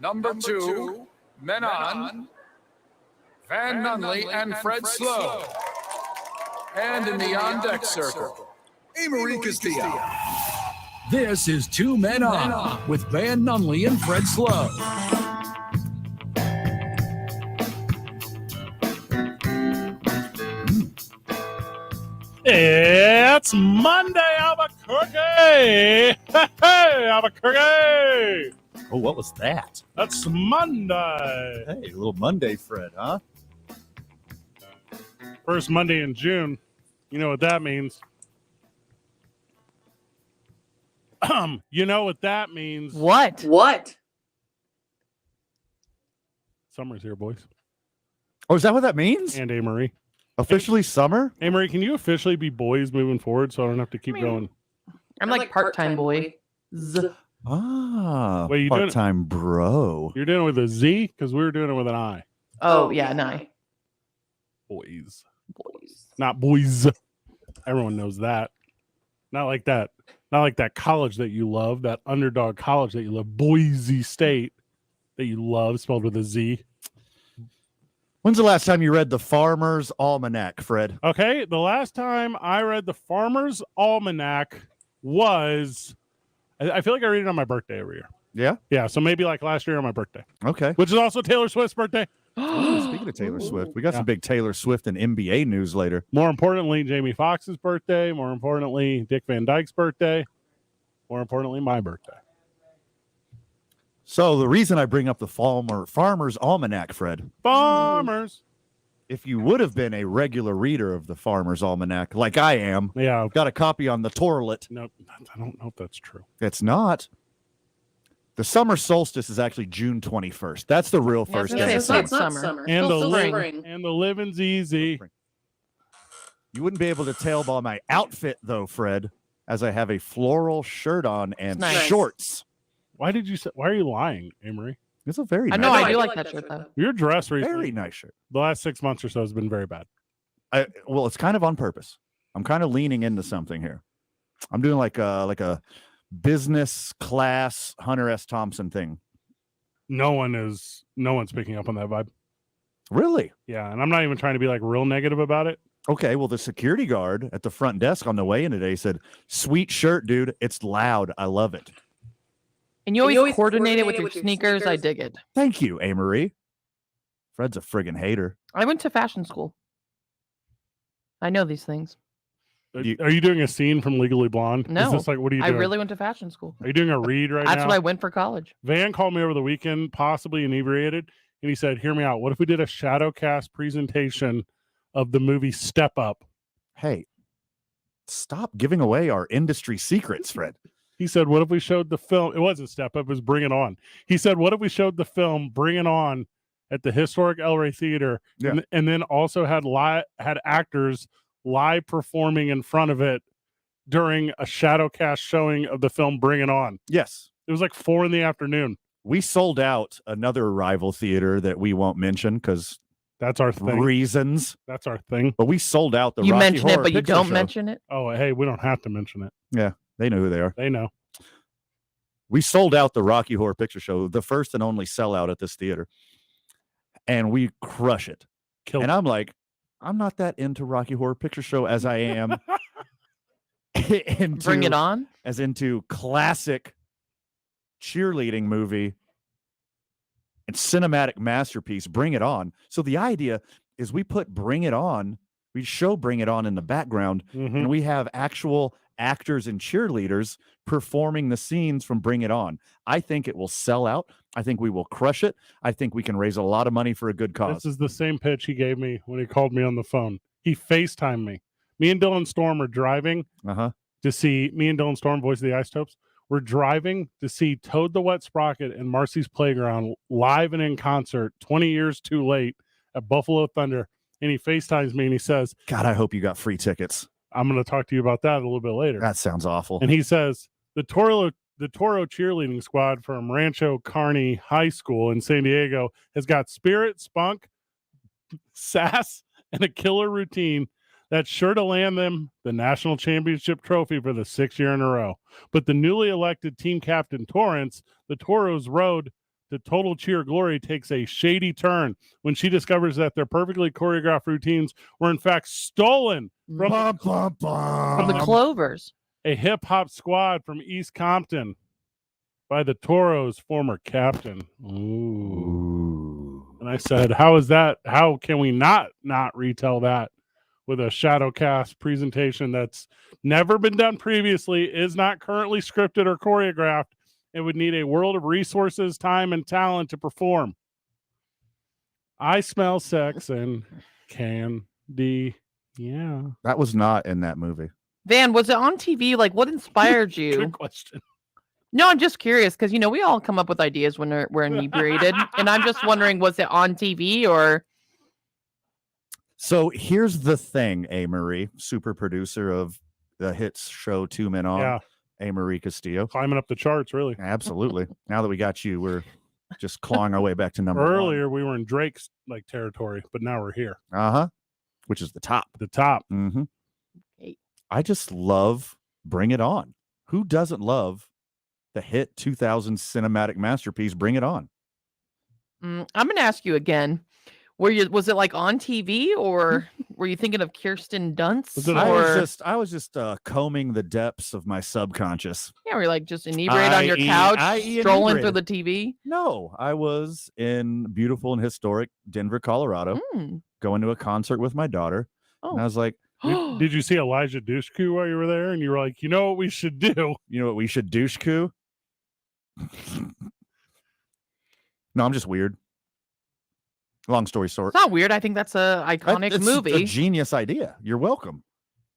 Number 2, Menon, Van Nunley, and Fred Slow. And in the on-deck circle, Amory Castillo. This is Two Men On with Van Nunley and Fred Slow. It's Monday, Albuquerque! Hey, Albuquerque! Oh, what was that? That's Monday. Hey, a little Monday, Fred, huh? First Monday in June. You know what that means. You know what that means. What? Summer's here, boys. Oh, is that what that means? And Amory. Officially summer? Amory, can you officially be boys moving forward so I don't have to keep going? I'm like part-time boy. Ah, Wait, you doing it- part-time bro. You're doing it with a Z? Because we were doing it with an I. Oh, yeah, no. Boys. Not boys. Everyone knows that. Not like that. Not like that college that you love, that underdog college that you love, Boise State, that you love, spelled with a Z. When's the last time you read the Farmer's Almanac, Fred? Okay, the last time I read the Farmer's Almanac was, I feel like I read it on my birthday every year. Yeah? Yeah, so maybe like last year on my birthday, Okay. which is also Taylor Swift's birthday. Ooh, speaking of Taylor Swift, we got Yeah. some big Taylor Swift and NBA news later. More importantly, Jamie Foxx's birthday. More importantly, Dick Van Dyke's birthday. More importantly, my birthday. So the reason I bring up the Farmer's Almanac, Fred, Farmers. if you would have been a regular reader of the Farmer's Almanac, like I am, Yeah. I've got a copy on the toilet. Nope. I don't know if that's true. It's not. The summer solstice is actually June 21st. That's the real first Yeah, day of it's summer. not summer. And Still the spring. and the living's easy. You wouldn't be able to tell by my outfit, though, Fred, as I have a floral shirt on and Nice. shorts. Why are you lying, Amory? It's a very I nice, know, I do like that shirt, though. Your dress recently, very nice shirt. the last 6 months or so has been very bad. Well, it's kind of on purpose. I'm kind of leaning into something here. I'm doing like a business class Hunter S. Thompson thing. No one's picking up on that vibe. Really? Yeah, and I'm not even trying to be like real negative about it. Okay, well, the security guard at the front desk on the way in today said, "Sweet shirt, dude. It's loud. I love it." And you always coordinate it with your sneakers. I dig it. Thank you, Amory. Fred's a friggin' hater. I went to fashion school. I know these things. Are you doing a scene from Legally Blonde? No. Is this like, what are you I doing? really went to fashion school. Are you doing a read right That's now? what I went for college. Van called me over the weekend, possibly inebriated, and he said, "Hear me out. What if we did a Shadowcast presentation of the movie Step Up?" Hey, stop giving away our industry secrets, Fred. He said, "What if we showed the film?" It wasn't Step Up, it was Bring It On. He said, "What if we showed the film Bring It On at the historic El Rey Theater, Yeah. and then also had actors live performing in front of it during a Shadowcast showing of the film Bring It On?" Yes, It was like 4 p.m. we sold out another rival theater that we won't mention because That's our thing. reasons, That's our thing. but we sold out the You Rocky mention it, Horror but you Picture don't Show. mention it. Oh, hey, we don't have to mention it. They know who they are. They know. We sold out the Rocky Horror Picture Show, the first and only sellout at this theater, and we crush it. Kill And I'm like, I'm not that into Rocky Horror Picture Show as I am Bring it on. as into classic cheerleading movie and cinematic masterpiece. Bring It On. So the idea is we put Bring It On, we show Bring It On in the background, Mhm. and we have actual actors and cheerleaders performing the scenes from Bring It On. I think it will sell out. I think we will crush it. I think we can raise a lot of money for a good cause. This is the same pitch he gave me when he called me on the phone. He FaceTimed me. Me and Dylan Storm are driving Uh-huh. to see, me and Dylan Storm, voice of the Isotopes, we're driving to see Toad the Wet Sprocket and Marcy's Playground live and in concert 20 years too late at Buffalo Thunder. And he FaceTimes me and he says, God, I hope you got free tickets. I'm going to talk to you about that a little bit later. That sounds awful. And he says, the Toro cheerleading squad from Rancho Kearney High School in San Diego has got spirit, spunk, sass, and a killer routine that's sure to land them the national championship trophy for the 6th year in a row. But the newly elected team captain Torrance, the Toros rode to Total Cheer glory takes a shady turn when she discovers that their perfectly choreographed routines were in fact stolen from From the Clovers. a hip-hop squad from East Compton by the Toros' former captain. Ooh. And I said, how is that? How can we not retell that with a Shadowcast presentation that's never been done previously, is not currently scripted or choreographed, and would need a world of resources, time, and talent to perform? I smell sex and candy. Yeah. That was not in that movie. Van, was it on TV? Like, what inspired you? Good question. No, I'm just curious because, we all come up with ideas when we're inebriated. And I'm just wondering, was it on TV or? So here's the thing, A. Marie, super producer of the hits show Two Men On, Yeah. A. Marie Castillo. Climbing up the charts, really. Absolutely. Now that we got you, we're just clawing our way back to number Earlier, we were in Drake's territory, but now we're here. one. Which is the top. The top. Mm-hmm. Okay. I just love Bring It On. Who doesn't love the hit 2000 cinematic masterpiece, Bring It On? I'm going to ask you again. Was it like on TV or were you thinking of Kirsten Dunst? Was it I was just combing the depths of my subconscious. Yeah, were you like just inebriated on your couch, strolling through the TV? No, I was in beautiful and historic Denver, Colorado, going to a concert with my daughter. And I was like, Did you see Elijah Dushku while you were there? And you were like, you know what we should do? You know what we should douche-coo? No, I'm just weird. Long story short. It's not weird. I think that's a iconic It's movie. a genius idea. You're welcome.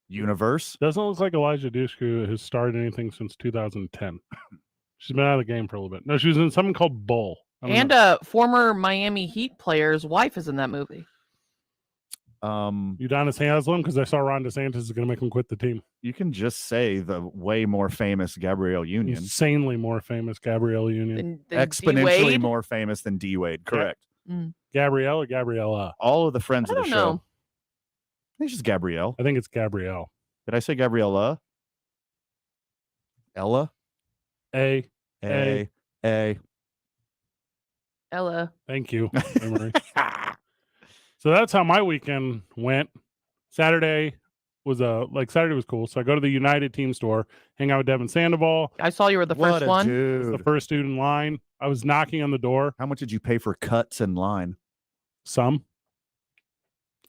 Universe. Doesn't look like Elijah Dushku has starred in anything since 2010. She's been out of the game for a little bit. No, she was in something called Bull. And a former Miami Heat player's wife is in that movie. Udonis Haslem, because I saw Ron DeSantis is going to make him quit the team. You can just say the way more famous Gabrielle Union. Insanely more famous Gabrielle Union. Exponentially D-Wade? more famous than D-Wade. Correct. Gabrielle or Gabriella? All of the friends I of the don't show. know. I think she's Gabrielle. I think it's Gabrielle. Did I say Gabriella? Ella? A. Ella. Thank you, Emery. So that's how my weekend went. Saturday was Saturday was cool. So I go to the United team store, hang out with Devin Sandoval. I saw you were the What first a one. dude. The first dude in line. I was knocking on the door. How much did you pay for cuts in line? Some.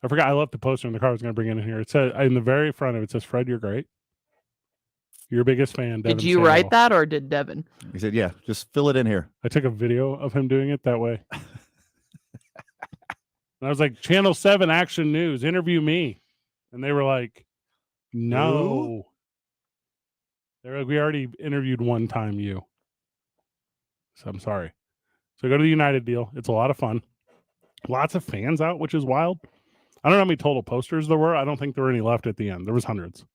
I forgot. I left the poster in the car. I was going to bring it in here. It said in the very front of it, says, "Fred, you're great. Your biggest fan." Devin Did you Sandoval. write that or did Devin? He said, yeah, just fill it in here. I took a video of him doing it that way. And I was like, Channel 7 Action News, interview me. And they were like, no. Who? They're like, we already interviewed one time you. So I'm sorry. So I go to the United deal. It's a lot of fun. Lots of fans out, which is wild. I don't know how many total posters there were. I don't think there were any left at the end. There was hundreds.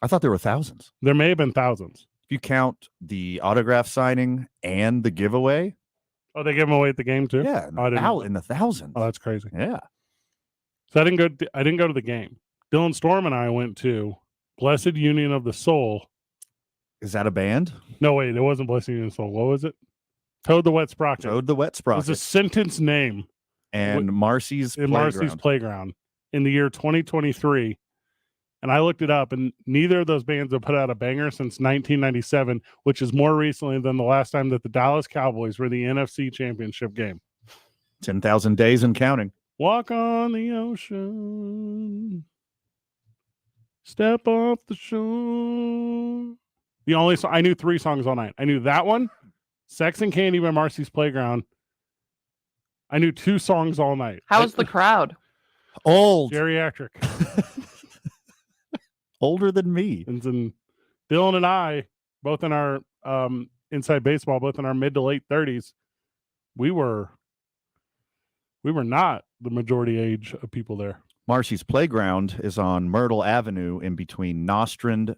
I thought there were thousands. There may have been thousands. If you count the autograph signing and the giveaway, Oh, they gave them away at the game too? yeah, Oh, I didn't- in the thousands. Oh, that's crazy. Yeah. So I didn't go to the game. Dylan Storm and I went to Blessed Union of the Soul. Is that a band? No, wait, it wasn't Blessed Union of the Soul. What was it? Toad the Wet Sprocket. Toad the Wet It was Sprocket. a sentence name And Marcy's in Playground. Marcy's Playground in the year 2023. And I looked it up, and neither of those bands have put out a banger since 1997, which is more recently than the last time that the Dallas Cowboys were the NFC Championship game. 10,000 days and counting. Walk on the ocean. Step off the shore. The only song I knew 3 songs all night. I knew that one, Sex and Candy by Marcy's Playground. I knew 2 songs all night. How's the crowd? Old. Geriatric. Older than me. And then Dylan and I, both in our inside baseball, both in our mid to late 30s, we were not the majority age of people there. Marcy's Playground is on Myrtle Avenue in between Nostrand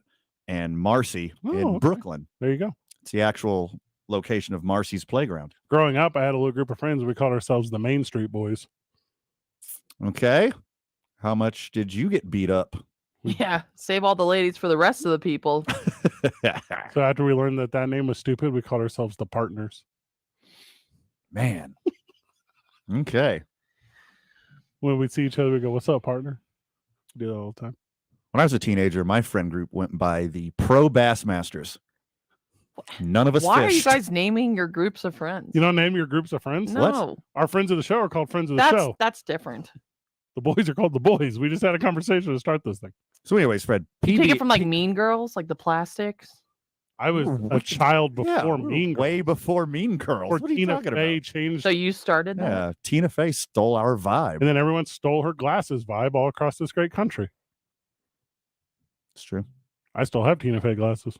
and Marcy in okay. Brooklyn. There you go. It's the actual location of Marcy's Playground. Growing up, I had a little group of friends. We called ourselves the Main Street Boys. Okay. How much did you get beat up? Yeah, save all the ladies for the rest of the people. So after we learned that name was stupid, we called ourselves the Partners. Man. Okay. When we see each other, we go, "What's up, partner?" We do that all the time. When I was a teenager, my friend group went by the Pro Bassmasters. None of us Why are you fished. guys naming your groups of friends? You don't name your groups of friends? no, Our friends of the show are called friends of the that's show. that's different. The boys are called the boys. We just had a conversation to start this thing. So, anyways, Fred, You take PB it from like Mean Girls, like the plastics. I was Ooh, a child before we were Mean Girls. way before Mean Girls. Before What are you Tina talking Fey about? changed. So you started that. Yeah, Tina Fey stole our vibe. And then everyone stole her glasses vibe all across this great country. It's true. I still have Tina Fey glasses.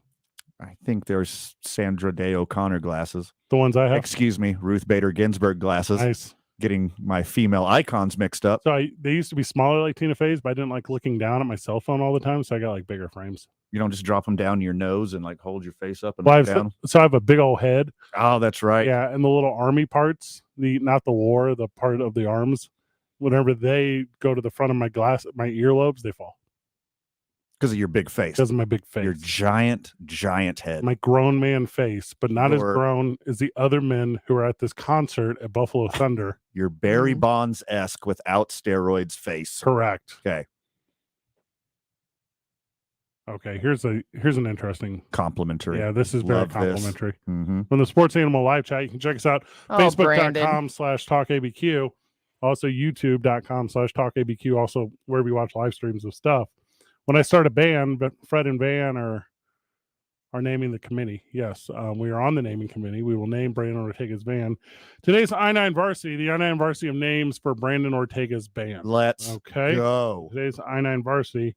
I think there's Sandra Day O'Connor glasses. The ones I have. Excuse me, Ruth Bader Ginsburg glasses. Nice. Getting my female icons mixed up. So they used to be smaller like Tina Fey's, but I didn't like looking down at my cell phone all the time. So I got like bigger frames. You don't just drop them down your nose and like hold your face up and Well, look down. so I have a big old head. Oh, that's right. Yeah. And the little army parts, not the war, the part of the arms, whenever they go to the front of my earlobes, they fall Because of your big face. because of my big face. Your giant head. My grown man face, but not as Your- grown as the other men who are at this concert at Buffalo Thunder. Your Barry Mhm. Bonds-esque without steroids face. Correct. Okay. Okay, here's an interesting. Complimentary. Yeah, this is very Love this. complimentary. Mm-hmm. From the Sports Animal live chat, you can check us out. Oh, Brandon. Facebook.com/TalkABQ. Also YouTube.com/TalkABQ. Also where we watch live streams of stuff. When I start a band, but Fred and Van are naming the committee. Yes, we are on the naming committee. We will name Brandon Ortega's band. Today's I-9 Varsity, the I-9 Varsity of names for Brandon Ortega's band. Let's Okay. go. Today's I-9 Varsity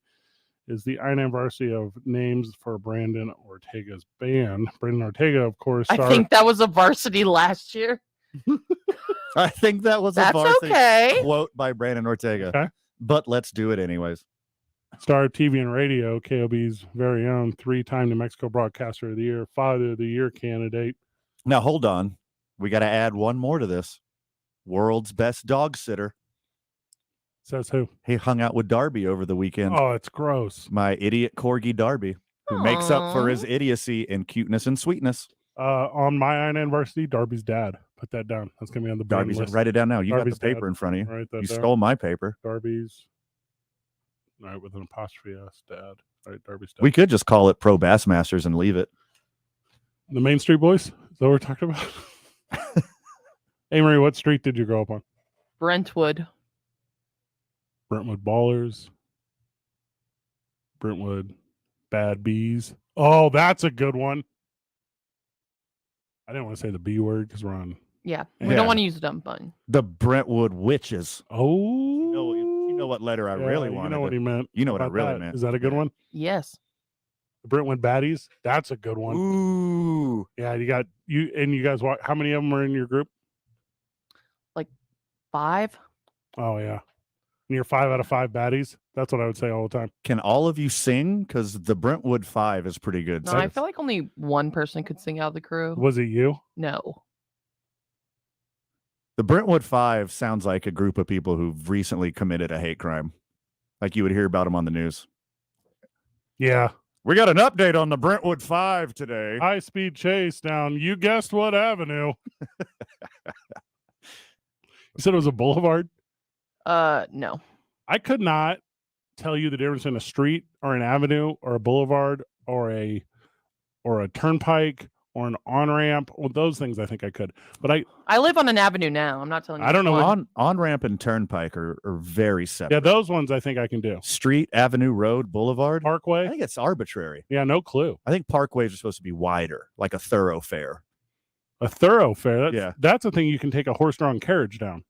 is the I-9 Varsity of names for Brandon Ortega's band. Brandon Ortega, of course, I think that was a varsity last year. I think that was a That's varsity okay. quote by Brandon Ortega. Okay. But let's do it anyways. star of TV and radio, KOB's very own 3-time New Mexico Broadcaster of the Year, Father of the Year candidate. Now hold on. We got to add one more to this. World's best dog sitter. Says who? He hung out with Darby over the weekend. Oh, it's gross. My idiot corgi Darby, who makes up for Aw. his idiocy and cuteness and sweetness. On my I-9 Varsity, Darby's dad. Put that down. That's going to be on the band Darby's list. write it down now. You Darby's got the paper dad. in front of you. Write that You down. stole my paper. Darby's. All right, with an apostrophe S, dad. All right, Darby's dad. We could just call it Pro Bassmasters and leave it. The Main Street Boys? Is that what we're talking about? Hey, Marie, what street did you grow up on? Brentwood. Brentwood Ballers. Brentwood Bad Bees. Oh, that's a good one. I didn't want to say the B word because we're on. Yeah, we Yeah. don't want to use the dumb button. The Brentwood Witches. Oh, You know what letter I yeah, really you wanted. know what he meant. You know what I about really that. meant. Is that a good one? Yes. The Brentwood Baddies. That's a good one. Ooh. Yeah, you got you and you guys. How many of them are in your group? 5. Oh yeah, and you're 5 out of 5 baddies. That's what I would say all the time. Can all of you sing? Because the Brentwood 5 is pretty good. No, I feel like only one person could sing out of the crew. Was it you? No. The Brentwood 5 sounds like a group of people who've recently committed a hate crime. Like you would hear about them on the news. Yeah. We got an update on the Brentwood 5 today. High speed chase down. You guessed what avenue? You said it was a boulevard. No. I could not tell you the difference in a street or an avenue or a boulevard or a turnpike or an on-ramp. Well, those things I think I could. But I live on an avenue now. I'm not telling you. I don't know which what- one. On-ramp and turnpike are very separate. yeah, those ones I think I can do. Street, avenue, road, boulevard. I Parkway? think it's arbitrary. Yeah, no clue. I think parkways are supposed to be wider, like a thoroughfare. A thoroughfare. Yeah. That's a thing you can take a horse-drawn carriage down.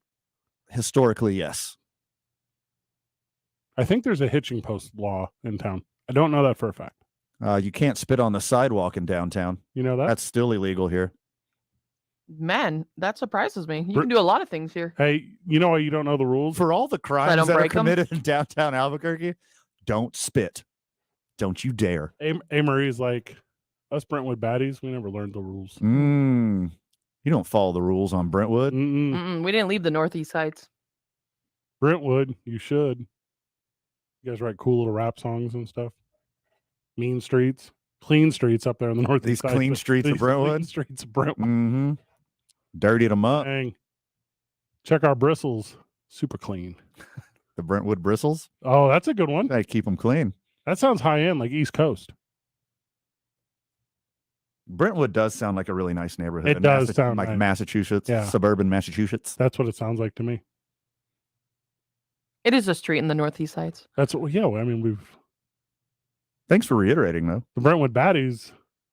Historically, yes. I think there's a hitching post law in town. I don't know that for a fact. You can't spit on the sidewalk in downtown. You know that? That's still illegal here. Man, that surprises me. You Br- can do a lot of things here. Hey, you know why you don't know the rules? For all the crimes don't that are break 'em? committed in downtown Albuquerque, don't spit. Don't you dare. A. Marie's like, us Brentwood baddies, we never learned the rules. You don't follow the rules on Brentwood. Mm-mm. Mm-mm, we didn't leave the Northeast Heights. Brentwood, you should. You guys write cool little rap songs and stuff. Mean streets, clean streets up there in the northeast. These side, clean but streets of these clean Brentwood? streets of Brentwood. Mm-hmm. Dirtied them up. Dang. Check our bristles. Super clean. The Brentwood bristles. Oh, that's a good one. I keep them clean. That sounds high end, like East Coast. Brentwood does sound like a really nice neighborhood. It in does sound like nice. Massachusetts, Yeah. suburban Massachusetts. That's what it sounds like to me. It is a street in the Northeast Sides. That's what, yeah. I mean, Thanks for reiterating, though. the Brentwood Baddies,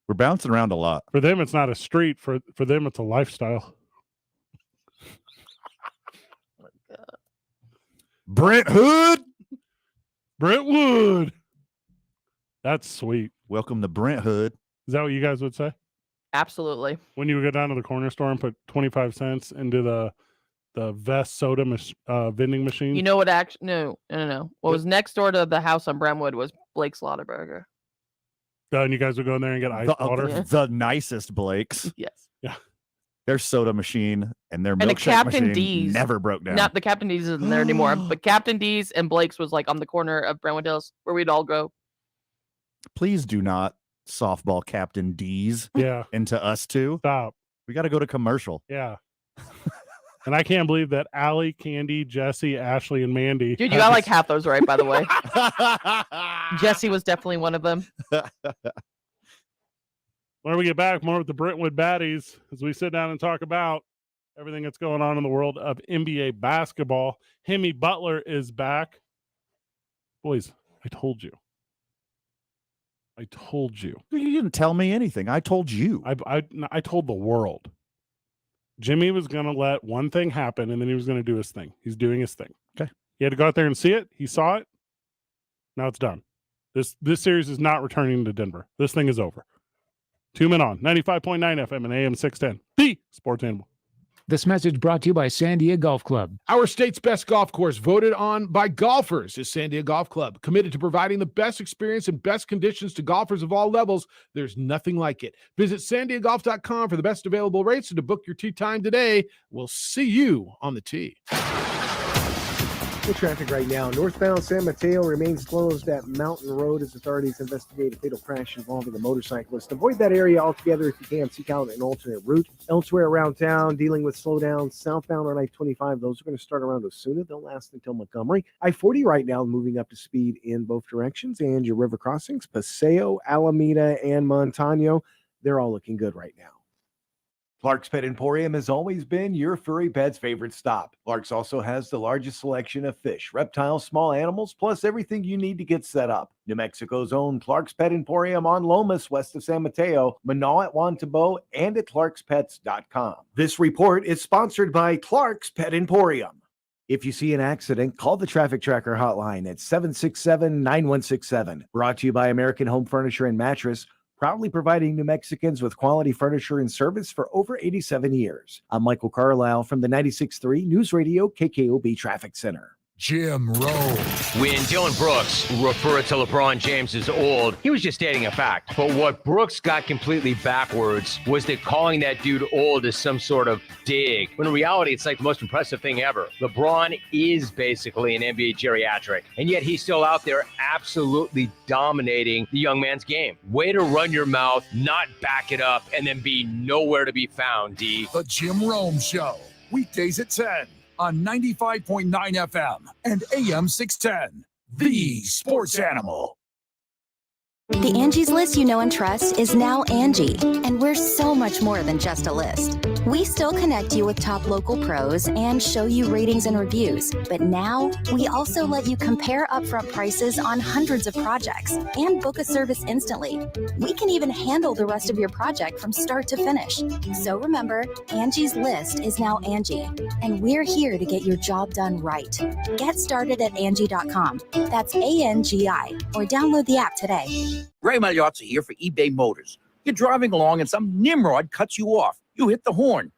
We're bouncing around a lot. for them, it's not a street. For them, it's a lifestyle. Brentwood. Brentwood. That's sweet. Welcome to Brentwood. Is that what you guys would say? Absolutely. When you would go down to the corner store and put 25 cents into the Vest soda vending machine? You know what? No. What was next door to the house on Brentwood was Blake's Lauderburger. And you guys would go in there and get ice water? Yeah. The nicest Blakes. Yes. Their soda machine and their And the milkshake Captain machine D's. never broke down. Not the Captain D's isn't there anymore, but Captain D's and Blake's was like on the corner of Brentwood Hills where we'd all go. Please do not softball Captain D's Yeah. into us two. Stop. We got to go to commercial. Yeah. And I can't believe that Allie, Candy, Jesse, Ashley, and Mandy. Dude, you got like half those right, by the way. Jesse was definitely one of them. When we get back, more with the Brentwood Baddies as we sit down and talk about everything that's going on in the world of NBA basketball. Hemi Butler is back. Boys, I told you. I told you. You didn't tell me anything. I told you. I told the world. Jimmy was going to let one thing happen, and then he was going to do his thing. He's doing his thing. Okay. He had to go out there and see it. He saw it. Now it's done. This series is not returning to Denver. This thing is over. 2 Men On, 95.9 FM and AM 610. The Sports Animal. This message brought to you by Sandia Golf Club. Our state's best golf course, voted on by golfers, is Sandia Golf Club. Committed to providing the best experience and best conditions to golfers of all levels. There's nothing like it. Visit sandiagolf.com for the best available rates and to book your tee time today. We'll see you on the tee. The traffic right now. Northbound San Mateo remains closed at Mountain Road as authorities investigate a fatal crash involving a motorcyclist. Avoid that area altogether if you can. Seek out an alternate route. Elsewhere around town, dealing with slowdowns southbound on I-25. Those are going to start around Osuna. They'll last until Montgomery. I-40 right now moving up to speed in both directions. And your river crossings, Paseo, Alameda, and Montano, they're all looking good right now. Clark's Pet Emporium has always been your furry pet's favorite stop. Clark's also has the largest selection of fish, reptiles, small animals, plus everything you need to get set up. New Mexico's own Clark's Pet Emporium on Lomas, west of San Mateo, Manaw at Juan Tabo, and at clarkspets.com. This report is sponsored by Clark's Pet Emporium. If you see an accident, call the Traffic Tracker hotline at 767-9167. Brought to you by American Home Furniture and Mattress, proudly providing New Mexicans with quality furniture and service for over 87 years. I'm Michael Carlisle from the 96.3 News Radio KKOB Traffic Center. Jim Rome. When Dylan Brooks referred to LeBron James as old, he was just stating a fact. But what Brooks got completely backwards was that calling that dude old is some sort of dig. When in reality, it's like the most impressive thing ever. LeBron is basically an NBA geriatric, and yet he's still out there absolutely dominating the young man's game. Way to run your mouth, not back it up, and then be nowhere to be found, D. The Jim Rome Show. Weekdays at 10 on 95.9 FM and AM 610. The Sports Animal. The Angie's List you know and trust is now Angie, and we're so much more than just a list. We still connect you with top local pros and show you ratings and reviews, but now we also let you compare upfront prices on hundreds of projects and book a service instantly. We can even handle the rest of your project from start to finish. So remember, Angie's List is now Angie, and we're here to get your job done right. Get started at Angie.com. That's ANGI, or download the app today. Ray Magliozzi here for eBay Motors. You're driving along and some nimrod cuts you off. You hit the horn.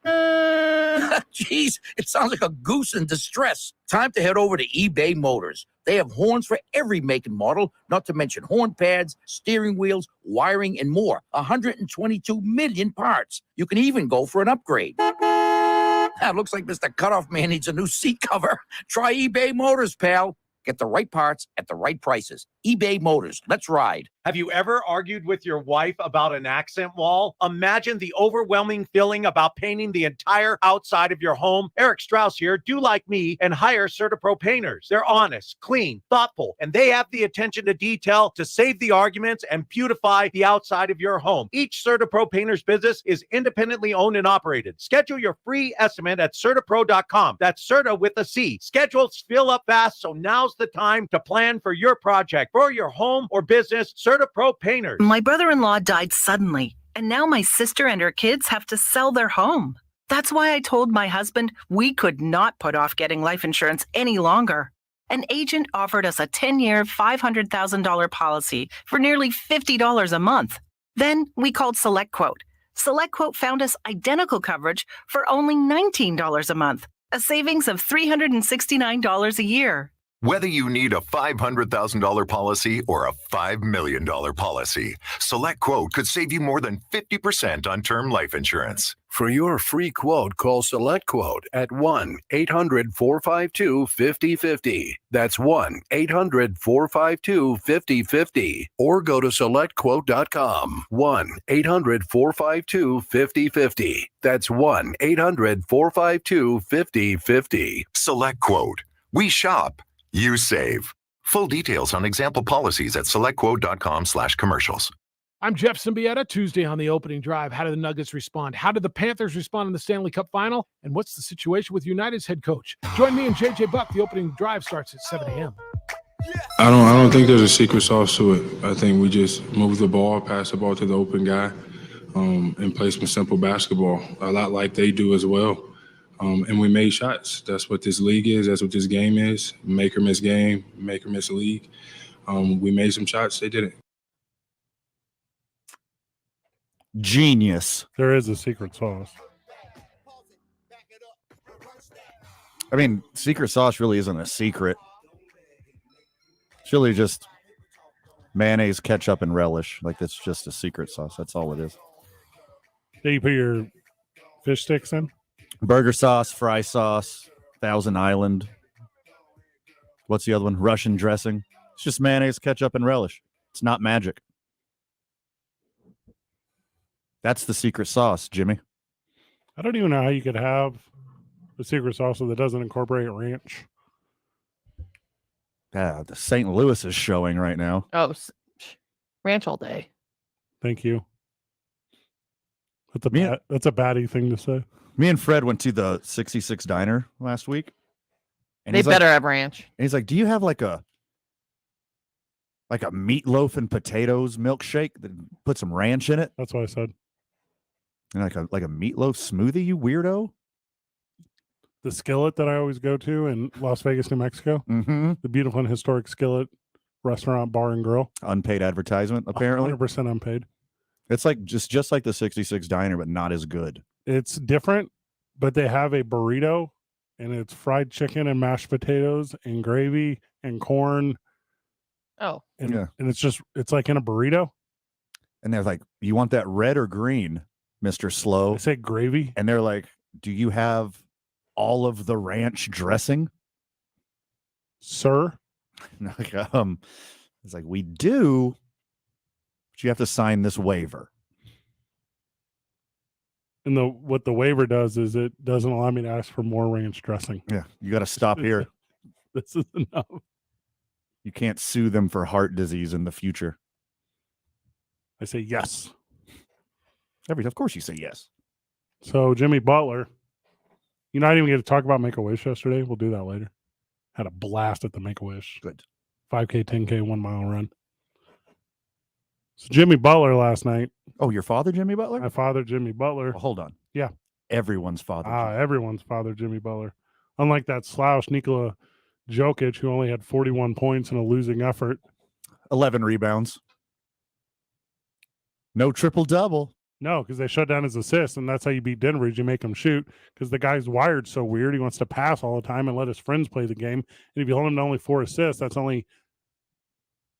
Jeez, it sounds like a goose in distress. Time to head over to eBay Motors. They have horns for every make and model, not to mention horn pads, steering wheels, wiring, and more. 122 million parts. You can even go for an upgrade. Looks like Mr. Cutoff Man needs a new seat cover. Try eBay Motors, pal. Get the right parts at the right prices. eBay Motors. Let's ride. Have you ever argued with your wife about an accent wall? Imagine the overwhelming feeling about painting the entire outside of your home. Eric Strauss here. Do like me and hire CertaPro painters. They're honest, clean, thoughtful, and they have the attention to detail to save the arguments and beautify the outside of your home. Each CertaPro painter's business is independently owned and operated. Schedule your free estimate at CertaPro.com. That's Certa with a C. Schedules fill up fast, so now's the time to plan for your project, for your home or business. CertaPro painters. My brother-in-law died suddenly, and now my sister and her kids have to sell their home. That's why I told my husband we could not put off getting life insurance any longer. An agent offered us a 10-year, $500,000 policy for nearly $50 a month. Then we called SelectQuote. SelectQuote found us identical coverage for only $19 a month, a savings of $369 a year. Whether you need a $500,000 policy or a $5 million policy, SelectQuote could save you more than 50% on term life insurance. For your free quote, call SelectQuote at 1-800-452-5050. That's 1-800-452-5050. Or go to SelectQuote.com. 1-800-452-5050. That's 1-800-452-5050. SelectQuote. We shop. You save. Full details on example policies at selectquote.com/commercials. I'm Jeff Symbieta. Tuesday on the opening drive. How did the Nuggets respond? How did the Panthers respond in the Stanley Cup final? And what's the situation with United's head coach? Join me and JJ Buck. The opening drive starts at 7 a.m. I don't think there's a secret sauce to it. I think we just move the ball, pass the ball to the open guy, and play some simple basketball, a lot like they do as well. And we made shots. That's what this league is. That's what this game is. Make or miss game, make or miss league. We made some shots. They didn't. Genius. There is a secret sauce. I mean, secret sauce really isn't a secret. It's really just mayonnaise, ketchup, and relish. Like, that's just a secret sauce. That's all it is. Did you put your fish sticks in? Burger sauce, fry sauce, Thousand Island. What's the other one? Russian dressing. It's just mayonnaise, ketchup, and relish. It's not magic. That's the secret sauce, Jimmy. I don't even know how you could have a secret sauce that doesn't incorporate ranch. Yeah, the St. Louis is showing right now. Oh, ranch all day. Thank you. That's a baddie thing to say. Me and Fred went to the 66 Diner last week. And They he's like- better have ranch. And he's like, "Do you have like a meatloaf and potatoes milkshake that put some ranch in it?" That's what I said. And like a meatloaf smoothie, you weirdo. The Skillet that I always go to in Las Vegas, New Mexico. Mm-hmm. The beautiful and historic Skillet restaurant, bar, and grill. Unpaid advertisement, apparently. 100% unpaid. It's like just like the 66 Diner, but not as good. It's different, but they have a burrito, and it's fried chicken and mashed potatoes and gravy and corn. Oh. And, Yeah. and it's like in a burrito. And they're like, "You want that red or green, Mr. Slow?" I say gravy. And they're like, "Do you have all of the ranch dressing?" Sir? Like, it's like, "We do, but you have to sign this waiver." And what the waiver does is it doesn't allow me to ask for more ranch dressing. Yeah, you got to stop here. This is enough. You can't sue them for heart disease in the future. I say yes. Of course you say yes. So Jimmy Butler, I didn't even get to talk about Make-A-Wish yesterday. We'll do that later. Had a blast at the Make-A-Wish. Good. 5K, 10K, 1 mile run. So Jimmy Butler last night. Oh, your father, Jimmy Butler? My father, Jimmy Butler. Well, hold on. Yeah. Everyone's father. Everyone's father, Jimmy Butler. Unlike that slouch, Nikola Jokic, who only had 41 points in a losing effort. 11 rebounds. No triple-double. No, because they shut down his assists, and that's how you beat Denver, is you make him shoot, because the guy's wired so weird. He wants to pass all the time and let his friends play the game. And if you hold him to only 4 assists,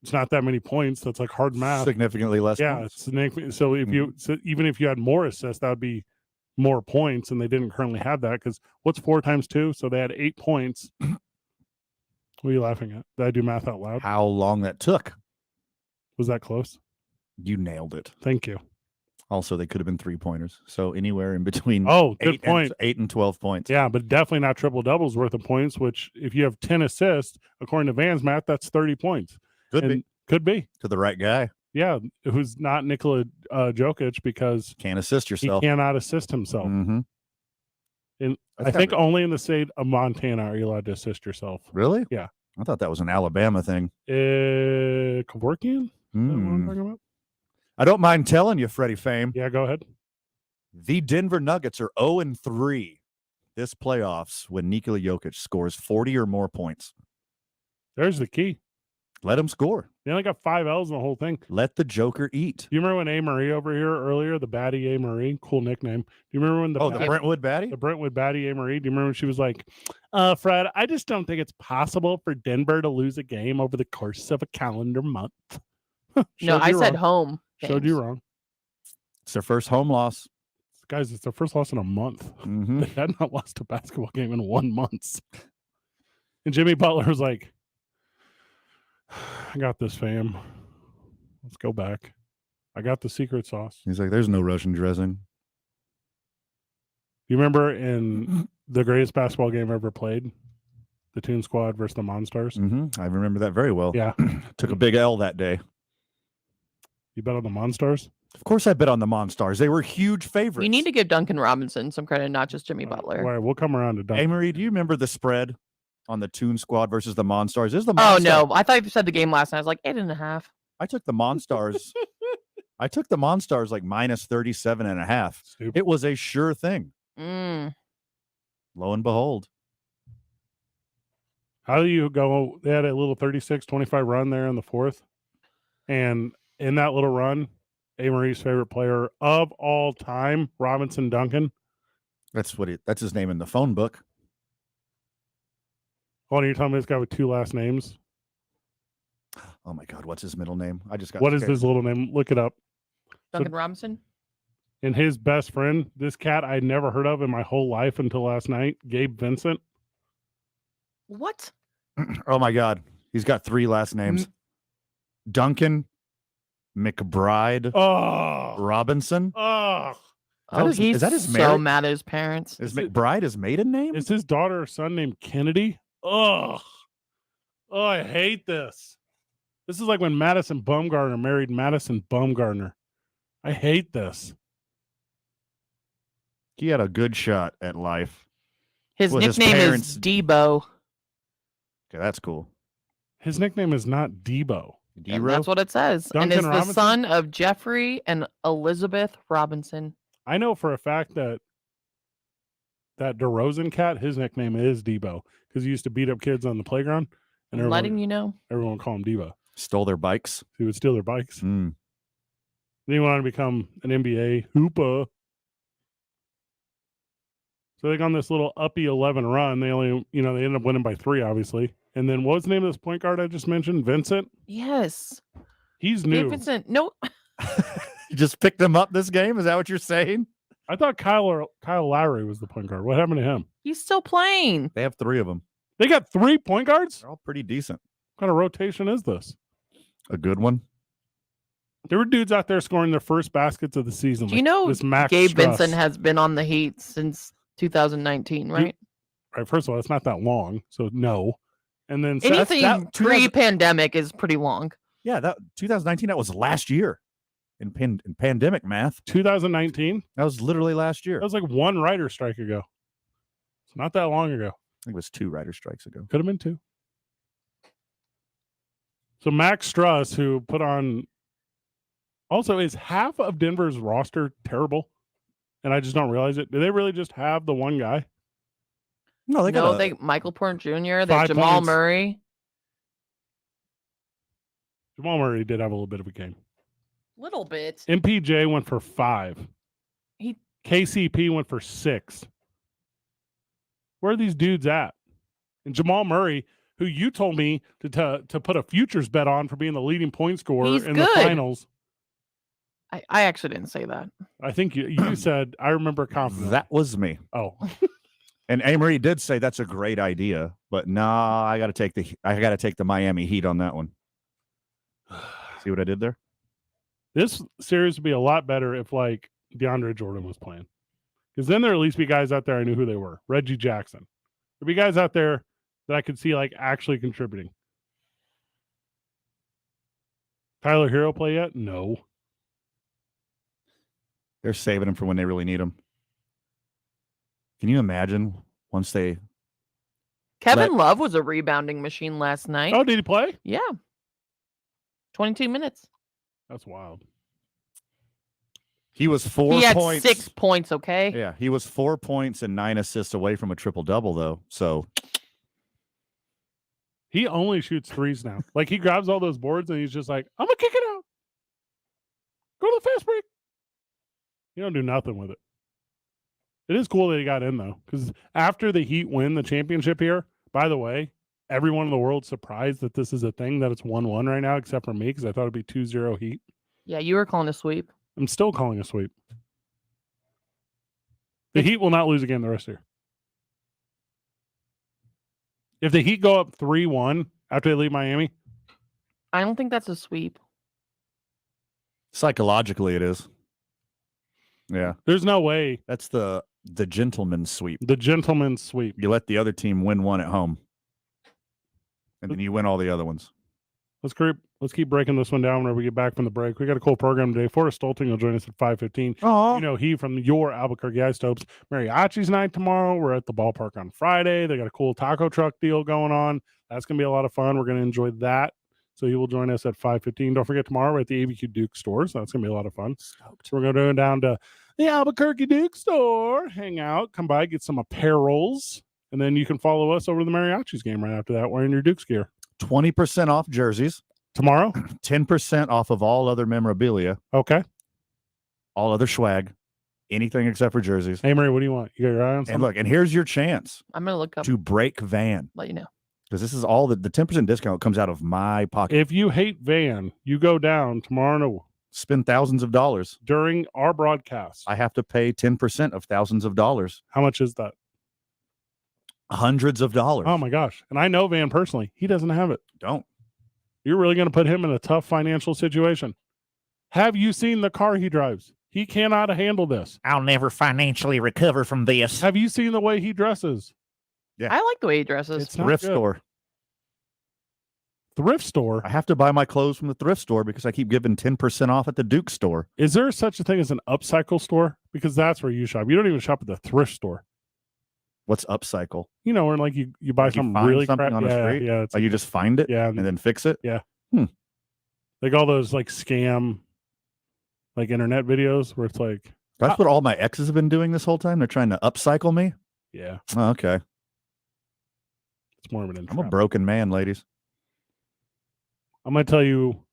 it's not that many points. That's like hard math. Significantly less points. So even if you had more assists, that would be more points, and they didn't currently have that, because what's 4 times 2? So they had 8 points. What are you laughing at? Did I do math out loud? How long that took? Was that close? You nailed it. Thank you. Also, they could have been 3-pointers. So anywhere in between. Oh, good point. 8 and 12 points. Yeah, but definitely not triple doubles worth of points. Which, if you have 10 assists, according to Van's math, that's 30 points. Could be to the right guy. Yeah, who's not Nikola Jokic because can't assist yourself. He cannot assist himself. Mm-hmm. And I think only in the state of Montana are you allowed to assist yourself. Really? Yeah. I thought that was an Alabama thing. Kevorkian? Is that what I'm talking about? I don't mind telling you, Freddie Fame. Yeah, go ahead. The Denver Nuggets are 0-3 this playoffs when Nikola Jokic scores 40 or more points. There's the key. Let him score. They only got 5 L's in the whole thing. Let the Joker eat. Do you remember when A. Marie over here earlier, the Baddie A. Marie, cool nickname. Do you remember when the Brentwood Baddie? The Brentwood Baddie A. Marie. Do you remember when she was like, Fred, I just don't think it's possible for Denver to lose a game over the course of a calendar month. No, I said home. Showed you wrong. It's their first home loss. Guys, it's their first loss in a month. Mm-hmm. They had not lost a basketball game in 1 month. And Jimmy Butler was like, I got this, fam. Let's go back. I got the secret sauce. He's like, there's no Russian dressing. You remember in the greatest basketball game ever played? The Toon Squad versus the Monstars? Mm-hmm. I remember that very well. Yeah. Took a big L that day. You bet on the Monstars? Of course I bet on the Monstars. They were huge favorites. You need to give Duncan Robinson some credit, not just Jimmy Butler. All right, we'll come around to Duncan. Hey, Marie, do you remember the spread on the Toon Squad versus the Monstars? Is the Oh, no. I thought you said the game last night. I was like 8.5. I took the Monstars. I took the Monstars like minus 37.5. It was a sure thing. Mm. Lo and behold. How do you go? They had a little 36-25 run there in the fourth. And in that little run, A. Marie's favorite player of all time, Robinson Duncan. That's his name in the phone book. Hold on, you're telling me this guy with 2 last names? Oh my God, what's his middle name? I just got What is scared. his little name? Look it up. Duncan Robinson? And his best friend, this cat I'd never heard of in my whole life until last night, Gabe Vincent. What? Oh my God. He's got 3 last names. Duncan McBride Robinson. Oh, He's is that his so married? mad at his parents. Is McBride his maiden name? Is his daughter or son named Kennedy? Oh, I hate this. This is like when Madison Bumgarner married Madison Bumgarner. I hate this. He had a good shot at life. His Well, his nickname parents- is Debo. Okay, that's cool. His nickname is not Debo. And that's what it says. Duncan and is the Robinson? son of Jeffrey and Elizabeth Robinson. I know for a fact that DeRozan cat, his nickname is Debo because he used to beat up kids on the playground. And I'm letting you know. Everyone would call him Debo. Stole their bikes. He would steal their bikes. Mm. Then he wanted to become an NBA hooper. So they got on this little uppy 11 run. They only, they ended up winning by 3, obviously. And then what was the name of this point guard I just mentioned? Vincent? Yes. He's Gabe new. Vincent. No. You just picked him up this game? Is that what you're saying? I thought Kyle Lowry was the point guard. What happened to him? He's still playing. They have 3 of them. They got 3 point guards? They're all pretty decent. What kind of rotation is this? A good one. There were dudes out there scoring their first baskets of the season. Do you know this Max Gabe Struss. Vincent has been on the Heat since 2019, right? Right. First of all, it's not that long. So no. And then Anything pre-pandemic is pretty long. Yeah, that 2019, that was last year in pandemic math. 2019? That was literally last year. That was like 1 writer strike ago. It's not that long ago. I think it was 2 writer strikes ago. Could have been 2. So Max Struss, who put on, also is half of Denver's roster terrible, and I just don't realize it. Do they really just have the one guy? No, they Michael Porter Jr., they 5 Jamal points. Murray. Jamal Murray did have a little bit of a game. Little bit. MPJ went for 5. He- KCP went for 6. Where are these dudes at? And Jamal Murray, who you told me to put a futures bet on for being the leading point scorer He's in good. the finals. I actually didn't say that. I think you said, I remember confident. That was me. Oh. And Amory did say that's a great idea, but nah, I got to take the Miami Heat on that one. See what I did there? This series would be a lot better if like DeAndre Jordan was playing, because then there'd at least be guys out there I knew who they were. Reggie Jackson. There'd be guys out there that I could see like actually contributing. Tyler Hero play yet? No. They're saving him for when they really need him. Can you imagine once they Kevin Love was a rebounding machine last night. Oh, did he play? Yeah. 22 minutes. That's wild. He was 4 He had points. 6 points, okay? Yeah, he was 4 points and 9 assists away from a triple-double, though. So He only shoots threes now. Like he grabs all those boards and he's just like, I'm gonna kick it out. Go to the fast break. You don't do nothing with it. It is cool that he got in though, because after the Heat win the championship here, by the way, everyone in the world surprised that this is a thing, that it's 1-1 right now, except for me, because I thought it'd be 2-0 Heat. Yeah, you were calling a sweep. I'm still calling a sweep. The Heat will not lose again the rest of the year. If the Heat go up 3-1 after they leave Miami, I don't think that's a sweep. psychologically, it is. Yeah, there's no way. That's the gentleman's sweep. The gentleman's sweep. You let the other team win one at home, and then you win all the other ones. Let's keep breaking this one down whenever we get back from the break. We got a cool program today. Forrest Stolting will join us at 5:15. Oh, you know, he from your Albuquerque Isotopes. Mariachi's night tomorrow. We're at the ballpark on Friday. They got a cool taco truck deal going on. That's going to be a lot of fun. We're going to enjoy that. So he will join us at 5:15. Don't forget, tomorrow we're at the ABQ Duke store. So that's going to be a lot of fun. So we're going to go down to the Albuquerque Duke store, hang out, come by, get some apparels. And then you can follow us over to the Mariachis game right after that, wearing your Duke's gear. 20% off jerseys. Tomorrow? 10% off of all other memorabilia. Okay. All other swag. Anything except for jerseys. Hey, Marie, what do you want? You got your eye on something? And look, and here's your chance I'm going to look up. to break Van. Let you know. Because this is all the 10% discount comes out of my pocket. If you hate Van, you go down tomorrow and spend thousands of dollars. During our broadcast, I have to pay 10% of thousands of dollars. How much is that? Hundreds of dollars. Oh my gosh. And I know Van personally. He doesn't have it. Don't. You're really going to put him in a tough financial situation. Have you seen the car he drives? He cannot handle this. I'll never financially recover from this. Have you seen the way he dresses? Yeah. I like the way he dresses. It's not Thrift good. store. Thrift store? I have to buy my clothes from the thrift store because I keep giving 10% off at the Duke store. Is there such a thing as an upcycle store? Because that's where you shop. You don't even shop at the thrift store. What's upcycle? You know, where like you buy Like you something find really something crap. on the street? Yeah, it's Like you just find it yeah, and then fix it? Yeah. Hmm. Like all those like scam like internet videos where it's like That's what all my exes have been doing this whole time. They're trying to upcycle me. Yeah. Oh, okay. It's more of an I'm a entrapment. broken man, ladies. I'm going to tell you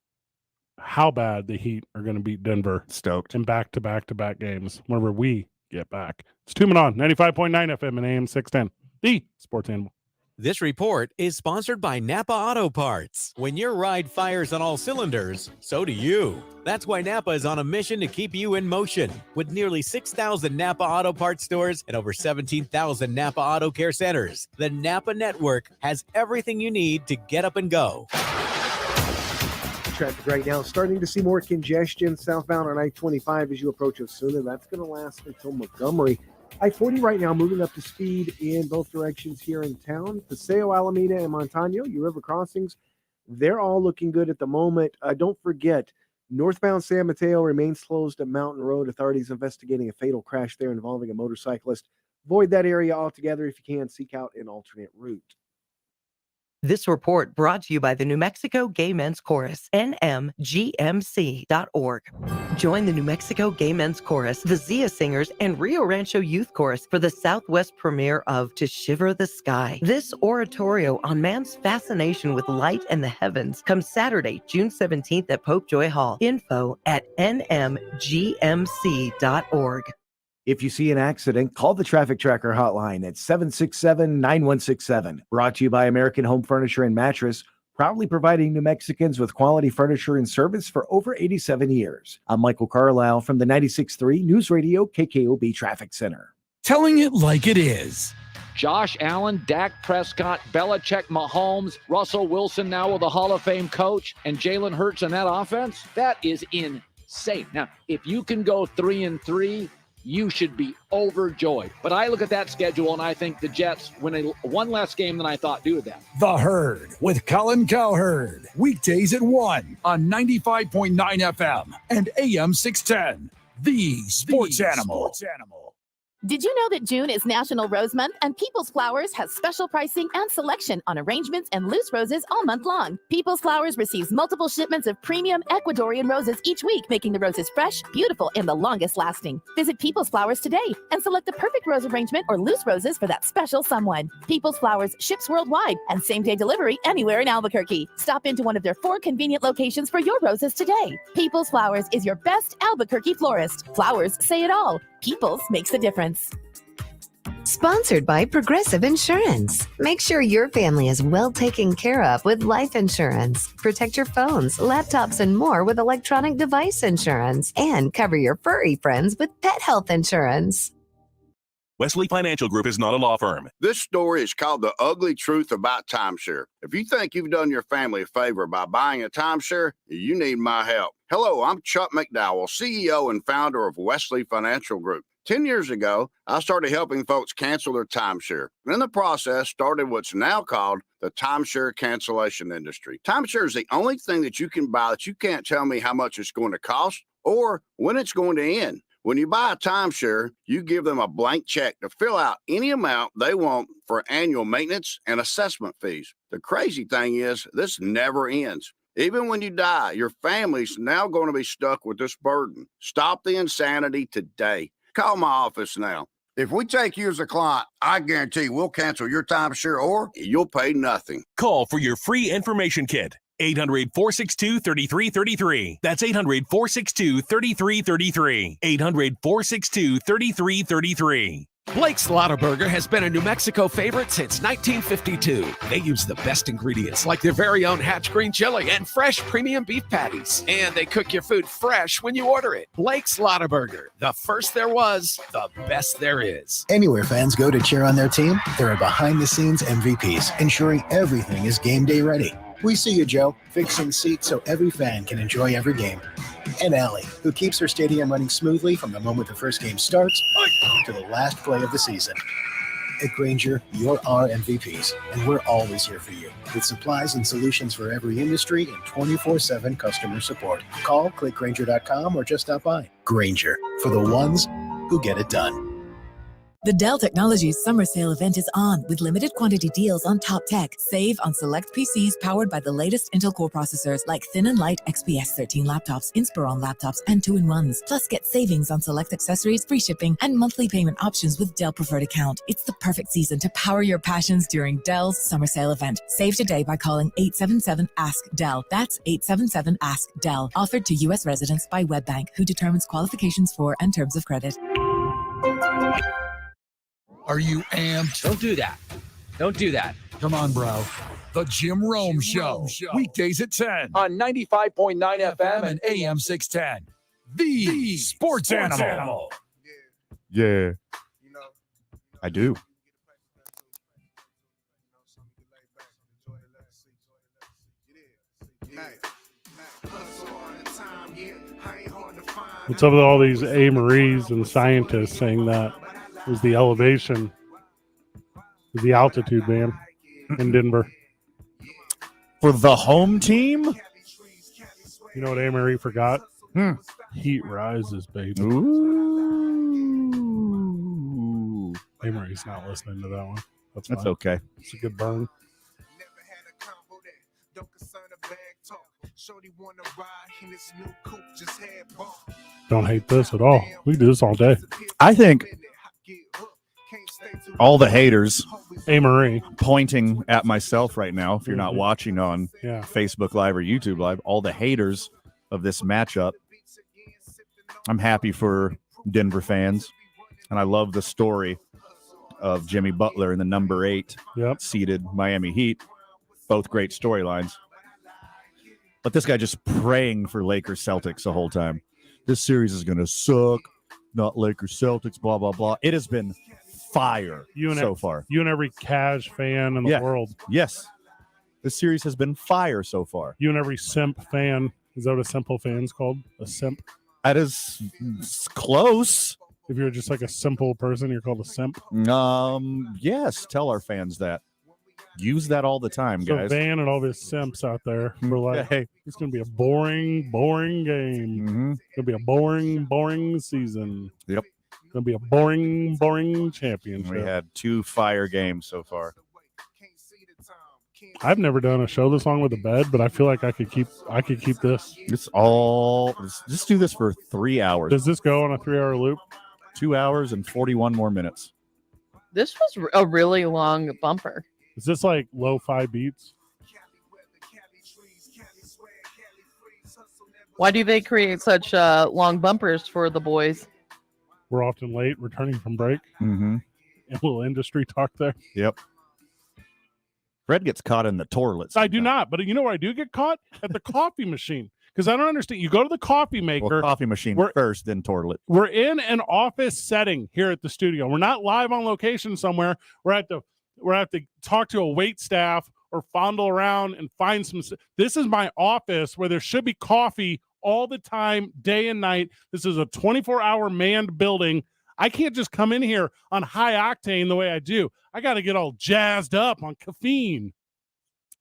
how bad the Heat are going to beat Denver. Stoked. In back-to-back games whenever we get back. It's 2 Men On, 95.9 FM and AM 610. The Sports Animal. This report is sponsored by Napa Auto Parts. When your ride fires on all cylinders, so do you. That's why Napa is on a mission to keep you in motion. With nearly 6,000 Napa Auto Parts stores and over 17,000 Napa Auto Care centers, the Napa network has everything you need to get up and go. Traffic right now, starting to see more congestion southbound on I-25 as you approach Osuna. That's going to last until Montgomery. I-40 right now moving up to speed in both directions here in town. Paseo, Alameda, and Montano, your river crossings, they're all looking good at the moment. Don't forget, northbound San Mateo remains closed at Mountain Road. Authorities investigating a fatal crash there involving a motorcyclist. Avoid that area altogether if you can. Seek out an alternate route. This report brought to you by the New Mexico Gay Men's Chorus, nmgmc.org. Join the New Mexico Gay Men's Chorus, the Zia Singers, and Rio Rancho Youth Chorus for the Southwest premiere of To Shiver the Sky. This oratorio on man's fascination with light and the heavens comes Saturday, June 17th at Pope Joy Hall. Info at nmgmc.org. If you see an accident, call the Traffic Tracker hotline at 767-9167. Brought to you by American Home Furniture and Mattress, proudly providing New Mexicans with quality furniture and service for over 87 years. I'm Michael Carlisle from the 96.3 News Radio KKOB Traffic Center. Telling it like it is. Josh Allen, Dak Prescott, Belichick, Mahomes, Russell Wilson now with a Hall of Fame coach, and Jalen Hurts in that offense, that is insane. Now, if you can go 3-3, you should be overjoyed. But I look at that schedule and I think the Jets win one less game than I thought do that. The Herd with Colin Cowherd. Weekdays at 1 on 95.9 FM and AM 610. The Sports Animal. Did you know that June is National Rose Month and People's Flowers has special pricing and selection on arrangements and loose roses all month long? People's Flowers receives multiple shipments of premium Ecuadorian roses each week, making the roses fresh, beautiful, and the longest lasting. Visit People's Flowers today and select the perfect rose arrangement or loose roses for that special someone. People's Flowers ships worldwide and same-day delivery anywhere in Albuquerque. Stop into one of their 4 convenient locations for your roses today. People's Flowers is your best Albuquerque florist. Flowers say it all. People's makes the difference. Sponsored by Progressive Insurance. Make sure your family is well taken care of with life insurance. Protect your phones, laptops, and more with electronic device insurance. And cover your furry friends with pet health insurance. Wesley Financial Group is not a law firm. This story is called The Ugly Truth About Timeshare. If you think you've done your family a favor by buying a timeshare, you need my help. Hello, I'm Chuck McDowell, CEO and founder of Wesley Financial Group. 10 years ago, I started helping folks cancel their timeshare. And in the process, started what's now called the timeshare cancellation industry. Timeshare is the only thing that you can buy that you can't tell me how much it's going to cost or when it's going to end. When you buy a timeshare, you give them a blank check to fill out any amount they want for annual maintenance and assessment fees. The crazy thing is, this never ends. Even when you die, your family's now going to be stuck with this burden. Stop the insanity today. Call my office now. If we take you as a client, I guarantee we'll cancel your timeshare or you'll pay nothing. Call for your free information kit. 800-462-3333. That's 800-462-3333. 800-462-3333. Blake's Lottaburger has been a New Mexico favorite since 1952. They use the best ingredients like their very own Hatch green chili and fresh premium beef patties. And they cook your food fresh when you order it. Blake's Lottaburger, the first there was, the best there is. Anywhere fans go to cheer on their team, there are behind-the-scenes MVPs, ensuring everything is game day ready. We see you, Joe, fixing seats so every fan can enjoy every game. And Allie, who keeps her stadium running smoothly from the moment the first game starts to the last play of the season. At Grainger, you're our MVPs, and we're always here for you with supplies and solutions for every industry and 24/7 customer support. Call, click Grainger.com, or just stop by. Grainger, for the ones who get it done. The Dell Technologies Summer Sale event is on with limited quantity deals on top tech. Save on select PCs powered by the latest Intel Core processors like Thin and Light XPS 13 laptops, Inspiron laptops, and 2-in-1s. Plus, get savings on select accessories, free shipping, and monthly payment options with Dell Preferred Account. It's the perfect season to power your passions during Dell's Summer Sale event. Save today by calling 877-ASK-DELL. That's 877-ASK-DELL. Offered to U.S. residents by WebBank, who determines qualifications for and terms of credit. Are you amped? Don't do that. Don't do that. Come on, bro. The Jim Rome Show. Weekdays at 10 on 95.9 FM and AM 610. The Sports Animal. Yeah. I do. What's up with all these A. Maries and scientists saying that was the elevation, the altitude, man, in Denver? For the home team? You know what A. Marie forgot? Heat rises, baby. Ooh. A. Marie's not listening to that one. That's That's fine. okay. It's a good burn. Don't hate this at all. We do this all day. I think all the haters, A. Marie, pointing at myself right now, if you're not Mhm. watching on Yeah. Facebook Live or YouTube Live, all the haters of this matchup, I'm happy for Denver fans. And I love the story of Jimmy Butler and the number 8 seeded Miami Heat. Both great storylines. But this guy just praying for Lakers Celtics the whole time. This series is going to suck. Not Lakers Celtics, blah, blah, blah. It has been fire so far. You and every Cash fan in the world. Yes. This series has been fire so far. You and every simp fan. Is that what a simple fan's called? A simp? That is close. If you're just like a simple person, you're called a simp. Yes. Tell our fans that. Use that all the time, So guys. Van and all his simps out there were like, Hey. it's going to be a boring game. It's going to be a boring season. Yep. It's going to be a boring championship. We had 2 fire games so far. I've never done a show this long with a bed, but I feel like I could keep this. It's all. Just do this for 3 hours. Does this go on a 3-hour loop? 2 hours and 41 more minutes. This was a really long bumper. Is this like lo-fi beats? Why do they create such long bumpers for the boys? We're often late, returning from break. Mm-hmm. A little industry talk there. Yep. Fred gets caught in the toilets. I do not, but you know where I do get caught? At the coffee machine. Because I don't understand. You go to the coffee maker. Well, coffee machine first, then toilet. We're in an office setting here at the studio. We're not live on location somewhere. We're at to talk to a wait staff or fondle around and find some. This is my office where there should be coffee all the time, day and night. This is a 24-hour manned building. I can't just come in here on high octane the way I do. I got to get all jazzed up on caffeine.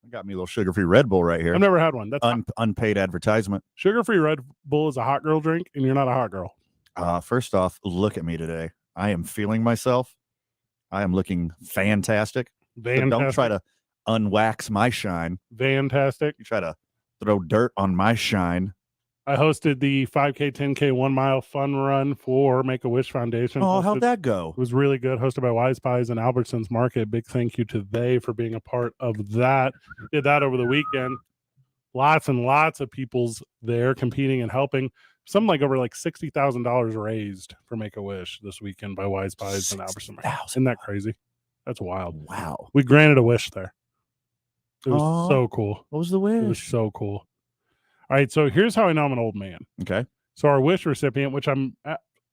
I got me a little sugar-free Red Bull right here. I've never had one. That's unpaid advertisement. Sugar-free Red Bull is a hot girl drink, and you're not a hot girl. First off, look at me today. I am feeling myself. I am looking fantastic. So don't try to unwax my shine. Fantastic. You try to throw dirt on my shine. I hosted the 5K, 10K, 1 mile fun run for Make-A-Wish Foundation. Oh, how'd that go? It was really good. Hosted by Wise Pies and Albertsons Market. Big thank you to they for being a part of that. Did that over the weekend. Lots and lots of people's there competing and helping. Something like over like $60,000 raised for Make-A-Wish this weekend by Wise Pies and Albertsons Market. Isn't that crazy? That's wild. Wow. We granted a wish there. It was so cool. What was the wish? It was so cool. All right, so here's how I know I'm an old man. Okay. So our wish recipient, which I'm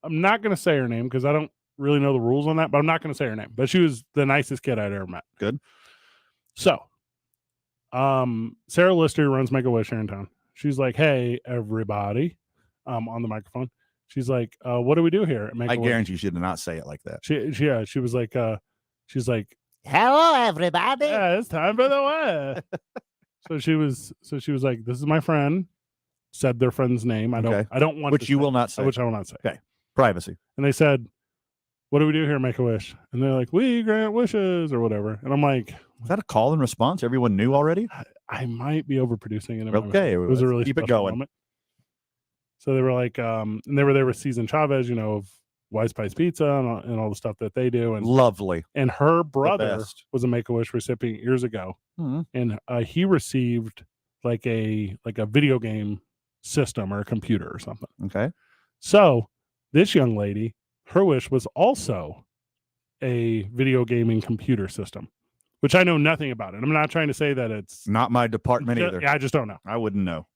not going to say her name because I don't really know the rules on that, but I'm not going to say her name. But she was the nicest kid I'd ever met. Good. So, Sarah Lister, who runs Make-A-Wish here in town. She's like, "Hey, everybody," on the microphone. She's like, "What do we do here at I Make-A-Wish?" guarantee she did not say it like that. She was like, she's like, Hello, everybody. "Yeah, it's time for the wish." So she was like, "This is my friend." Said their friend's name. I don't want which to you say, will not say. Which I will not say. Okay. Privacy. And they said, "What do we do here at Make-A-Wish?" And they're like, "We grant wishes," or whatever. And I'm like, was that a call and response? Everyone knew already? I might be overproducing it. Okay. It was a really keep it special going. moment. So they were like, and they were there with Season Chavez, of Wise Pies Pizza and all the stuff that they do. And lovely. And her brother best. was a Make-A-Wish recipient years ago. Mhm. And he received like a video game system or a computer or something. Okay. So this young lady, her wish was also a video gaming computer system, which I know nothing about it. I'm not trying to say that it's not my department either. Yeah, I just don't know. I wouldn't know.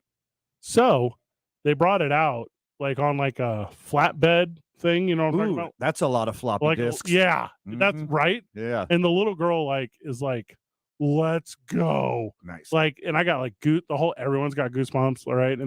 So they brought it out like on like a flatbed thing, you know what I'm talking about? That's a lot of floppy disks. Yeah, that's right. Yeah. And the little girl is like, "Let's go." Nice. Like, and I got like everyone's got goosebumps. All right.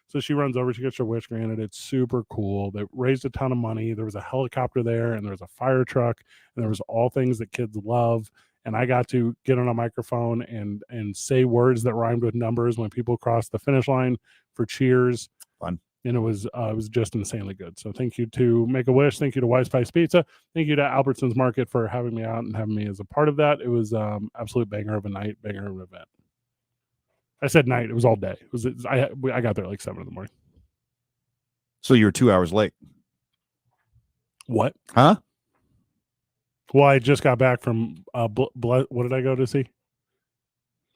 So she runs over, she gets her wish granted. It's super cool. They raised a ton of money. There was a helicopter there and there was a fire truck and there was all things that kids love. And I got to get on a microphone and say words that rhymed with numbers when people crossed the finish line for cheers. Fun. And it was just insanely good. So thank you to Make-A-Wish. Thank you to Wise Pies Pizza. Thank you to Albertsons Market for having me out and having me as a part of that. It was absolute banger of a night, banger of an event. I said night. It was all day. I got there like 7 in the morning. So you were 2 hours late. What? Huh? Well, I just got back from what did I go to see?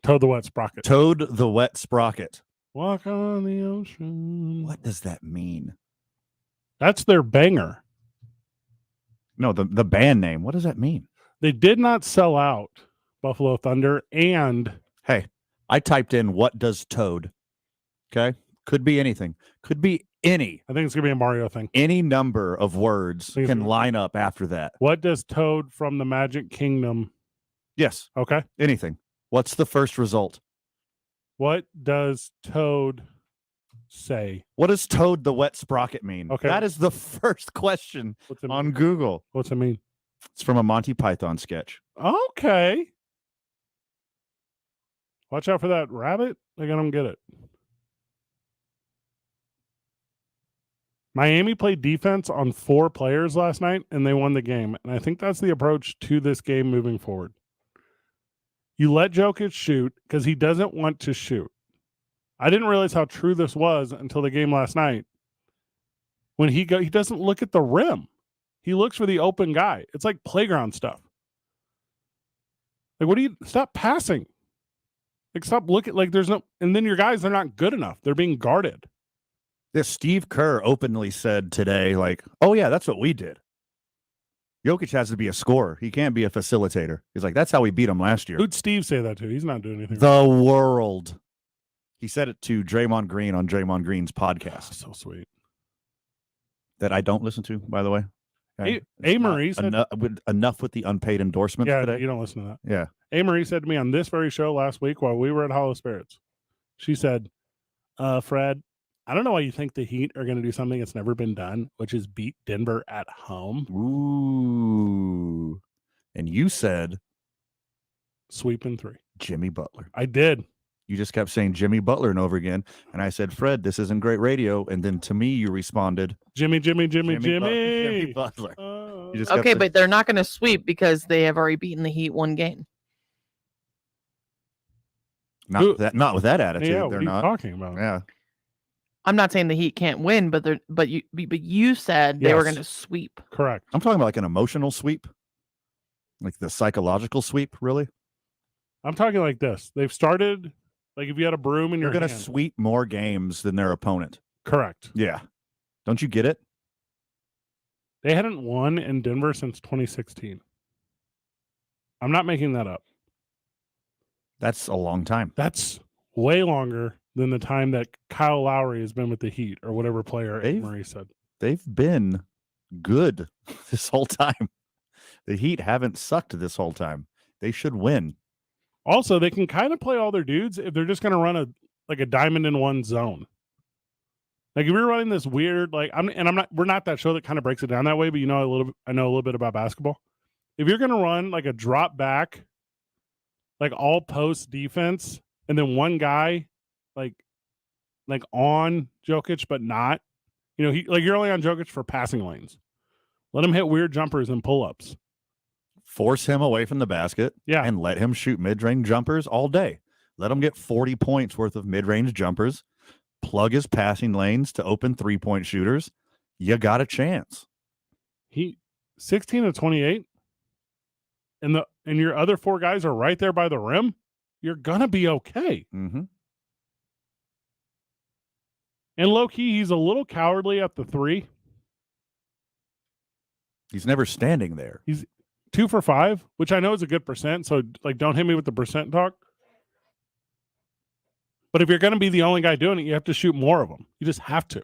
Toad the Wet Sprocket. Toad the Wet Sprocket. Walk on the ocean. What does that mean? That's their banger. No, the band name. What does that mean? They did not sell out Buffalo Thunder and hey, I typed in what does Toad. Okay? Could be anything. Could be Any. I think it's gonna be a Mario thing. Any number of words Please can do. line up after that. What does Toad from the Magic Kingdom? Yes. Okay. Anything. What's the first result? What does Toad say? What does Toad the Wet Sprocket mean? Okay. That is the first question What's it on mean? Google. What's it mean? It's from a Monty Python sketch. Okay. Watch out for that rabbit. Like, I don't get it. Miami played defense on 4 players last night, and they won the game. And I think that's the approach to this game moving forward. You let Jokic shoot because he doesn't want to shoot. I didn't realize how true this was until the game last night. When he doesn't look at the rim. He looks for the open guy. It's like playground stuff. Like, stop passing. Like, stop looking. Like, there's no, and then your guys, they're not good enough. They're being guarded. This Steve Kerr openly said today, like, oh, yeah, that's what we did. Jokic has to be a scorer. He can't be a facilitator. He's like, that's how we beat him last year. Who'd Steve say that to? He's not doing anything. The world. He said it to Draymond Green on Draymond Green's podcast. So sweet. That I don't listen to, by the way. A. Marie said, enough with the unpaid endorsements yeah, today. you don't listen to that. Yeah. A. Marie said to me on this very show last week while we were at Hollow Spirits, she said, Fred, I don't know why you think the Heat are going to do something that's never been done, which is beat Denver at home. Ooh. And you said sweeping 3. Jimmy Butler. I did. You just kept saying Jimmy Butler and over again. And I said, Fred, this isn't great radio. And then to me, you responded, Jimmy. Jimmy Butler. You just kept Okay, but they're not going to sweep because they have already beaten the Heat 1 game. Not with that attitude. Yeah, they're what are you not talking about? Yeah. I'm not saying the Heat can't win, but you said they were Yes. going to sweep. Correct. I'm talking about like an emotional sweep, like the psychological sweep. Really, I'm talking like this. They've started like if you had a broom in they're your going to hand. sweep more games than their opponent. Correct. Yeah. Don't you get it? They hadn't won in Denver since 2016. I'm not making that up. That's a long time. That's way longer than the time that Kyle Lowry has been with the Heat or whatever player Marie said. They've been good this whole time. The Heat haven't sucked this whole time. They should win. Also, they can kind of play all their dudes if they're just going to run a diamond in one zone. Like if you're running this weird, we're not that show that kind of breaks it down that way, but I know a little bit about basketball. If you're going to run like a drop back, like all post defense, and then one guy like on Jokic, but not, you're only on Jokic for passing lanes. Let him hit weird jumpers and pull-ups. Force him away from the basket. Yeah. And let him shoot mid-range jumpers all day. Let him get 40 points worth of mid-range jumpers. Plug his passing lanes to open 3-point shooters. You got a chance. He 16 of 28. And your other 4 guys are right there by the rim. You're gonna be okay. Mm-hmm. And low key, he's a little cowardly at the 3. He's never standing there. He's 2 for 5, which I know is a good percent. So don't hit me with the percent talk. But if you're going to be the only guy doing it, you have to shoot more of them. You just have to.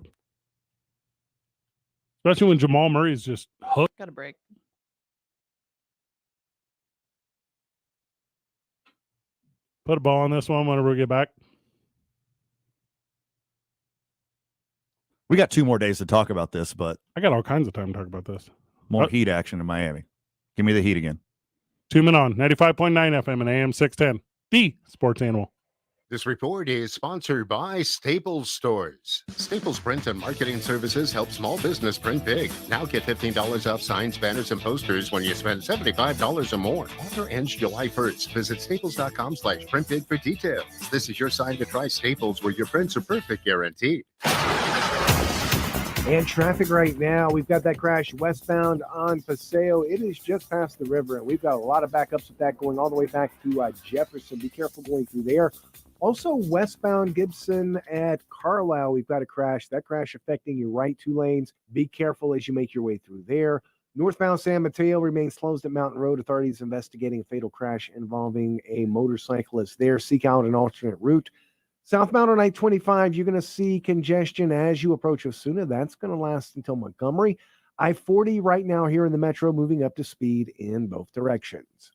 Especially when Jamal Murray's just hooked. Got a break. Put a ball on this one whenever we get back. We got 2 more days to talk about this, but I got all kinds of time to talk about this. more Heat action in Miami. Give me the Heat again. 2 Men On, 95.9 FM and AM 610. The Sports Animal. This report is sponsored by Staples Stores. Staples Print and Marketing Services help small business print big. Now get $15 off signs, banners, and posters when you spend $75 or more. Offer ends July 1st. Visit staples.com/printbig for details. This is your sign to try Staples, where your prints are perfect guaranteed. And traffic right now, we've got that crash westbound on Paseo. It is just past the river, and we've got a lot of backups with that going all the way back to Jefferson. Be careful going through there. Also, westbound Gibson at Carlisle, we've got a crash. That crash affecting your right 2 lanes. Be careful as you make your way through there. Northbound San Mateo remains closed at Mountain Road. Authorities investigating a fatal crash involving a motorcyclist there. Seek out an alternate route. Southbound on I-25, you're going to see congestion as you approach Osuna. That's going to last until Montgomery. I-40 right now here in the metro, moving up to speed in both directions.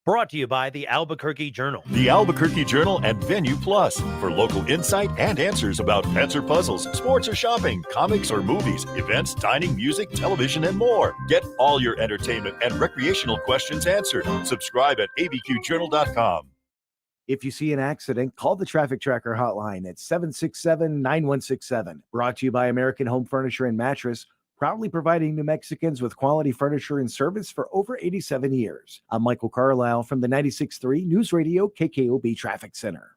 Brought to you by the Albuquerque Journal. The Albuquerque Journal and Venue Plus for local insight and answers about pets or puzzles, sports or shopping, comics or movies, events, dining, music, television, and more. Get all your entertainment and recreational questions answered. Subscribe at abqjournal.com. If you see an accident, call the Traffic Tracker hotline at 767-9167. Brought to you by American Home Furniture and Mattress, proudly providing New Mexicans with quality furniture and service for over 87 years. I'm Michael Carlisle from the 96.3 News Radio KKOB Traffic Center.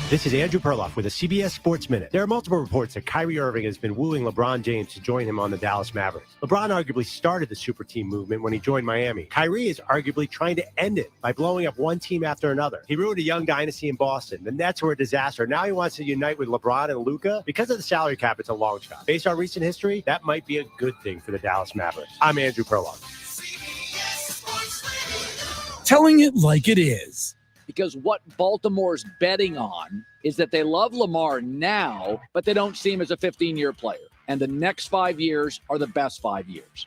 This is Andrew Perloff with a CBS Sports Minute. There are multiple reports that Kyrie Irving has been wooing LeBron James to join him on the Dallas Mavericks. LeBron arguably started the super team movement when he joined Miami. Kyrie is arguably trying to end it by blowing up one team after another. He ruined a young dynasty in Boston. The Nets were a disaster. Now he wants to unite with LeBron and Luka. Because of the salary cap, it's a long shot. Based on recent history, that might be a good thing for the Dallas Mavericks. I'm Andrew Perloff. Telling it like it is. Because what Baltimore's betting on is that they love Lamar now, but they don't see him as a 15-year player. And the next 5 years are the best 5 years.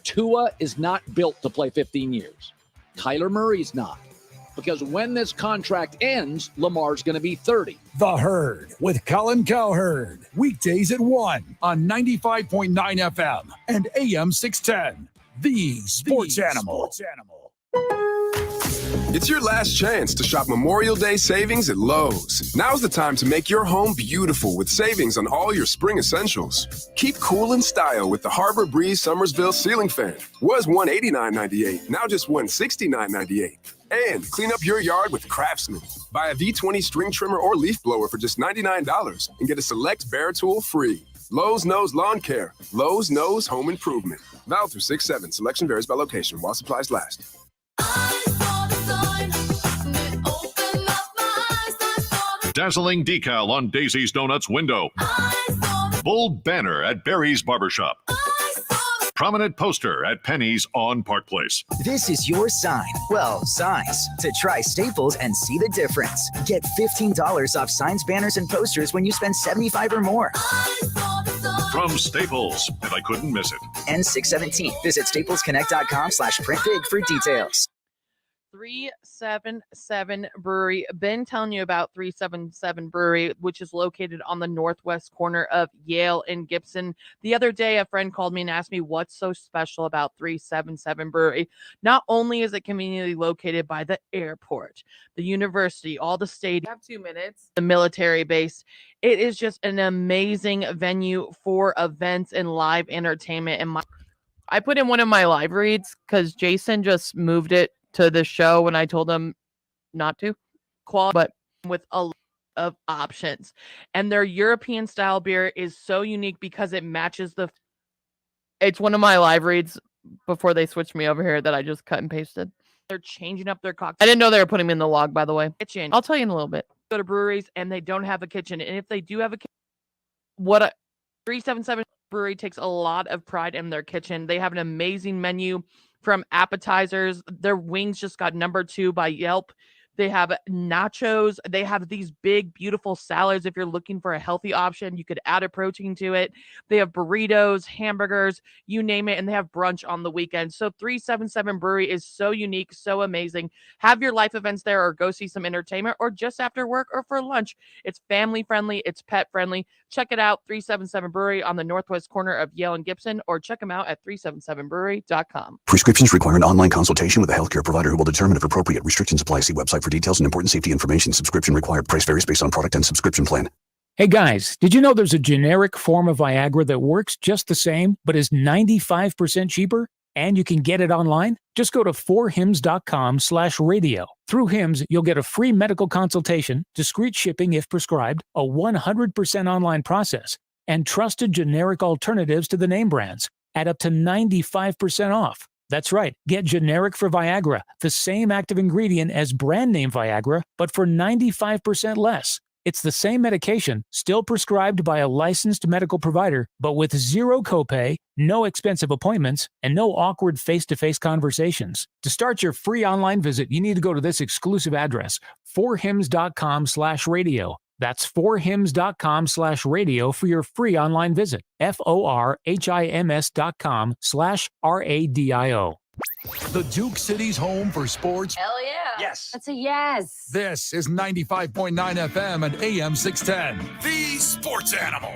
Tua is not built to play 15 years. Kyler Murray's not. Because when this contract ends, Lamar's going to be 30. The Herd with Colin Cowherd. Weekdays at 1 on 95.9 FM and AM 610. The Sports Animal. It's your last chance to shop Memorial Day savings at Lowe's. Now's the time to make your home beautiful with savings on all your spring essentials. Keep cool in style with the Harbor Breeze Summersville ceiling fan. Was $189.98, now just $169.98. And clean up your yard with Craftsman. Buy a V20 string trimmer or leaf blower for just $99 and get a select Bear tool free. Lowe's knows lawn care. Lowe's knows home improvement. Valid through 6/7. Selection varies by location while supplies last. Dazzling decal on Daisy's Donuts window. Bold banner at Barry's Barbershop. Prominent poster at Penny's on Park Place. This is your sign. Well, signs. To try Staples and see the difference. Get $15 off signs, banners, and posters when you spend $75 or more. From Staples, and I couldn't miss it. N617. Visit staplesconnect.com/printbig for details. 377 Brewery. Been telling you about 377 Brewery, which is located on the northwest corner of Yale and Gibson. The other day, a friend called me and asked me what's so special about 377 Brewery. Not only is it conveniently located by the airport, the university, all the stadiums, have 2 minutes, the military base. It is just an amazing venue for events and live entertainment. And I put in one of my live reads because Jason just moved it to the show when I told him not to, but with a lot of options. And their European style beer is so unique because it matches it's one of my live reads before they switched me over here that I just cut and pasted. They're changing up their cocktails. I didn't know they were putting them in the log, by the way. Kitchen. I'll tell you in a little bit. Go to breweries and they don't have a kitchen. And if they do have a kitchen, 377 Brewery takes a lot of pride in their kitchen. They have an amazing menu. From appetizers, their wings just got number 2 by Yelp. They have nachos. They have these big, beautiful salads. If you're looking for a healthy option, you could add a protein to it. They have burritos, hamburgers, you name it, and they have brunch on the weekend. So 377 Brewery is so unique, so amazing. Have your life events there or go see some entertainment or just after work or for lunch. It's family friendly. It's pet friendly. Check it out, 377 Brewery on the northwest corner of Yale and Gibson, or check them out at 377brewery.com. Prescriptions require an online consultation with a healthcare provider who will determine if appropriate. Restrictions apply. See website for details and important safety information. Subscription required. Price varies based on product and subscription plan. Hey guys, did you know there's a generic form of Viagra that works just the same, but is 95% cheaper? And you can get it online? Just go to 4hims.com/radio. Through Hims, you'll get a free medical consultation, discreet shipping if prescribed, a 100% online process, and trusted generic alternatives to the name brands at up to 95% off. That's right. Get generic for Viagra, the same active ingredient as brand name Viagra, but for 95% less. It's the same medication, still prescribed by a licensed medical provider, but with zero copay, no expensive appointments, and no awkward face-to-face conversations. To start your free online visit, you need to go to this exclusive address, forhims.com/radio. That's forhims.com/radio for your free online visit. forhims.com/radio. The Duke City's home for sports. Hell yeah. Yes. That's a yes. This is 95.9 FM and AM 610. The Sports Animal.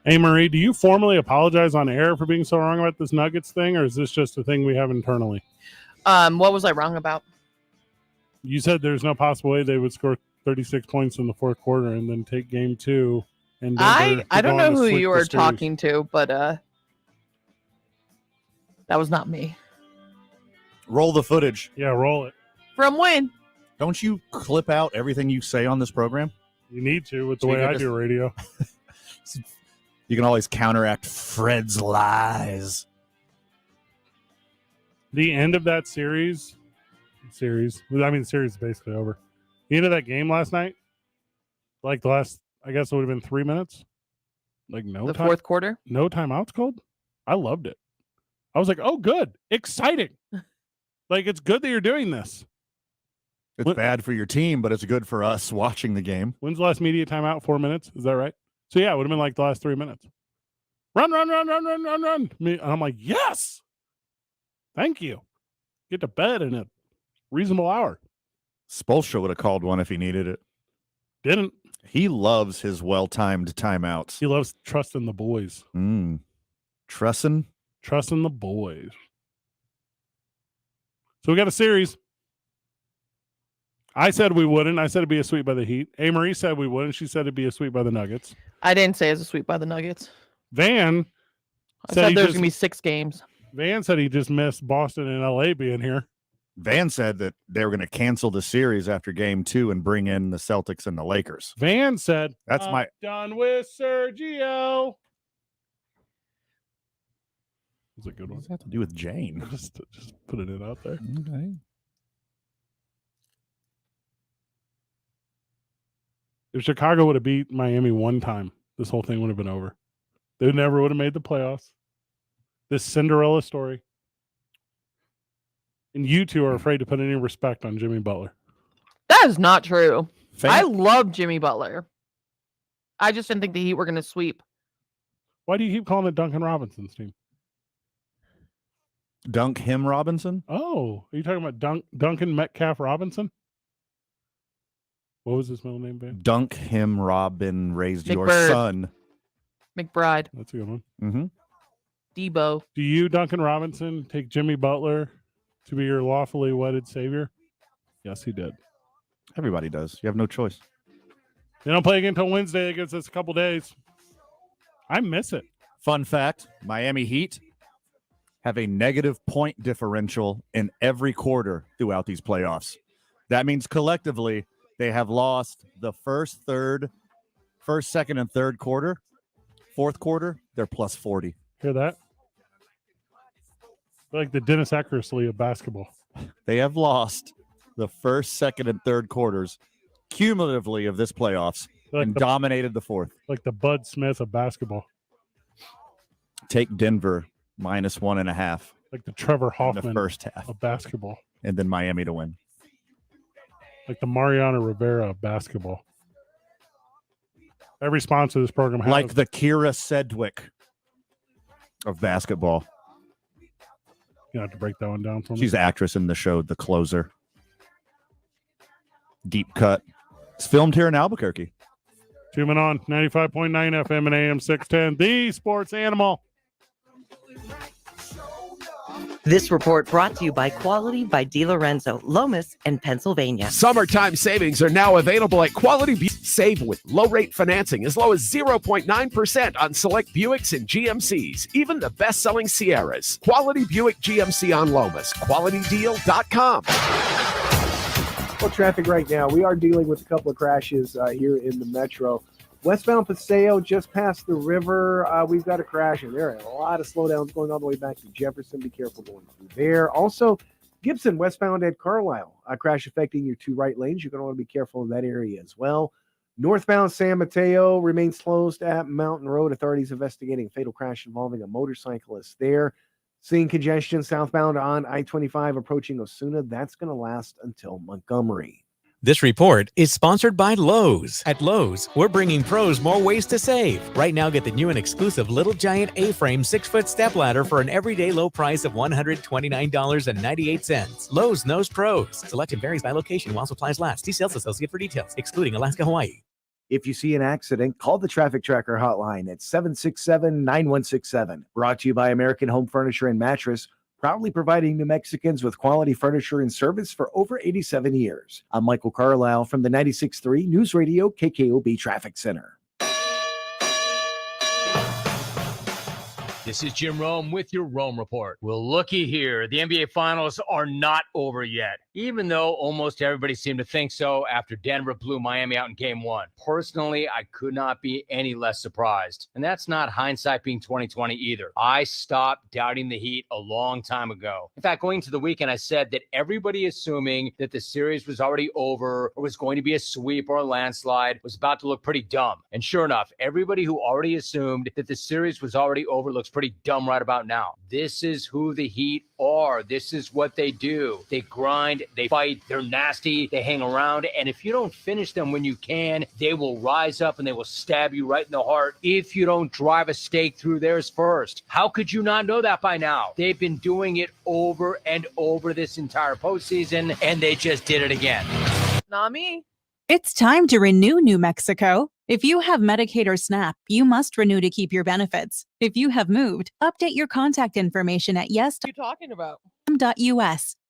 Hey, Marie, do you formally apologize on air for being so wrong about this Nuggets thing, or is this just a thing we have internally? What was I wrong about? You said there's no possible way they would score 36 points in the fourth quarter and then take game 2. And I don't know who you were talking to, but that was not me. Roll the footage. Yeah, roll it. From when? Don't you clip out everything you say on this program? You need to with the way I do radio. You can always counteract Fred's lies. The end of that series is basically over. The end of that game last night, like the last, I guess it would have been 3 minutes. Like The fourth quarter? No timeouts called. I loved it. I was like, oh, good. Exciting. Like, it's good that you're doing this. It's bad for your team, but it's good for us watching the game. When's the last media timeout? 4 minutes? Is that right? So, yeah, it would have been like the last 3 minutes. Run. And I'm like, yes. Thank you. Get to bed in a reasonable hour. Spolstra would have called one if he needed it. Didn't. He loves his well-timed timeouts. He loves trusting the boys. Trusting the boys. So we got a series. I said we wouldn't. I said it'd be a sweep by the Heat. A. Marie said we wouldn't. She said it'd be a sweep by the Nuggets. I didn't say it was a sweep by the Nuggets. Van I said there's going to be 6 games. Van said he just missed Boston and LA being here. Van said that they were going to cancel the series after game 2 and bring in the Celtics and the Lakers. Van said, I'm done with Sergio. That's a good one. What does that have to do with Jane? Just put it in out there. Okay. If Chicago would have beat Miami one time, this whole thing would have been over. They never would have made the playoffs. This Cinderella story. And you two are afraid to put any respect on Jimmy Butler. That is not true. I love Jimmy Butler. I just didn't think the Heat were going to sweep. Why do you keep calling it Duncan Robinson's team? Dunk him Robinson? Oh, are you talking about Duncan Metcalf Robinson? What was his middle name, Ben? Dunk him Robin raised your McBird. son. McBride. That's a good one. Mm-hmm. Debo. Do you, Duncan Robinson, take Jimmy Butler to be your lawfully wedded savior? Yes, he did. Everybody does. You have no choice. They don't play again until Wednesday. Against us a couple days. I miss it. Fun fact, Miami Heat have a negative point differential in every quarter throughout these playoffs. That means collectively they have lost the first, second, and third quarter. Fourth quarter, they're plus 40. Hear that? Like the Dennis Eckersley of basketball. They have lost the first, second, and third quarters cumulatively of this playoffs and dominated the fourth. Like the Bud Smith of basketball. Take Denver minus 1.5. Like the Trevor Hoffman in the first half of basketball. And then Miami to win. Like the Mariano Rivera of basketball. Every sponsor of this program has. Like the Kira Sedgwick of basketball. You have to break that one down for me. She's the actress in the show The Closer. Deep cut. It's filmed here in Albuquerque. Tuning on 95.9 FM and AM 610. The Sports Animal. This report brought to you by Quality by DiLorenzo, Lomas, and Pennsylvania. Summertime savings are now available at Quality Buick. Save with low-rate financing as low as 0.9% on select Buicks and GMCs, even the best-selling Sierras. Quality Buick GMC on Lomas. QualityDeal.com. Well, traffic right now. We are dealing with a couple of crashes here in the metro. Westbound Paseo, just past the river, we've got a crash, and there are a lot of slowdowns going all the way back to Jefferson. Be careful going through there. Also, Gibson westbound at Carlisle. A crash affecting your two right lanes. You're going to want to be careful in that area as well. Northbound San Mateo remains closed at Mountain Road. Authorities investigating fatal crash involving a motorcyclist there. Seeing congestion southbound on I-25 approaching Osuna. That's going to last until Montgomery. This report is sponsored by Lowe's. At Lowe's, we're bringing pros more ways to save. Right now, get the new and exclusive Little Giant A-Frame 6-foot stepladder for an everyday low price of $129.98. Lowe's knows pros. Selection varies by location while supplies last. See sales associate for details, excluding Alaska, Hawaii. If you see an accident, call the Traffic Tracker hotline at 767-9167. Brought to you by American Home Furniture and Mattress, proudly providing New Mexicans with quality furniture and service for over 87 years. I'm Michael Carlisle from the 96.3 News Radio KKOB Traffic Center. This is Jim Rome with your Rome Report. Well, looky here. The NBA Finals are not over yet, even though almost everybody seemed to think so after Denver blew Miami out in Game 1. Personally, I could not be any less surprised. And that's not hindsight being 20/20 either. I stopped doubting the Heat a long time ago. In fact, going into the weekend, I said that everybody assuming that the series was already over or was going to be a sweep or a landslide was about to look pretty dumb. And sure enough, everybody who already assumed that the series was already over looks pretty dumb right about now. This is who the Heat are. This is what they do. They grind, they fight, they're nasty, they hang around, and if you don't finish them when you can, they will rise up and they will stab you right in the heart if you don't drive a stake through theirs first. How could you not know that by now? They've been doing it over and over this entire postseason, and they just did it again. Not me. It's time to renew New Mexico. If you have Medicaid or SNAP, you must renew to keep your benefits. If you have moved, update your contact information at yes.us What are you talking about?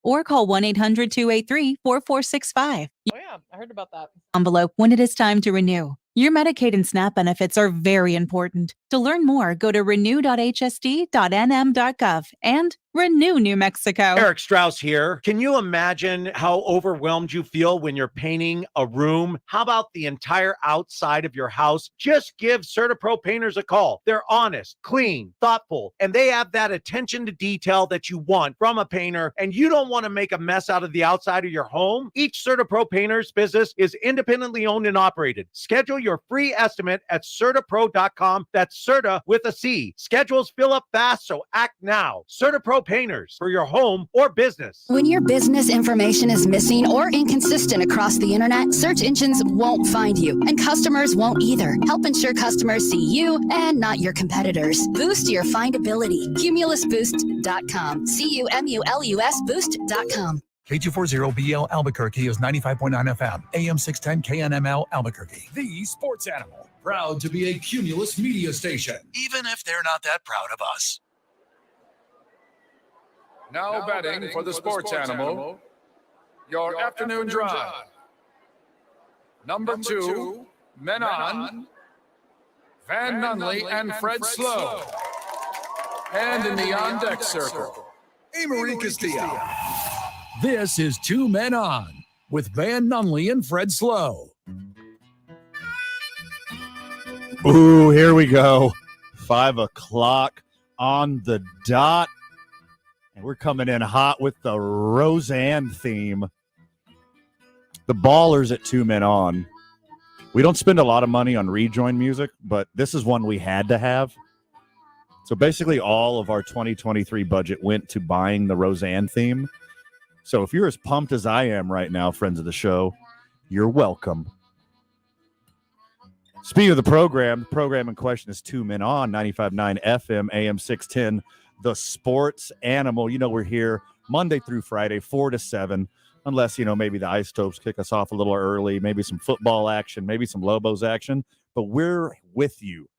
or call 1-800-283-4465. Oh yeah, I heard about that. Envelope when it is time to renew. Your Medicaid and SNAP benefits are very important. To learn more, go to renew.hsd.nm.gov and renew New Mexico. Eric Strauss here. Can you imagine how overwhelmed you feel when you're painting a room? How about the entire outside of your house? Just give CertaPro Painters a call. They're honest, clean, thoughtful, and they have that attention to detail that you want from a painter, and you don't want to make a mess out of the outside of your home. Each CertaPro Painters business is independently owned and operated. Schedule your free estimate at CertaPro.com. That's Certa with a C. Schedules fill up fast, so act now. CertaPro Painters for your home or business. When your business information is missing or inconsistent across the internet, search engines won't find you, and customers won't either. Help ensure customers see you and not your competitors. Boost your findability. CumulusBoost.com. CUMULUS Boost.com. K240BL Albuquerque is 95.9 FM, AM 610 KNML Albuquerque. The Sports Animal, proud to be a Cumulus media station, even if they're not that proud of us. Now betting for the Sports Animal, your afternoon drive. Number 2, Menon, Van Nunley, and Fred Slow. And in the on-deck circle, Amory Castillo. This is Two Men On with Van Nunley and Fred Slow. Ooh, here we go. 5 o'clock on the dot. And we're coming in hot with the Roseanne theme. The Ballers at Two Men On. We don't spend a lot of money on rejoin music, but this is one we had to have. So basically all of our 2023 budget went to buying the Roseanne theme. So if you're as pumped as I am right now, friends of the show, you're welcome. Speaking of the program in question is Two Men On, 95.9 FM, AM 610, the Sports Animal. You know, we're here Monday through Friday, 4 to 7, unless, maybe the Isotopes kick us off a little early, maybe some football action, maybe some Lobos action, but we're with you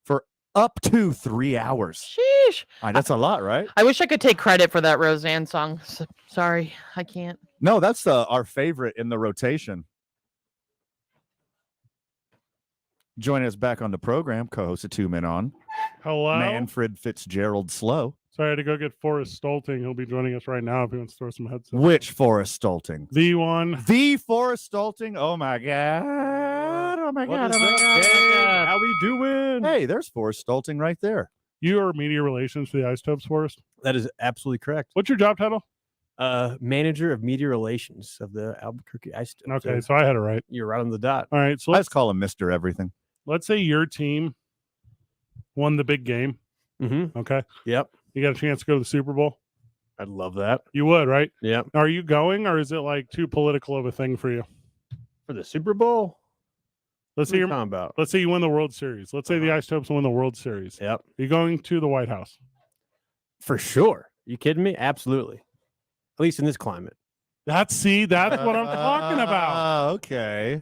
for up to 3 hours. Sheesh. That's a lot, right? I wish I could take credit for that Roseanne song. Sorry, I can't. No, that's our favorite in the rotation. Joining us back on the program, co-host of Two Men On. Hello. Manfred Fitzgerald Slow. So I had to go get Forrest Stolting. He'll be joining us right now if he wants to throw some headsets. Which Forrest Stolting? The one. The Forrest Stolting? Oh, my God. Oh, my God. Oh, my God. How we doing? Hey, there's Forrest Stolting right there. You are media relations for the Isotopes, Forrest? That is absolutely correct. What's your job title? Manager of media relations of the Albuquerque Ice. Okay, so I had it right. You're right on the dot. All right, so let's call him Mr. Everything. Let's say your team won the big game. Mm-hmm. Okay. Yep. You got a chance to go to the Super Bowl. I'd love that. You would, right? Yep. Are you going, or is it like too political of a thing for you? For the Super Bowl? Let's What say are you you're talking about? Let's say you win the World Series. Let's say the Ice Topes win the World Series. Yep. Are you going to the White House? For sure. You kidding me? Absolutely. At least in this climate. That's what I'm talking about. Okay.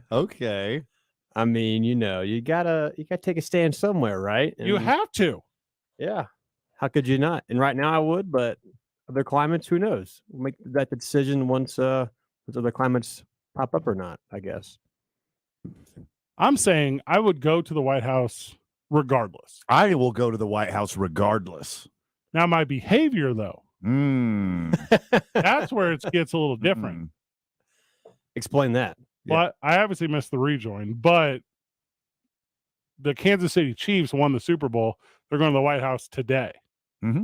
I mean, you gotta take a stand somewhere, right? You have to. Yeah. How could you not? And right now I would, but other climates, who knows? We'll make that decision once other climates pop up or not, I guess. I'm saying I would go to the White House regardless. I will go to the White House regardless. Now, my behavior, though, that's where it gets a little different. Explain that. Well, I obviously missed the rejoin, but the Kansas City Chiefs won the Super Bowl. They're going to the White House today. Mm-hmm.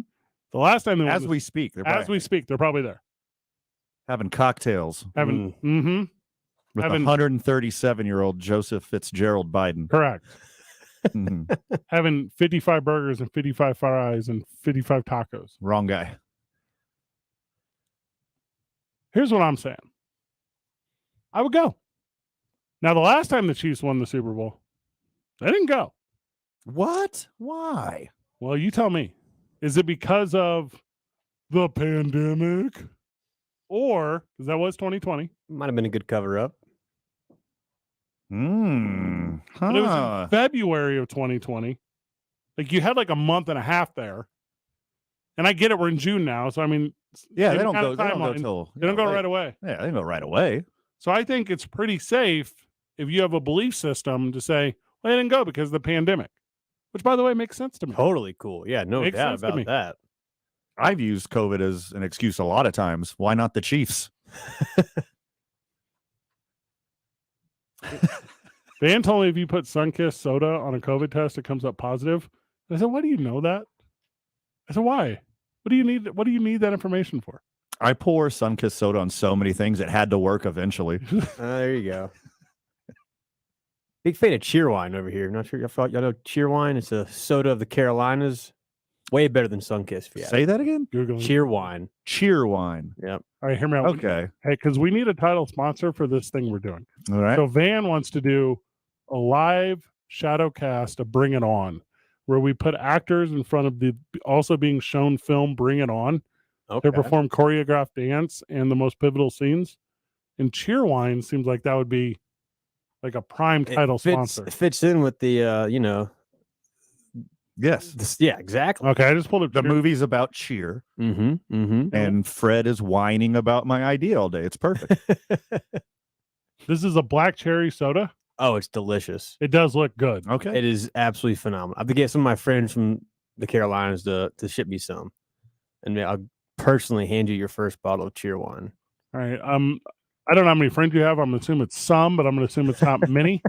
The last time they won As we speak, they're probably there. Having cocktails. With With 137-year-old Joseph Fitzgerald Biden. Correct. Mhm. Having 55 burgers and 55 fries and 55 tacos. Wrong guy. Here's what I'm saying. I would go. Now, the last time the Chiefs won the Super Bowl, they didn't go. What? Why? Well, you tell me. Is it because of the pandemic? Or, because that was 2020. Might have been a good cover-up. But it was in February of 2020. Like, you had like a month and a half there. And I get it, we're in June now. So, I mean, Yeah, they same don't kind go. of They don't go timeline. till. They don't go right away. Yeah, they don't go right away. So I think it's pretty safe if you have a belief system to say, well, they didn't go because of the pandemic, which, by the way, makes sense to me. Totally cool. Yeah, no Makes doubt sense to me. about that. I've used COVID as an excuse a lot of times. Why not the Chiefs? Van told me if you put Sunkist soda on a COVID test, it comes up positive. I said, why do you know that? I said, why? What do you need that information for? I pour Sunkist soda on so many things. It had to work eventually. There you go. Big fan of Cheerwine over here. Not sure y'all know Cheerwine. It's a soda of the Carolinas. Way better than Sunkist. If you Say that again? Googling. Cheerwine. Cheerwine. Yep. All right, hear me out. Okay. Hey, because we need a title sponsor for this thing we're doing. All right. So Van wants to do a live shadow cast of Bring It On, where we put actors in front of the also being shown film Bring It On Okay. to perform choreographed dance and the most pivotal scenes. And Cheerwine seems like that would be like a prime title sponsor. It fits in with the, Yes. yeah, exactly. Okay, I just pulled up The movie's about cheer, Mm-hmm. Mm-hmm. and Fred is whining about my idea all day. It's perfect. This is a black cherry soda. Oh, it's delicious. It does look good. Okay. It is absolutely phenomenal. I have to get some of my friends from the Carolinas to ship me some. And I'll personally hand you your first bottle of Cheerwine. All right. I don't know how many friends you have. I'm assuming it's some, but I'm going to assume it's not many.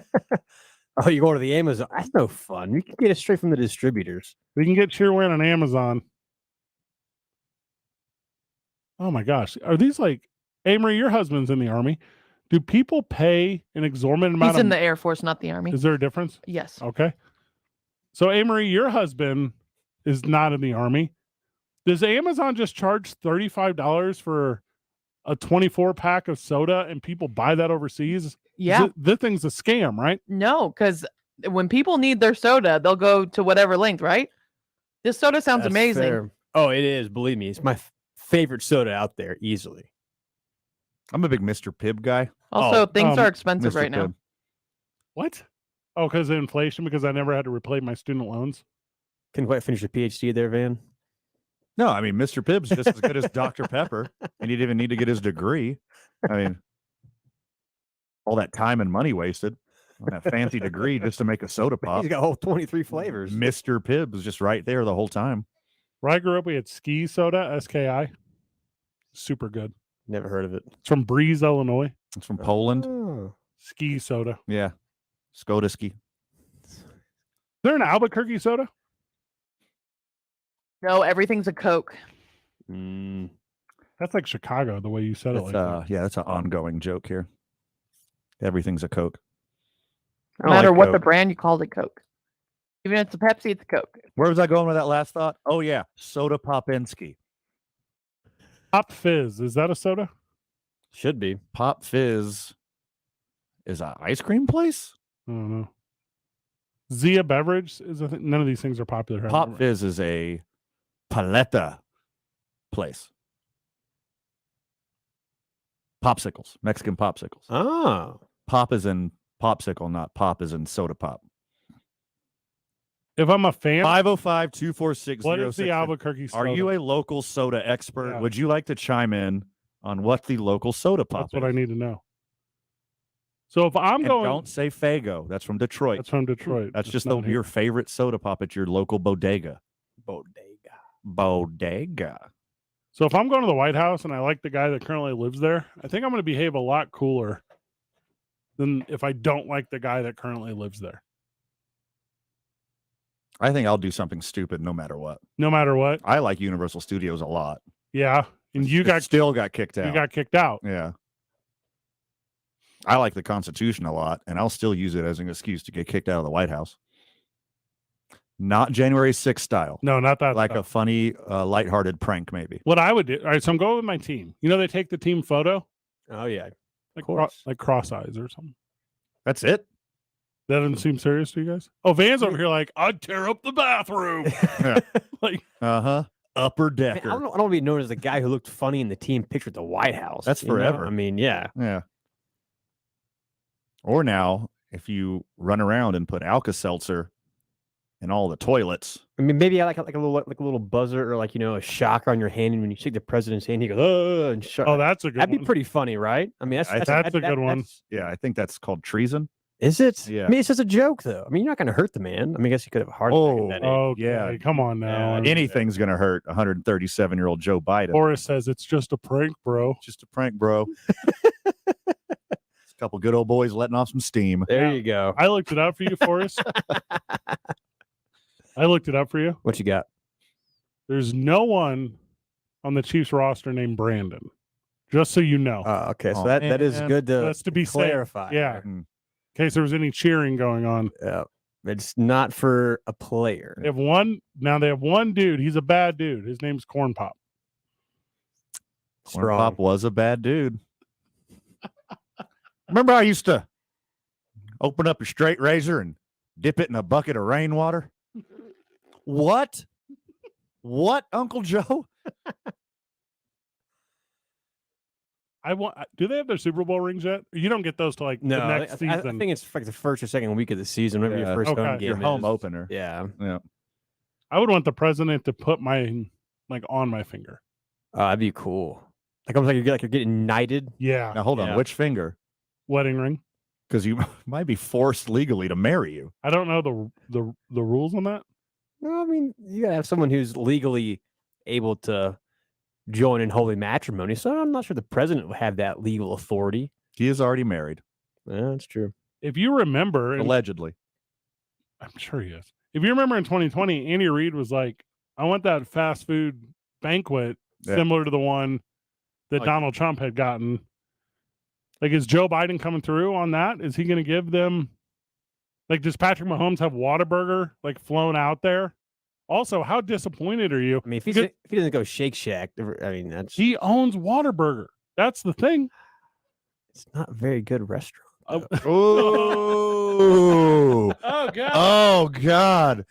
Oh, you go to the Amazon. That's no fun. You can get it straight from the distributors. We can get Cheerwine on Amazon. Oh my gosh. Are these like, Amory, your husband's in the Army. Do people pay an exorbitant amount He's in of the Air Force, not the Army. Is there a difference? Yes. Okay. So Amory, your husband is not in the Army. Does Amazon just charge $35 for a 24-pack of soda and people buy that overseas? Yeah. This thing's a scam, right? No, because when people need their soda, they'll go to whatever length, right? This soda sounds That's amazing. fair. Oh, it is. Believe me, it's my favorite soda out there, easily. I'm a big Mr. Pibb guy. Also, things are expensive Mr. right now. Pibb. What? Oh, because of inflation, because I never had to repay my student loans. Can quite finish your PhD there, Van. No, I mean, Mr. Pibb's just as good as Dr. Pepper, and he didn't even need to get his degree. I mean, all that time and money wasted on that fancy degree just to make a soda pop. He's got whole 23 flavors. Mr. Pibb was just right there the whole time. Where I grew up, we had Ski Soda, SKI. Super good. Never heard of it. It's from Breeze, Illinois. It's from Poland. Oh. Ski Soda. Yeah. Skodaski. Is there an Albuquerque soda? No, everything's a Coke. Mm. That's like Chicago, the way you said it. That's, Like that. yeah, that's an ongoing joke here. Everything's a Coke. No matter what the brand, you called it Coke. Even if it's a Pepsi, it's a Coke. Where was I going with that last thought? Oh yeah, Soda Popinski. Pop Fizz, is that a soda? Should be. Pop Fizz is an ice cream place? I don't know. Zia Beverage is a none of these things are popular here. Pop Fizz is a paleta place. Popsicles, Mexican popsicles. Oh. Pop is in popsicle, not pop is in soda pop. If I'm a fan, 505-246-06. what is the Albuquerque soda? Are you a local soda expert? Yeah. Would you like to chime in on what the local soda pop That's is? what I need to know. So if I'm And going, don't say Fago. That's from Detroit. that's from Detroit. That's It's just not here. your favorite soda pop at your local bodega. Bodega. So if I'm going to the White House and I like the guy that currently lives there, I think I'm going to behave a lot cooler than if I don't like the guy that currently lives there. I think I'll do something stupid no matter what. No matter what. I like Universal Studios a lot. Yeah. And you It still got kicked out. you got kicked out. Yeah. I like the Constitution a lot, and I'll still use it as an excuse to get kicked out of the White House. Not January 6th style. No, not that. Like stuff. a funny, lighthearted prank, maybe. What I would do. All right, so I'm going with my team. You know, they take the team photo, Oh yeah. like course. like cross eyes or something. That's it. That doesn't seem serious to you guys. Oh, Van's over here like I'd tear up the bathroom. Like Uh-huh. Upper I, mean, decker. I don't want to be known as the guy who looked funny in the team picture at the White House. That's you know? forever. I mean, yeah. Yeah. Or now, if you run around and put Alka-Seltzer in all the toilets. I mean, maybe I like a little buzzer or like a shocker on your hand, and when you shake the president's hand, he goes, "Oh," and shut. Oh, that's a good That'd one. be pretty funny, right? I mean, That's a good one. Yeah, I think that's called treason. Is it? Yeah. I mean, it's just a joke, though. I mean, you're not going to hurt the man. I mean, I guess you could have a heart attack at that age. Oh, yeah. Come on now. Anything's going to hurt 137-year-old Joe Biden. Boris says it's just a prank, bro. Just a prank, bro. A couple good old boys letting off some steam. There you go. I looked it up for you, Forrest. I looked it up for you. What you got? There's no one on the Chiefs roster named Brandon. Just so you know. Okay, so that is good to That's to be clarify. safe. Yeah. there. In case there was any cheering going on. Yeah. It's not for a player. They have one dude. He's a bad dude. His name's Corn Pop. Corn Pop was a bad dude. Remember I used to open up a straight razor and dip it in a bucket of rainwater? What? What, Uncle Joe? Do they have their Super Bowl rings yet? You don't get those till like No, the next I season. think it's like the first or second week of the season, whenever your first home game Your home is. opener. Yeah. Yeah. I would want the president to put my on my finger. Oh, that'd be cool. Like almost like you're getting knighted. Yeah. Now hold on, Yeah. which finger? Wedding ring. Because you might be forced legally to marry you. I don't know the rules on that. No, I mean, you gotta have someone who's legally able to join in holy matrimony. So I'm not sure the president would have that legal authority. He is already married. Yeah, that's true. If you remember, Allegedly. I'm sure he is. If you remember in 2020, Andy Reid was like, I want that fast food banquet Yeah. similar to the one that Like- Donald Trump had gotten. Like, is Joe Biden coming through on that? Is he going to give them, like, does Patrick Mahomes have Whataburger, like, flown out there? Also, how disappointed are you? I mean, if he doesn't go Shake Shack, I mean, that's He owns Whataburger. That's the thing. it's not a very good restaurant. Oh. Oh, God. Oh, God.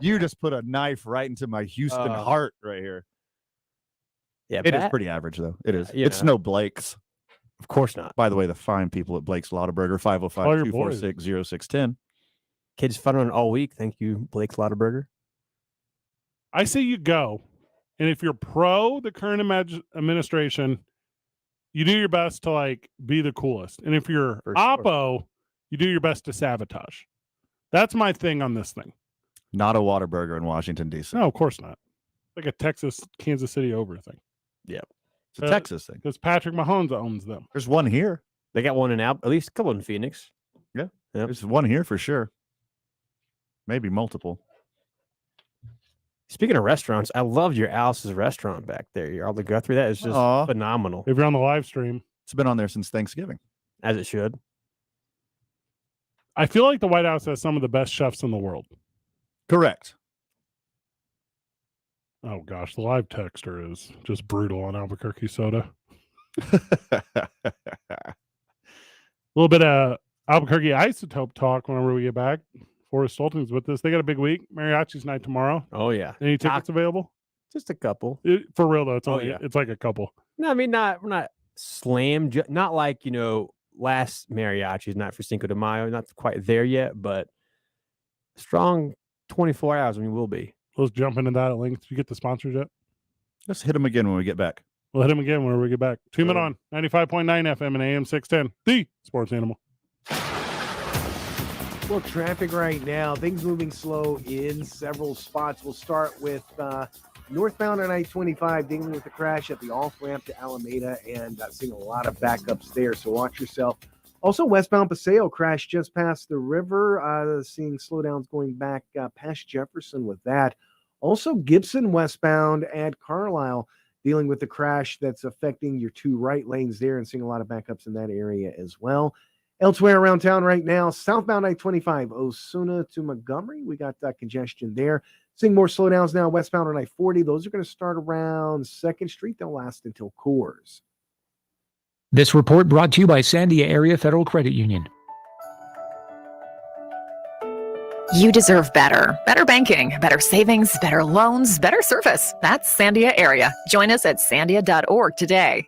You just put a knife right into my Houston Oh. heart right here. Yeah, It is Pat- pretty average, though. It is. you It's know. no Blake's. Of course not. By the way, the fine people at Blake's Lauderburger, All your boys. 505-246-0610. Kids fun on all week. Thank you, Blake Lauderberger. I say you go. And if you're pro the current administration, you do your best to like be the coolest. And if you're For sure. oppo, you do your best to sabotage. That's my thing on this thing. Not a Whataburger in Washington, D.C. No, of course not. Like a Texas, Kansas City over thing. Yep. It's a Texas thing. Because Patrick Mahomes owns them. There's one here. They got one in at least a couple in Phoenix. Yeah. Yep. There's one here for sure. Maybe multiple. Speaking of restaurants, I loved your Alice's restaurant back there. You're all to go through that. It's just Aw. phenomenal, If you're on the live stream, It's been on there since Thanksgiving. as it should. I feel like the White House has some of the best chefs in the world. Correct. Oh gosh, the live texter is just brutal on Albuquerque soda. A little bit of Albuquerque isotope talk whenever we get back. Forrest Stolting's with us. They got a big week. Mariachi's night tomorrow. Oh yeah, Any tickets available? just a couple. For real though, it's Oh, only yeah. it's like a couple. No, I mean we're not not like last mariachi's, not for Cinco de Mayo, not quite there yet, but strong 24 hours when we will be. Let's jump into that at length. Did you get the sponsors yet? Let's hit them again when we get back. We'll hit him again whenever we get back. 2 Minute on 95.9 FM and AM 610, the sports animal. Well, traffic right now, things moving slow in several spots. We'll start with northbound on I-25, dealing with the crash at the off-ramp to Alameda, and seeing a lot of backups there, so watch yourself. Also, westbound Paseo crash just past the river, seeing slowdowns going back past Jefferson with that. Also, Gibson westbound at Carlisle, dealing with the crash that's affecting your two right lanes there, and seeing a lot of backups in that area as well. Elsewhere around town right now, southbound I-25, Osuna to Montgomery. We got congestion there. Seeing more slowdowns now westbound on I-40. Those are going to start around 2nd Street. They'll last until Coors. This report brought to you by Sandia Area Federal Credit Union. You deserve better. Better banking, better savings, better loans, better service. That's Sandia Area. Join us at sandia.org today.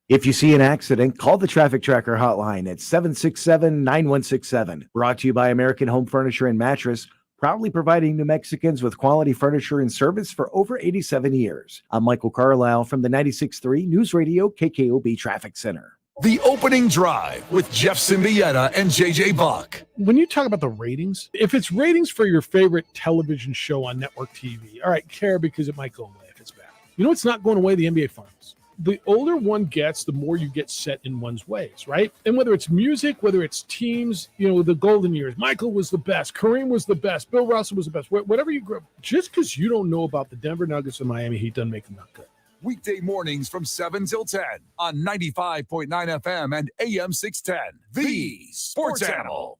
If you see an accident, call the Traffic Tracker hotline at 767-9167. Brought to you by American Home Furniture and Mattress, proudly providing New Mexicans with quality furniture and service for over 87 years. I'm Michael Carlisle from the 96.3 News Radio KKOB Traffic Center. The Opening Drive with Jeff Symbieta and JJ Buck. When you talk about the ratings, if it's ratings for your favorite television show on network TV, all right, care because it might go away if it's bad. You know what's not going away? The NBA Finals. The older one gets, the more you get set in one's ways, right? And whether it's music, whether it's teams, the golden years, Michael was the best, Kareem was the best, Bill Russell was the best, whatever you grew up, just because you don't know about the Denver Nuggets and Miami Heat doesn't make them not good. Weekday mornings from 7 till 10 on 95.9 FM and AM 610. The Sports Animal.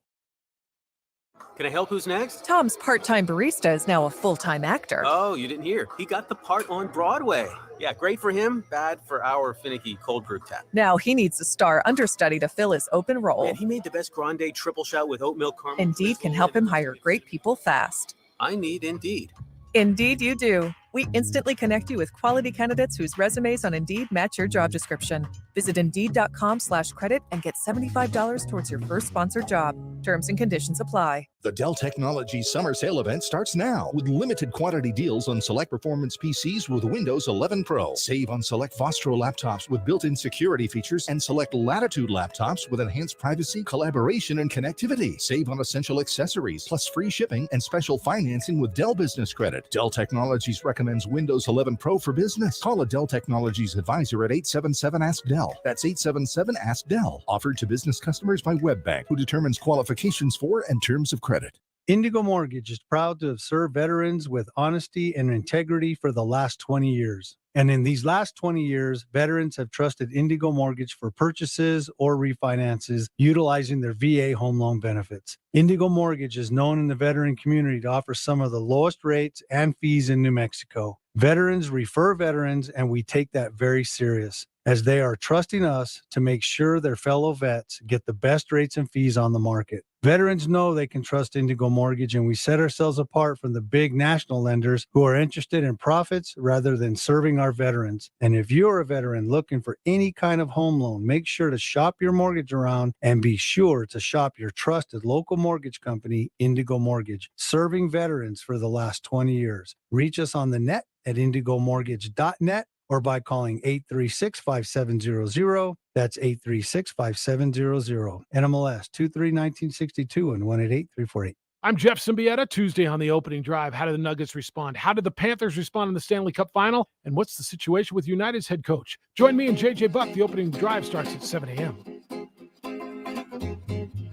Can I help? Who's next? Tom's part-time barista is now a full-time actor. Oh, you didn't hear. He got the part on Broadway. Yeah, great for him, bad for our finicky cold brew tap. Now he needs a star understudy to fill his open role. And he made the best grande triple shot with oat milk caramel. Indeed can help him hire great people fast. I need Indeed. Indeed you do. We instantly connect you with quality candidates whose resumes on Indeed match your job description. Visit Indeed.com/credit and get $75 towards your first sponsored job. Terms and conditions apply. The Dell Technologies Summer Sale event starts now with limited quantity deals on select performance PCs with Windows 11 Pro. Save on select Vostro laptops with built-in security features and select Latitude laptops with enhanced privacy, collaboration, and connectivity. Save on essential accessories, plus free shipping and special financing with Dell Business Credit. Dell Technologies recommends Windows 11 Pro for business. Call a Dell Technologies advisor at 877-ASK-DELL. That's 877-ASK-DELL. Offered to business customers by WebBank, who determines qualifications for and terms of credit. Indigo Mortgage is proud to have served veterans with honesty and integrity for the last 20 years. And in these last 20 years, veterans have trusted Indigo Mortgage for purchases or refinances utilizing their VA home loan benefits. Indigo Mortgage is known in the veteran community to offer some of the lowest rates and fees in New Mexico. Veterans refer veterans, and we take that very serious, as they are trusting us to make sure their fellow vets get the best rates and fees on the market. Veterans know they can trust Indigo Mortgage, and we set ourselves apart from the big national lenders who are interested in profits rather than serving our veterans. And if you're a veteran looking for any kind of home loan, make sure to shop your mortgage around and be sure to shop your trusted local mortgage company, Indigo Mortgage, serving veterans for the last 20 years. Reach us on the net at indigomortgage.net or by calling 836-5700. That's 836-5700. NMLS 231962 and 188-348. I'm Jeff Symbieta. Tuesday on the Opening Drive. How did the Nuggets respond? How did the Panthers respond in the Stanley Cup Final? And what's the situation with United's head coach? Join me and JJ Buck. The Opening Drive starts at 7 a.m.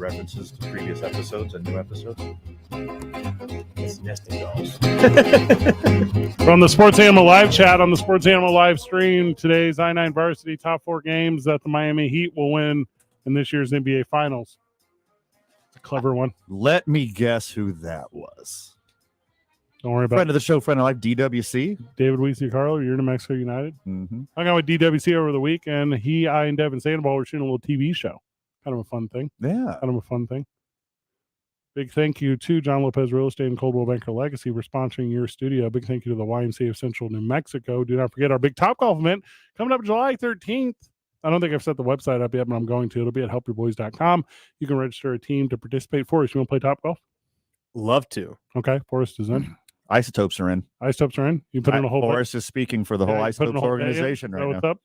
references to previous episodes and new episodes. It's nesting dolls. From the Sports Animal live chat on the Sports Animal live stream, today's I-9 varsity top 4 games that the Miami Heat will win in this year's NBA Finals. It's a clever one. Let me guess who that was. Don't worry about Friend of the show, friend of life, DWC. David Weezy Carlo, you're New Mexico United. Mm-hmm. I got with DWC over the weekend. I, and Devin Sandoval were shooting a little TV show. Kind of a fun thing. Yeah. Kind of a fun thing. Big thank you to John Lopez Real Estate and Coldwell Banker Legacy for sponsoring your studio. Big thank you to the YMCA of Central New Mexico. Do not forget our big Topgolf event coming up July 13th. I don't think I've set the website up yet, but I'm going to. It'll be at helpyourboys.com. You can register a team to participate. Forrest, you want to play Topgolf? Love to. Okay, Forrest is in. Isotopes are in. Isotopes are in. You put in a whole. Forrest is speaking for the whole Isotopes organization right what's now.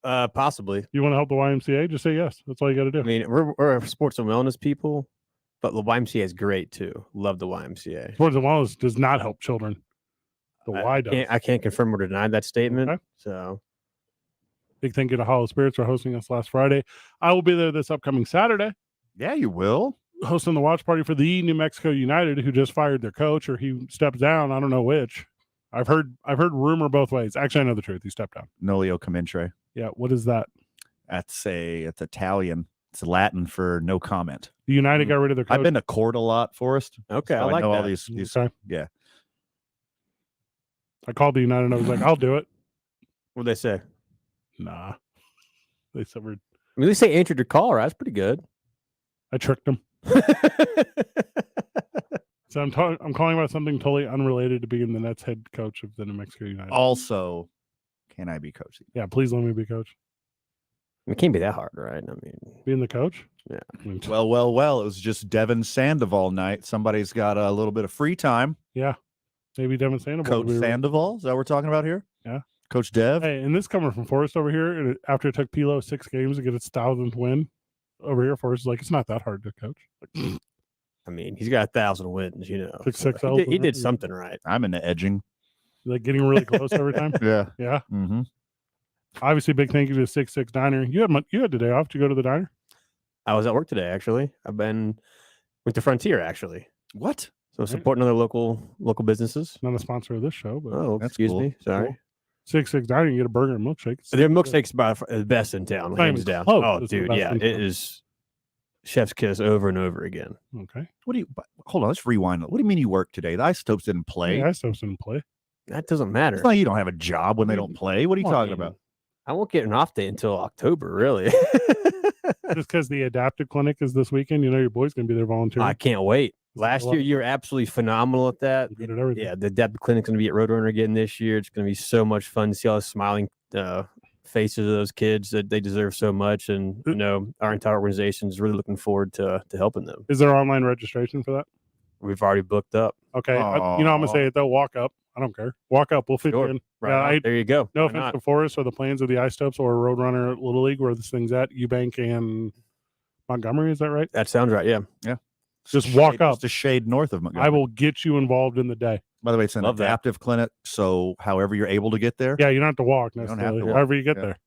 up? Possibly. You want to help the YMCA? Just say yes. That's all you got to do. I mean, we're sports and wellness people, but the YMCA is great too. Love the YMCA. Sports and wellness does not help children. The Y does. I can't confirm or deny that statement. Okay. So, big thank you to Hollow Spirits for hosting us last Friday. I will be there this upcoming Saturday. Yeah, you will. Hosting the watch party for the New Mexico United, who just fired their coach, or he stepped down. I don't know which. I've heard rumor both ways. Actually, I know the truth. He stepped down. Nolio Comintre. Yeah. What is that? It's Italian. It's Latin for no comment. The United got rid of their coach. I've been to court a lot, Forrest. Okay, so I like know that. all these. Okay. Yeah. I called the United and I was like, I'll do it. What'd they say? Nah. They said we're. I mean, at least they answered your call, right? That's pretty good. I tricked them. So I'm calling about something totally unrelated to being the Nets head coach of the New Mexico United. Also, can I be coaching? Yeah, please let me be coach. It can't be that hard, right? I mean, being the coach? Yeah. Well. It was just Devin Sandoval night. Somebody's got a little bit of free time. Yeah. Maybe Devin Sandoval. Coach Sandoval. Is that what we're talking about here? Yeah. Coach Dev. Hey, and this coming from Forrest over here, and after it took Pilo 6 games to get its 1,000th win, over here, Forrest is like, it's not that hard to coach. I mean, he's got 1,000 wins, you know. Took 6 So he did something right. I'm into edging. Like getting really close every time. Yeah. Yeah. Mm-hmm. Obviously, big thank you to 66 Diner. You had the day off to go to the diner. I was at work today, actually. Went to Frontier, actually. What? So supporting other local businesses. Not a sponsor of this show, but oh, excuse me. Sorry. Cool. 66 Diner, you get a burger and milkshake. Their milkshake's by the best in town, Not hands even down. close. Oh, It's the dude, best yeah, in it town. is chef's kiss over and over again. Okay. Hold on, let's rewind. What do you mean you work today? The Isotopes didn't play. Yeah, Isotopes didn't play. That doesn't matter. It's not you don't have a job when they don't play. What are you Come on, talking man. about? I won't get an off day until October, really. Just because the adaptive clinic is this weekend, you know your boy's going to be there volunteering. I can't wait. Last year, you were absolutely phenomenal at that. Good at everything. Yeah, the adaptive clinic's going to be at Roadrunner again this year. It's going to be so much fun to see all the smiling faces of those kids that they deserve so much. And, you know, our entire organization is really looking forward to helping them. Is there online registration for that? We've already booked up. Okay. I'm going to say it. They'll walk up. I don't care. Walk up. We'll fit Sure. you in. Right on. There you go. No Why offense not? to Forrest or the Plains of the Isotopes or Roadrunner Little League, where this thing's at. Eubank and Montgomery. Is that right? That sounds right. Yeah. Yeah. Just walk up. Just a shade north of Montgomery. I will get you involved in the day. By the way, it's an Love that. adaptive clinic, so however you're able to get there. Yeah, you don't have to walk don't have necessarily. to walk. However you get Yeah. there.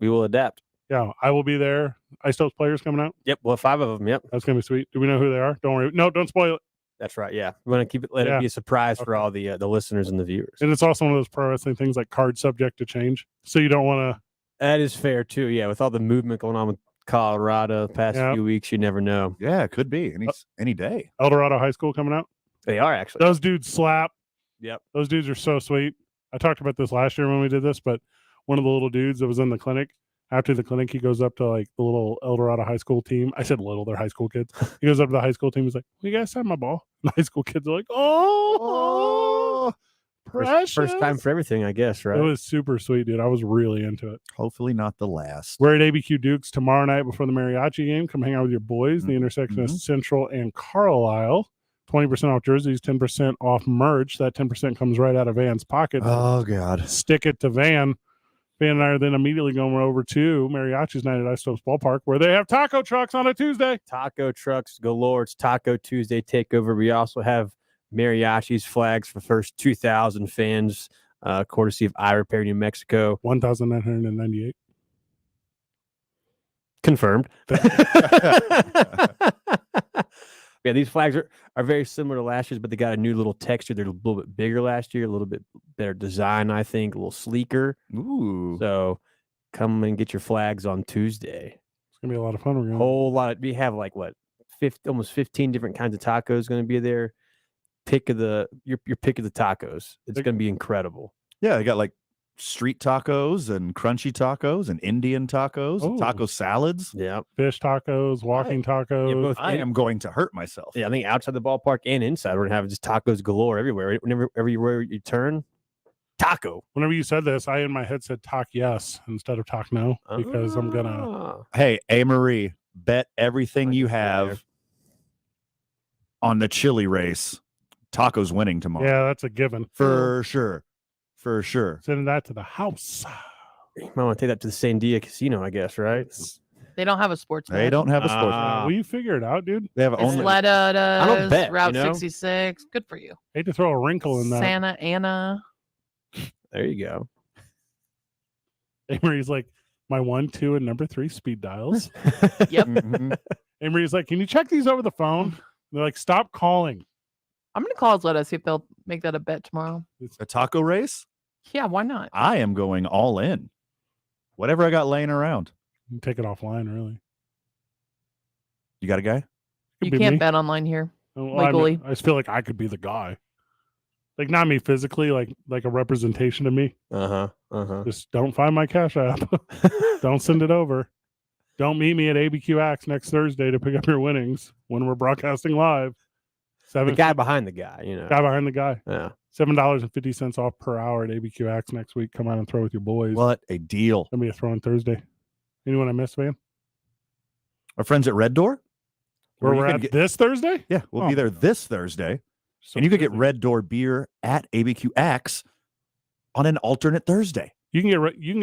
We will adapt. Yeah, I will be there. Isotopes players coming out. Yep. Well, 5 of them. Yep. That's gonna be sweet. Do we know who they are? Don't worry. No, don't spoil it. That's right. Yeah. We want to let Yeah. it be a surprise for all the listeners and the viewers. And it's also one of those pro wrestling things like card subject to change. So you don't want to. That is fair too. Yeah. With all the movement going on with Colorado the past Yeah. few weeks, you never know. Yeah, it could be any day. El Dorado High School coming out. They are actually. Those dudes slap. Yep. Those dudes are so sweet. I talked about this last year when we did this, but one of the little dudes that was in the clinic, after the clinic, he goes up to like the little El Dorado High School team. I said little, they're high school kids. He goes up to the high school team. He's like, "Will you guys sign my ball?" And the high school kids are like, "Oh, precious." First time for everything, I guess, right? It was super sweet, dude. I was really into it. Hopefully not the last. We're at ABQ Dukes tomorrow night before the mariachi game. Come hang out with your boys. The intersection of Central and Carlisle. 20% off jerseys, 10% off merch. That 10% comes right out of Van's pocket. Oh God. Stick it to Van. Van and I are then immediately going over to Mariachi's night at Isotopes Ballpark, where they have taco trucks on a Tuesday. Taco trucks galore. It's Taco Tuesday takeover. We also have mariachis flags for first 2,000 fans, courtesy of I Repair New Mexico. 1,998. Confirmed. Yeah, these flags are very similar to last year's, but they got a new little texture. They're a little bit bigger last year, a little bit better design, I think, a little sleeker. Ooh. So come and get your flags on Tuesday. It's gonna be a lot of fun. We're gonna Whole lot. We have like what, almost 15 different kinds of tacos going to be there. Your pick of the tacos. It's going to be incredible. Yeah, they got like street tacos and crunchy tacos and Indian tacos, and taco salads. Yeah, fish tacos, walking tacos. I am going to hurt myself. Yeah, I think outside the ballpark and inside, we're gonna have just tacos galore everywhere. Everywhere you turn, taco. Whenever you said this, I in my head said talk yes instead of talk no because I'm gonna. Hey, A. Marie, bet everything you have on the chili race. Tacos winning tomorrow. Yeah, that's a given for sure. For sure. Sending that to the house. You might want to take that to the Sandia Casino, I guess, right? They don't have a sports. They don't have a sports. Will you figure it out, dude? They have It's only. Letta does. I don't bet, Route you know? 66. Good for you. Hate to throw a wrinkle in that. Santa Ana. There you go. Amory's like my 1, 2, and number 3 speed dials. Yep. Amory's like, can you check these over the phone? They're like, stop calling. I'm gonna call Letta, see if they'll make that a bet tomorrow. It's a taco race. Yeah, why not? I am going all in. Whatever I got laying around. You can take it offline, really. You got a guy? You be can't me. bet online here Well, legally. I just feel like I could be the guy. Like not me physically, like a representation of me. Just don't find my Cash App. Don't send it over. Don't meet me at ABQ Axe next Thursday to pick up your winnings when we're broadcasting live. The guy behind the guy, you know. Guy behind the guy. Yeah. $7.50 off per hour at ABQ Axe next week. Come out and throw with your boys. What a deal. Gonna be a throwing Thursday. Anyone I missed, man? Our friends at Red Door. Where you we're can at get- this Thursday? Yeah, we'll Oh. be there this Thursday. So and you could get busy. Red Door beer at ABQ Axe on an alternate Thursday. You can get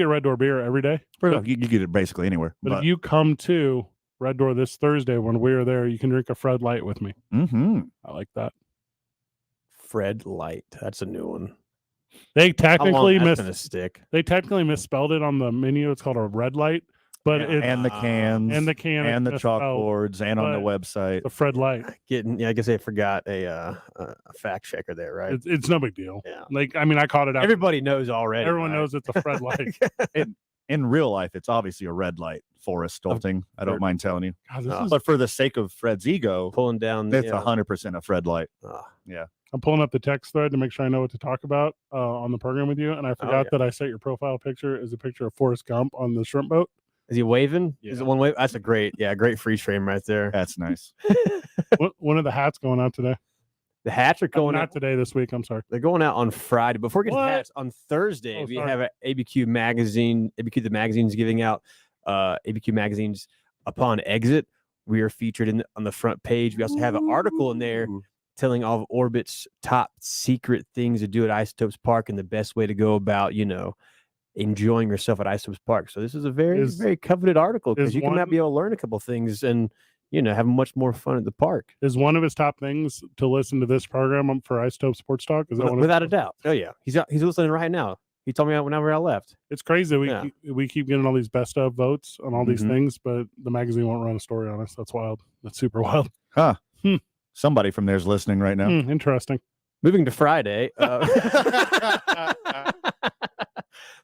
Red Door beer every day. You can get it basically anywhere. But if you come to Red Door this Thursday when we're there, you can drink a Fred Light with me. I like that. Fred Light. That's a new one. They technically stick. They technically misspelled it on the menu. It's called a Red Light, but it's and the cans and the can and the misspelled, chalkboards and on the but website. The Fred Light. I guess they forgot a fact checker there, right? It's no big deal. Yeah. Like I mean, I caught it out. Everybody knows already. Everyone right? knows it's a Fred Light. In real life, it's obviously a red light. Forrest Stolting. I don't mind telling you. God, this is- But for the sake of Fred's ego, pulling down, it's 100% a Fred light. Yeah. I'm pulling up the text thread to make sure I know what to talk about on the program with you, and I forgot that I set your profile picture as a picture of Forrest Gump on the shrimp boat. Is he waving? Is it one wave? That's a great freeze frame right there. That's nice. When are the hats going out today? The hats are going not out today. This week. I'm sorry. They're going out on Friday. Before we get to the What? hats, on Thursday, Oh, we sorry. have a ABQ magazine. ABQ the magazine's giving out ABQ magazines upon exit. We are featured on the front page. We also have an article in there telling all of Orbit's top secret things to do at Isotopes Park and the best way to go about, enjoying yourself at Isotopes Park. So this is a very coveted article because you can one- be able to learn a couple things and have much more fun at the park. Is one of his top things to listen to this program for Isotope Sports Talk? Is that one Without a doubt. Oh yeah, he's listening right now. He told me whenever I left. It's crazy. We keep getting all these best of votes on all these Mhm. things, but the magazine won't run a story on us. That's wild. That's super wild. Huh. Somebody from there's listening right now. Interesting. Moving to Friday,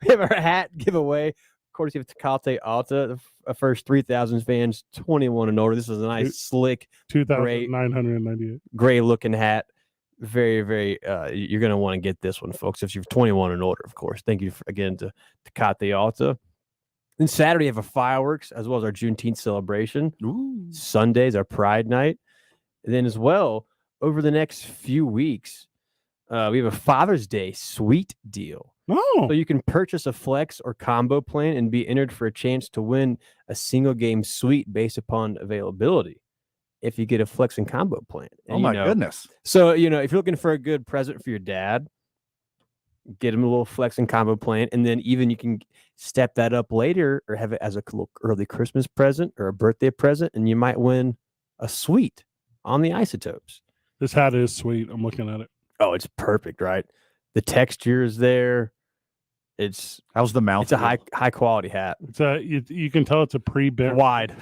we have our hat giveaway, courtesy of Tecate Alta. The first 3,000 fans, 21 and older. This is a nice, slick, great, 2,998. gray looking hat. Very, very. You're going to want to get this one, folks, if you're 21 and older, of course. Thank you again to Tecate Alta. Then Saturday, we have a fireworks as well as our Juneteenth celebration. Sunday's our Pride Night. And then as well, over the next few weeks, we have a Father's Day sweet deal. Oh. So you can purchase a flex or combo plan and be entered for a chance to win a single game suite based upon availability if you get a flex and combo plan. Oh And, my goodness. So, if you're looking for a good present for your dad, get him a little flex and combo plan. And then even you can step that up later or have it as a little early Christmas present or a birthday present. And you might win a suite on the Isotopes. This hat is sweet. I'm looking at it. Oh, it's perfect, right? The texture is there. How's the mouth? It's a high quality hat. It's you can tell it's a pre-bent wide.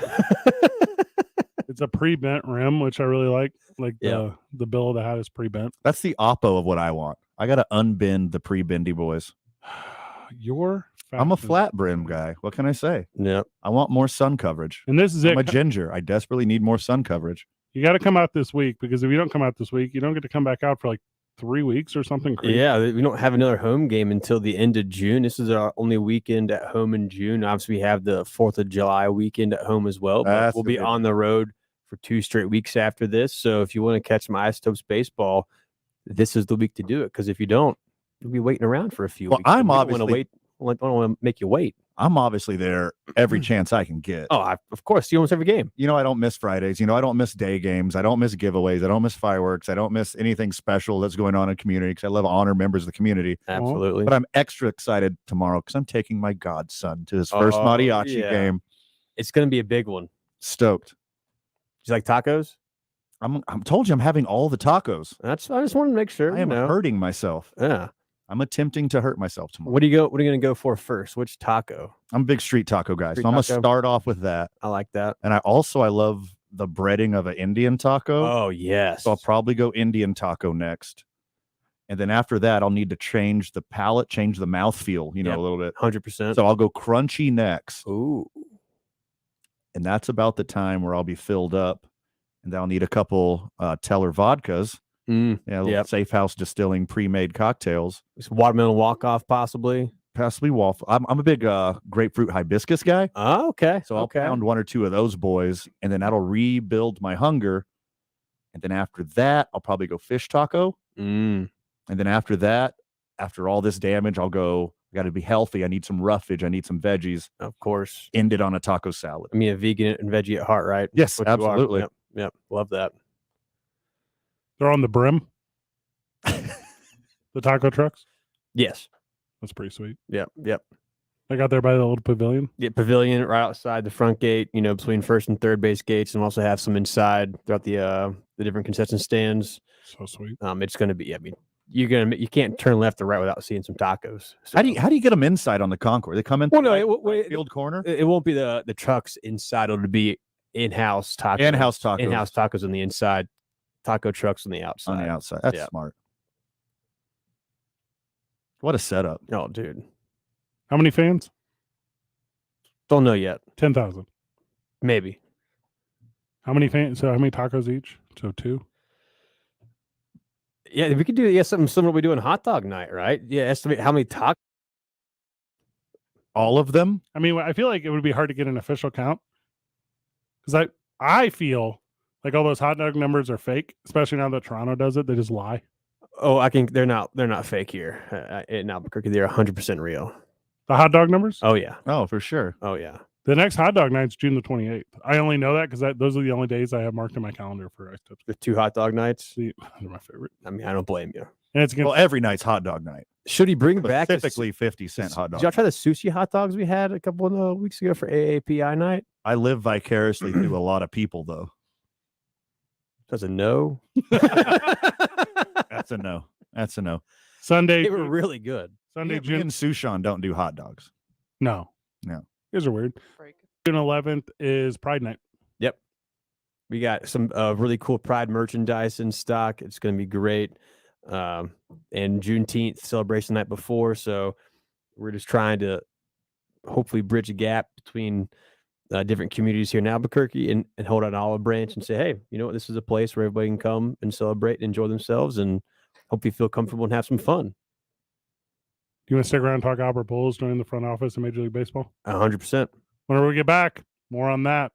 It's a pre-bent rim, which I really like. Like Yeah. the bill of the hat is pre-bent. That's the oppo of what I want. I got to unbend the pre-bendy boys. I'm a flat brim guy. What can I say? Yep. I want more sun coverage. And this is I'm it. a ginger. I desperately need more sun coverage. You got to come out this week, because if you don't come out this week, you don't get to come back out for like 3 weeks or something crazy. Yeah, we don't have another home game until the end of June. This is our only weekend at home in June. Obviously, we have the 4th of July weekend at home as well. But That's we'll a be good on the road for 2 straight weeks after this. So if you want to catch some Isotopes baseball, this is the week to do it. Because if you don't, you'll be waiting around for a few weeks. I'm I obviously don't want to make you wait. I'm obviously there every chance I can get. Oh, of course, see almost every game. You know, I don't miss Fridays. You know, I don't miss day games. I don't miss giveaways. I don't miss fireworks. I don't miss anything special that's going on in the community, because I love honor members of the community. Absolutely. But I'm extra excited tomorrow because I'm taking my godson to his first mariachi game. It's going to be a big one. Stoked. Do you like tacos? I'm told you I'm having all the tacos. I just wanted to make sure. I am hurting myself. Yeah. I'm attempting to hurt myself tomorrow. What are you going to go for first? Which taco? I'm a big street taco guy, Street so I'm going to taco? start off with that. I like that. And I love the breading of an Indian taco. Oh, yes. So I'll probably go Indian taco next. And then after that, I'll need to change the palate, change the mouthfeel, a little bit. 100%. So I'll go crunchy next. Ooh. And that's about the time where I'll be filled up. And then I'll need a couple Teller vodkas. Yep. Safe House Distilling pre-made cocktails. Just watermelon walk-off, possibly. Possibly waffle. I'm a big grapefruit hibiscus guy. Oh, okay. So I'll pound 1 or 2 of those boys, and then that'll rebuild my hunger. And then after that, I'll probably go fish taco. And then after that, after all this damage, I'll go, I got to be healthy. I need some roughage. I need some veggies. Of course. End it on a taco salad. I mean, a vegan and veggie at heart, right? Yes, That's what you are. absolutely. Yep. Love that. They're on the brim. The taco trucks. Yes. That's pretty sweet. Yep. I got there by the little pavilion. Yeah, pavilion right outside the front gate, between first and third base gates, and also have some inside throughout the different concession stands. So sweet. It's going to be, you can't turn left or right without seeing some tacos. So, How do you get them inside on the Concord? They come in field corner? It won't be the trucks inside. It'll be in-house tacos. In-house tacos. In-house tacos on the inside, taco trucks on the outside. On the outside. That's smart. What a setup. Oh, dude. How many fans? Don't know yet. 10,000. Maybe. How many fans? So how many tacos each? So 2. Yeah, we could do something similar we do on hot dog night, right? Yeah, estimate how many tacos. All of them? I mean, I feel like it would be hard to get an official count, because I feel like all those hot dog numbers are fake, especially now that Toronto does it. They just lie. Oh, they're not fake here in Albuquerque. They're 100% real. The hot dog numbers? Oh yeah. Oh, for sure. Oh yeah. The next hot dog night's June the 28th. I only know that because those are the only days I have marked in my calendar for Ice Tips. The 2 hot dog nights. They're my favorite. I mean, I don't blame you. And it's well, every night's hot dog night. Should he bring back specifically 50-cent hot dog? Did y'all try the sushi hot dogs we had a couple of weeks ago for AAPI night? I live vicariously through a lot of people, though. That's a no. That's a no. That's a no. Sunday. They were really good. Sunday, Me June. and Sushan don't do hot dogs. No. No. These are weird. June 11th is Pride Night. Yep. We got some really cool Pride merchandise in stock. It's going to be great. And Juneteenth celebration night before. So we're just trying to hopefully bridge a gap between different communities here in Albuquerque and hold out an olive branch and say, hey, you know what? This is a place where everybody can come and celebrate and enjoy themselves and hopefully feel comfortable and have some fun. Do you want to stick around and talk Albert Pujols during the front office in Major League Baseball? 100%. Whenever we get back, more on that.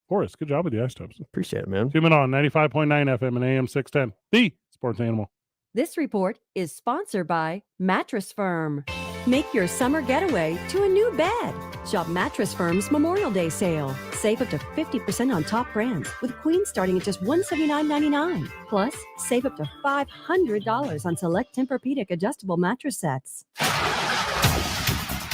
Forrest, good job with the Ice Tips. Appreciate it, man. 2 Men On 95.9 FM and AM 610. The Sports Animal. This report is sponsored by Mattress Firm. Make your summer getaway to a new bed. Shop Mattress Firm's Memorial Day sale. Save up to 50% on top brands, with Queen starting at just $179.99. Plus, save up to $500 on select Tempur-Pedic adjustable mattress sets.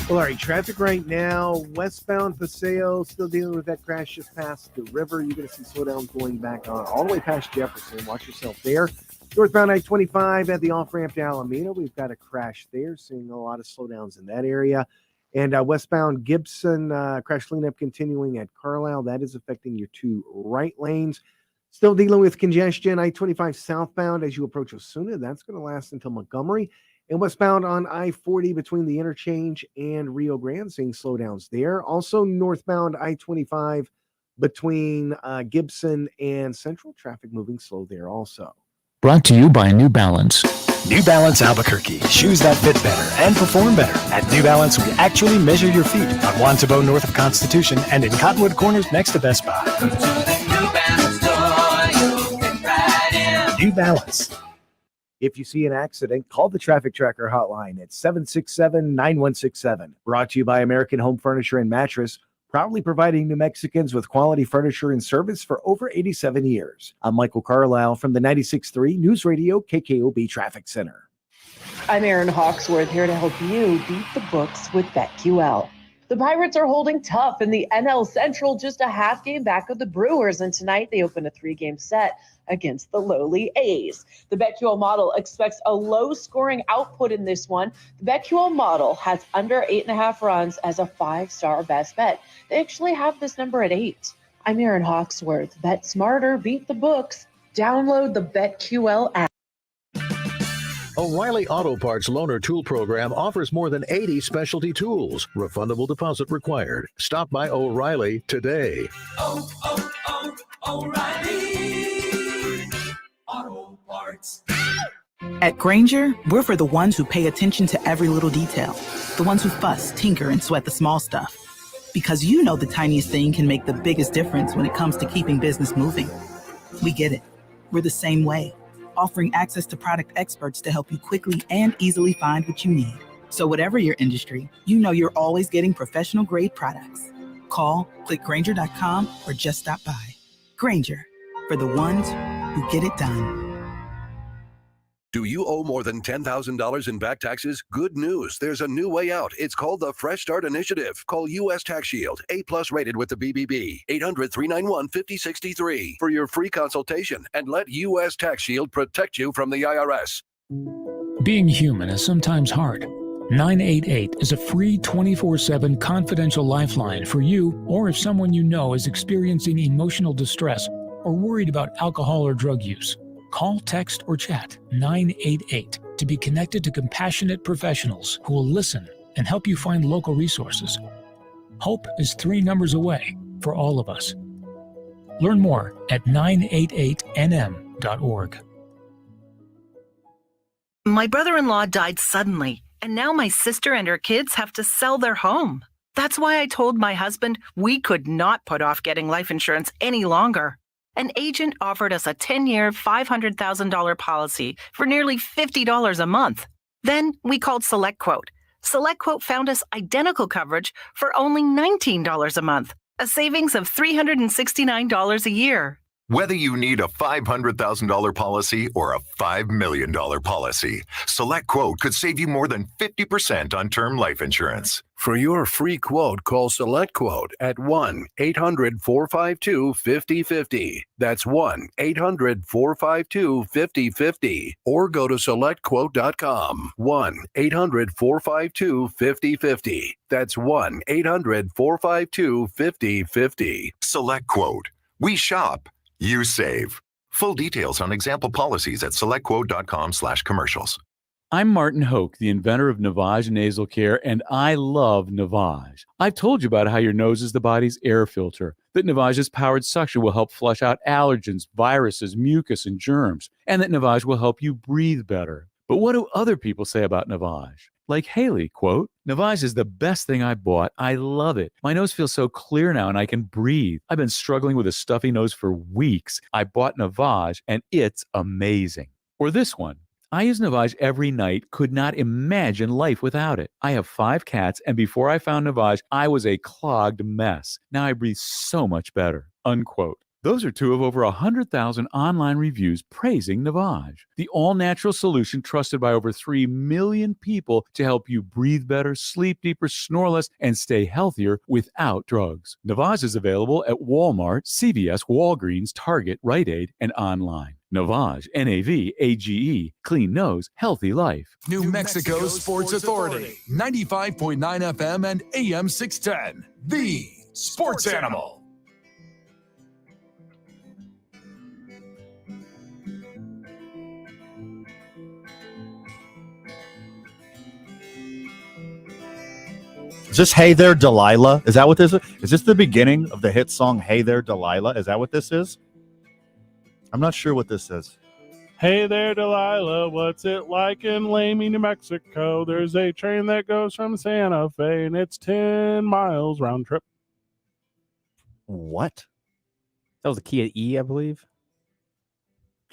Well, all right, traffic right now, westbound Paseo, still dealing with that crash just past the river. You're going to see slowdowns going back on all the way past Jefferson. Watch yourself there. Northbound I-25 at the off-ramp to Alameda. We've got a crash there, seeing a lot of slowdowns in that area. And westbound Gibson crash cleanup continuing at Carlisle. That is affecting your two right lanes. Still dealing with congestion. I-25 southbound as you approach Osuna. That's going to last until Montgomery. And westbound on I-40 between the interchange and Rio Grande, seeing slowdowns there. Also northbound I-25 between Gibson and Central. Traffic moving slow there also. Brought to you by New Balance. New Balance Albuquerque. Shoes that fit better and perform better. At New Balance, we actually measure your feet on Wantabo north of Constitution and in Cottonwood Corners next to Best Buy. New Balance. If you see an accident, call the Traffic Tracker hotline at 767-9167. Brought to you by American Home Furniture and Mattress, proudly providing New Mexicans with quality furniture and service for over 87 years. I'm Michael Carlisle from the 96.3 News Radio KKOB Traffic Center. I'm Erin Hawksworth here to help you beat the books with BetQL. The Pirates are holding tough in the NL Central, just a half game back of the Brewers, and tonight they open a 3-game set against the lowly A's. The BetQL model expects a low-scoring output in this one. The BetQL model has under 8.5 runs as a 5-star best bet. They actually have this number at 8. I'm Erin Hawksworth. Bet smarter, beat the books. Download the BetQL app. O'Reilly Auto Parts Loaner Tool Program offers more than 80 specialty tools. Refundable deposit required. Stop by O'Reilly today. O'Reilly Auto Parts. At Grainger, we're for the ones who pay attention to every little detail. The ones who fuss, tinker, and sweat the small stuff. Because you know the tiniest thing can make the biggest difference when it comes to keeping business moving. We get it. We're the same way. Offering access to product experts to help you quickly and easily find what you need. So whatever your industry, you know you're always getting professional grade products. Call, click Grainger.com, or just stop by. Grainger, for the ones who get it done. Do you owe more than $10,000 in back taxes? Good news. There's a new way out. It's called the Fresh Start Initiative. Call U.S. Tax Shield, A+ rated with the BBB. 800-391-5063 for your free consultation, and let U.S. Tax Shield protect you from the IRS. Being human is sometimes hard. 988 is a free 24/7 confidential lifeline for you, or if someone you know is experiencing emotional distress or worried about alcohol or drug use. Call, text, or chat 988 to be connected to compassionate professionals who will listen and help you find local resources. Hope is 3 numbers away for all of us. Learn more at 988nm.org. My brother-in-law died suddenly, and now my sister and her kids have to sell their home. That's why I told my husband we could not put off getting life insurance any longer. An agent offered us a 10-year, $500,000 policy for nearly $50 a month. Then we called SelectQuote. SelectQuote found us identical coverage for only $19 a month, a savings of $369 a year. Whether you need a $500,000 policy or a $5 million policy, SelectQuote could save you more than 50% on term life insurance. For your free quote, call SelectQuote at 1-800-452-5050. That's 1-800-452-5050. Or go to SelectQuote.com. 1-800-452-5050. That's 1-800-452-5050. SelectQuote. We shop. You save. Full details on example policies at selectquote.com/commercials. I'm Martin Hoke, the inventor of Navage Nasal Care, and I love Navage. I've told you about how your nose is the body's air filter, that Navage's powered suction will help flush out allergens, viruses, mucus, and germs, and that Navage will help you breathe better. But what do other people say about Navage? Like Haley, quote, "Navage is the best thing I bought. I love it. My nose feels so clear now and I can breathe. I've been struggling with a stuffy nose for weeks. I bought Navage and it's amazing." Or this one, "I use Navage every night. Could not imagine life without it. I have 5 cats and before I found Navage, I was a clogged mess. Now I breathe so much better." Unquote. Those are 2 of over 100,000 online reviews praising Navage, the all-natural solution trusted by over 3 million people to help you breathe better, sleep deeper, snore less, and stay healthier without drugs. Navage is available at Walmart, CVS, Walgreens, Target, Rite Aid, and online. Navage, N-A-V-A-G-E, clean nose, healthy life. New Mexico Sports Authority, 95.9 FM and AM 610. The Sports Animal. Is this Hey There, Delilah? Is that what this is? Is this the beginning of the hit song Hey There, Delilah? Is that what this is? I'm not sure what this is. Hey there, Delilah. What's it like in Lamy, New Mexico? There's a train that goes from Santa Fe, and it's 10 miles round trip. What? That was the key at E, I believe.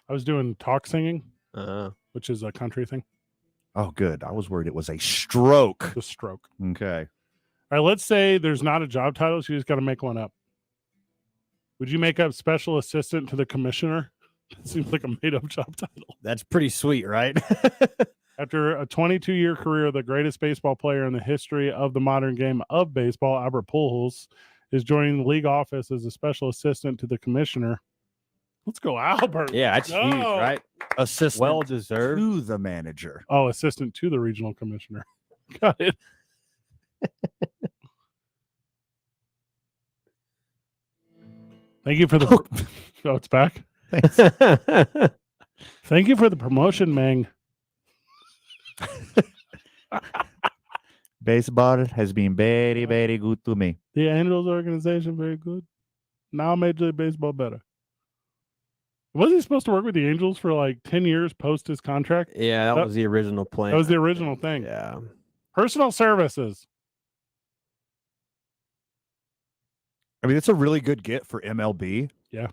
I was doing talk singing, which is a country thing. Oh, good. I was worried it was a stroke. The stroke. Okay. All right, let's say there's not a job title, so you just got to make one up. Would you make up special assistant to the commissioner? It seems like a made-up job title. That's pretty sweet, right? After a 22-year career, the greatest baseball player in the history of the modern game of baseball, Albert Pujols, is joining the league office as a special assistant to the commissioner. Let's go, Albert. Yeah, that's huge, right? Assistant Well deserved. to the manager. Oh, assistant to the regional commissioner. Got it. Thank you for the. Oh, it's back. Thank you for the promotion, Meng. Baseball has been very, very good to me. The Angels organization, very good. Now Major League Baseball better. Was he supposed to work with the Angels for like 10 years post his contract? Yeah, that was the original plan. That was the original thing. Yeah. Personal services. I mean, it's a really good get for MLB. Yeah.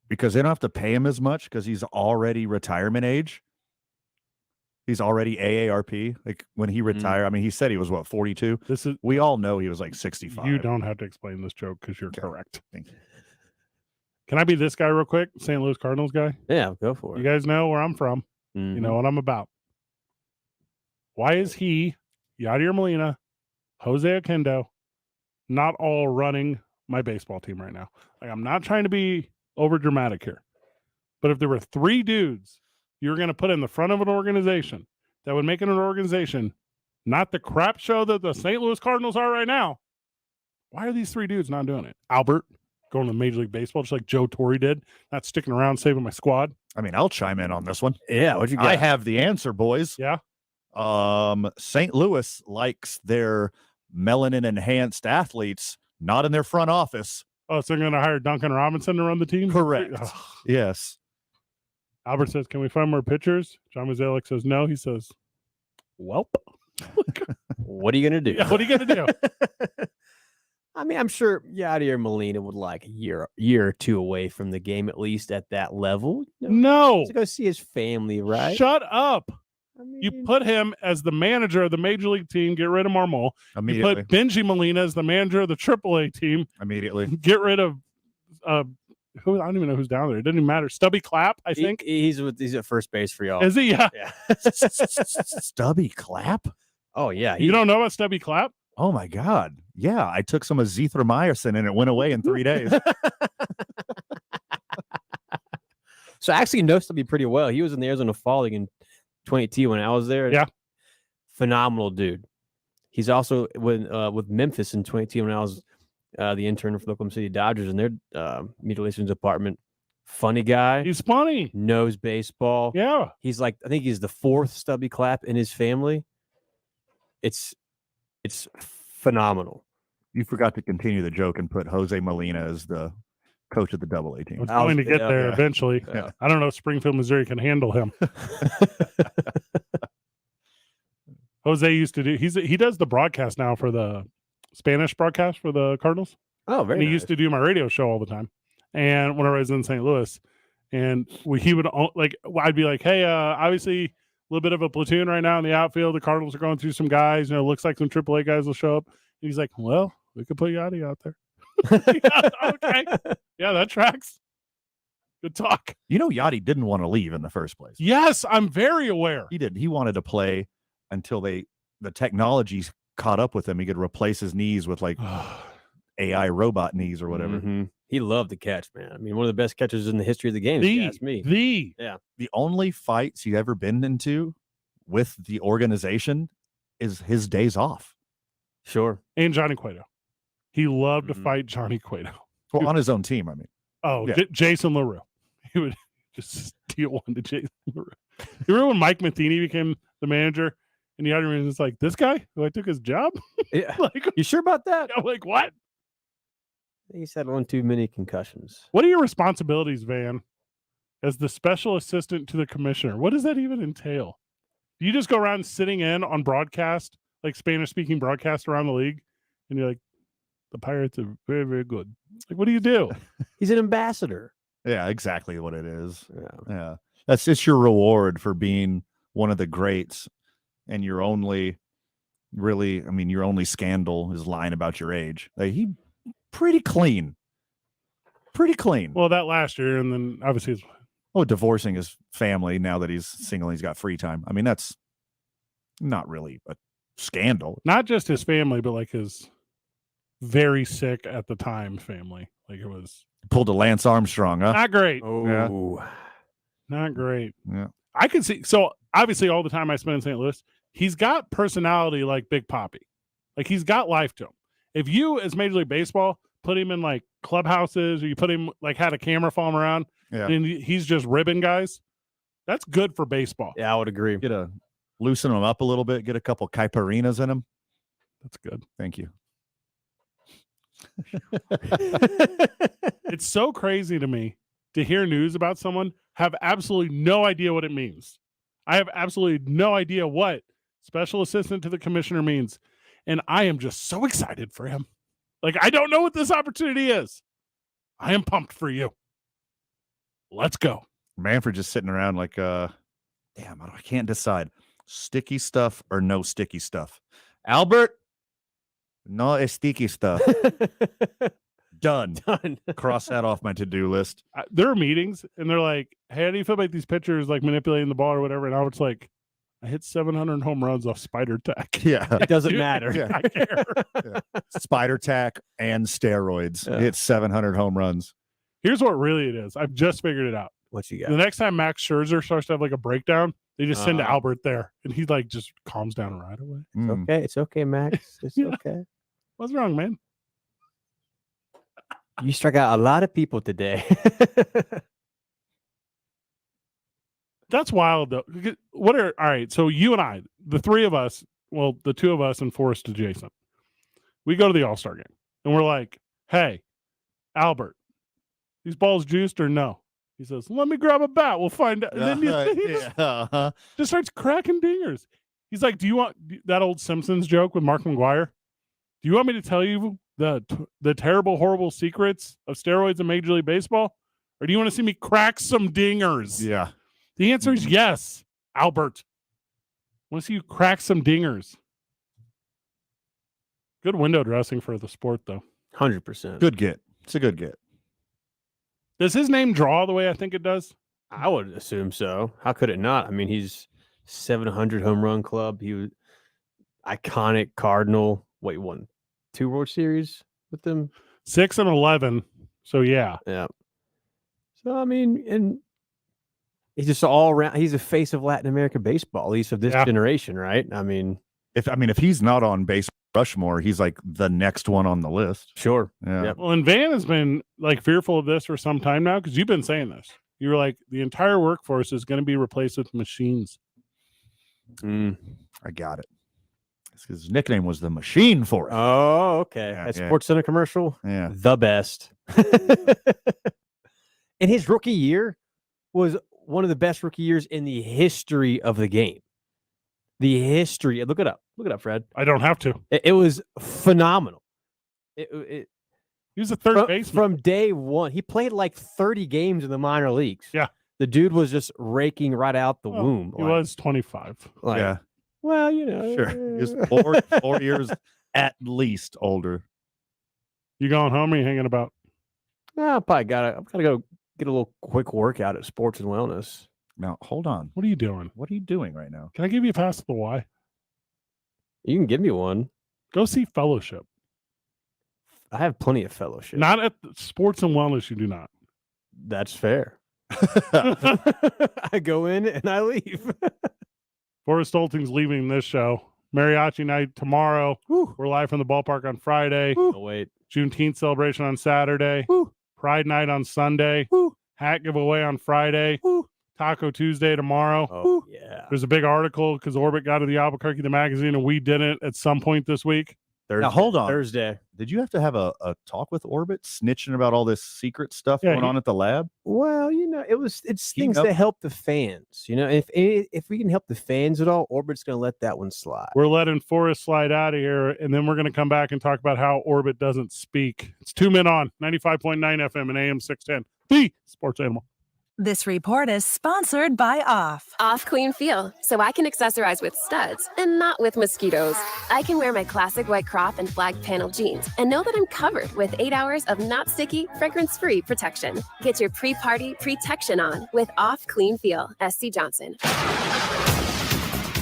Because they don't have to pay him as much because he's already retirement age. He's already AARP. Like when he retired, I mean, he said he was what, 42? We all know he was like 65. You don't have to explain this joke because you're correct. Thank you. Can I be this guy real quick? St. Louis Cardinals guy? Yeah, go for it. You guys know where I'm from. You know what I'm about. Why is he, Yadier Molina, Jose Oquendo, not all running my baseball team right now? Like, I'm not trying to be over dramatic here, but if there were three dudes you're going to put in the front of an organization that would make it an organization, not the crap show that the St. Louis Cardinals are right now, why are these three dudes not doing it? Albert going to Major League Baseball just like Joe Torre did, not sticking around saving my squad. I mean, I'll chime in on this one. Yeah, what you got? I have the answer, boys. Yeah. St. Louis likes their melanin enhanced athletes not in their front office. Oh, so they're going to hire Duncan Robinson to run the team? Correct. Yes. Albert says, can we find more pitchers? John Mozeliak says, no. He says, welp. What are you going to do? Yeah, what are you going to do? I mean, I'm sure Yadier Molina would like a year or two away from the game, at least at that level. No. To go see his family, right? Shut up. You put him as the manager of the Major League team, get rid of Marmol. You Immediately. put Benji Molina as the manager of the AAA team. Immediately. Get rid of who, I don't even know who's down there. It doesn't even matter. Stubby Clapp, I think. He's at first base for y'all. Is he? Yeah. Stubby Clapp? Oh, yeah. You don't know about Stubby Clapp? Oh, my God. Yeah, I took some azithromycin and it went away in 3 days. So I actually know Stubby pretty well. He was in the Arizona Fall League in 2018 when I was there. Yeah. Phenomenal dude. He's also with Memphis in 2018 when I was the intern for the Oklahoma City Dodgers in their media relations department. Funny guy. He's funny. Knows baseball. Yeah. He's like, I think he's the fourth Stubby Clapp in his family. It's phenomenal. You forgot to continue the joke and put Jose Molina as the coach of the AA team. It's going to get there eventually. Yeah. I don't know if Springfield, Missouri can handle him. Jose used to do, he does the broadcast now for the Spanish broadcast for the Cardinals. Oh, very And he nice. used to do my radio show all the time. And whenever I was in St. Louis, and he would like, I'd be like, hey, obviously a little bit of a platoon right now in the outfield. The Cardinals are going through some guys. You know, looks like some AAA guys will show up. And he's like, well, we could put Yachty out there. Okay. Yeah, that tracks. Good talk. You know, Yachty didn't want to leave in the first place. Yes, I'm very aware. He did. He wanted to play until the technology caught up with him. He could replace his knees with like AI robot knees or whatever. Mhm. He loved the catch, man. I mean, one of the best catchers in the history of the game, if you ask me. Yeah. The only fights he's ever been into with the organization is his days off. Sure. And Johnny Cueto. He loved to fight Johnny Cueto. Well, on his own team, I mean. Oh, Yeah. Jason LaRue. He would just steal one to Jason LaRue. You remember when Mike Matheny became the manager and the other man was like, this guy who I took his job? Yeah. Like, You sure about that? I'm like, what? He's had one too many concussions. What are your responsibilities, Van, as the special assistant to the commissioner? What does that even entail? Do you just go around sitting in on broadcast, like Spanish-speaking broadcast around the league, and you're like, the Pirates are very, very good. Like, what do you do? He's an ambassador. Yeah, exactly what it is. Yeah. That's just your reward for being one of the greats. And your only your only scandal is lying about your age. Like, he pretty clean. Pretty clean. Well, that last year, and then obviously divorcing his family now that he's single, he's got free time. I mean, that's not really a scandal. not just his family, but like his very sick at the time family. Like it was Pulled a Lance Armstrong, huh? not great. Oh, Not great. Yeah. I can see. So obviously, all the time I spent in St. Louis, he's got personality like Big Papi. Like he's got life to him. If you, as Major League Baseball, put him in like clubhouses, or you put him like had a camera follow him around, Yeah. and he's just ribbing guys, that's good for baseball. yeah, I would agree. Loosen him up a little bit, get a couple caipirinhas in him. That's good. Thank you. It's so crazy to me to hear news about someone, have absolutely no idea what it means. I have absolutely no idea what special assistant to the commissioner means. And I am just so excited for him. Like, I don't know what this opportunity is. I am pumped for you. Let's go. Manfred just sitting around like, damn, I can't decide. Sticky stuff or no sticky stuff. Albert, no sticky stuff. Done. Cross that off my to-do list. There are meetings, and they're like, hey, how do you feel about these pitchers like manipulating the ball or whatever? And Albert's like, I hit 700 home runs off Spider Tack. Yeah. It doesn't Dude, matter. I care. Spider tack and steroids. Yeah. Hit 700 home runs. Here's what really it is. I've just figured it out. What you The got? next time Max Scherzer starts to have like a breakdown, they just send Uh-huh. Albert there, and he like just calms down right away. Mm. Okay, it's okay, Max. It's Yeah. okay. What's wrong, man? You struck out a lot of people today. That's wild though. All right? So you and I, the three of us, well, the two of us and Forrest adjacent, we go to the All-Star game, and we're like, hey, Albert, these balls juiced or no? He says, let me grab a bat. We'll find out. And then he just starts cracking dingers. He's like, do you want that old Simpsons joke with Mark McGuire? Do you want me to tell you the terrible, horrible secrets of steroids in Major League Baseball? Or do you want to see me crack some dingers? Yeah. The answer is yes, Albert. I want to see you crack some dingers. Good window dressing for the sport, though. 100%. Good get. It's a good get. Does his name draw the way I think it does? I would assume so. How could it not? I mean, he's 700 home run club. He was iconic Cardinal. Wait, won 2 World Series with them. 6 and 11. So yeah. Yeah. So I mean, and he's just all around. He's the face of Latin American baseball, at least of this generation, right? I mean, if he's not on base Rushmore, he's like the next one on the list. Sure. Yeah. Well, and Van has been like fearful of this for some time now because you've been saying this. You were like, the entire workforce is going to be replaced with machines. I got it. His nickname was the Machine for it. Oh, okay. Yeah, That yeah. Sports Center commercial. Yeah. The best. And his rookie year was one of the best rookie years in the history of the game. The history. Look it up. Look it up, Fred. I don't have to. It was phenomenal. He was a third baseman from day one. He played like 30 games in the minor leagues. Yeah. The dude was just raking right out the womb. He was 25. Like, yeah. Well, you know. Sure. He's 4 years at least older. You going home or you hanging about? I probably I've got to go get a little quick workout at Sports and Wellness. Now, hold on. What are you doing? What are you doing right now? Can I give you a pass to the Y? You can give me one. Go see Fellowship. I have plenty of fellowship. Not at sports and wellness, you do not. That's fair. I go in and I leave. Forrest Olting's leaving this show. Mariachi night tomorrow. We're live from the ballpark on Friday. Oh, wait. Juneteenth celebration on Saturday. Pride night on Sunday. Hat giveaway on Friday. Taco Tuesday tomorrow. Oh, yeah. There's a big article because Orbit got to the Albuquerque the magazine and we didn't at some point this week. Thursday. Now, hold on. Thursday. Did you have to have a talk with Orbit snitching about all this secret stuff going on at the lab? Well, it's Keep things up. that help the fans. If we can help the fans at all, Orbit's going to let that one slide. We're letting Forrest slide out of here, and then we're going to come back and talk about how Orbit doesn't speak. It's 2 Men On, 95.9 FM and AM 610, the Sports Animal. This report is sponsored by Off. Off Clean Feel, so I can accessorize with studs and not with mosquitoes. I can wear my classic white crop and flag panel jeans and know that I'm covered with 8 hours of not sticky, fragrance-free protection. Get your pre-party protection on with Off Clean Feel. SC Johnson.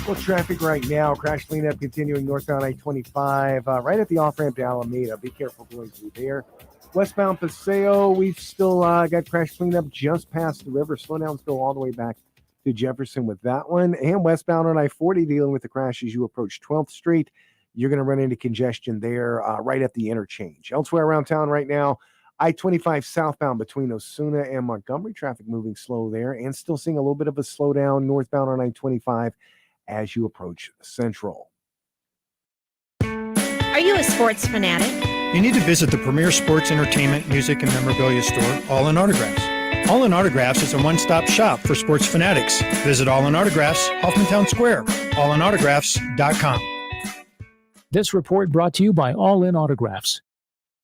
Well, traffic right now. Crash cleanup continuing northbound I-25, right at the off-ramp to Alameda. Be careful going through there. Westbound Paseo, we've still got crash cleanup just past the river. Slowdowns go all the way back to Jefferson with that one. And westbound on I-40 dealing with the crash as you approach 12th Street. You're going to run into congestion there right at the interchange. Elsewhere around town right now, I-25 southbound between Osuna and Montgomery. Traffic moving slow there and still seeing a little bit of a slowdown northbound on I-25 as you approach Central. Are you a sports fanatic? You need to visit the premier sports entertainment, music, and memorabilia store, All in Autographs. All in Autographs is a one-stop shop for sports fanatics. Visit All in Autographs, Hoffmantown Square, allinautographs.com. This report brought to you by All In Autographs.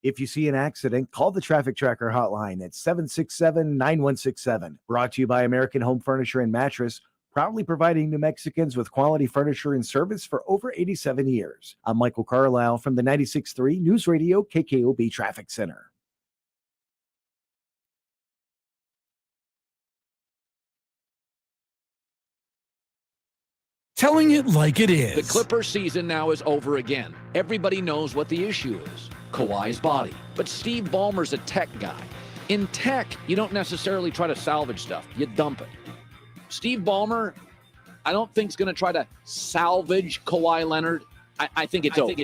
If you see an accident, call the Traffic Tracker hotline at 767-9167. Brought to you by American Home Furniture and Mattress, proudly providing New Mexicans with quality furniture and service for over 87 years. I'm Michael Carlisle from the 96.3 News Radio KKOB Traffic Center. Telling it like it is. The Clipper season now is over again. Everybody knows what the issue is. Kawhi's body. But Steve Ballmer's a tech guy. In tech, you don't necessarily try to salvage stuff. You dump it. Steve Ballmer, I don't think is going to try to salvage Kawhi Leonard. I think it's over.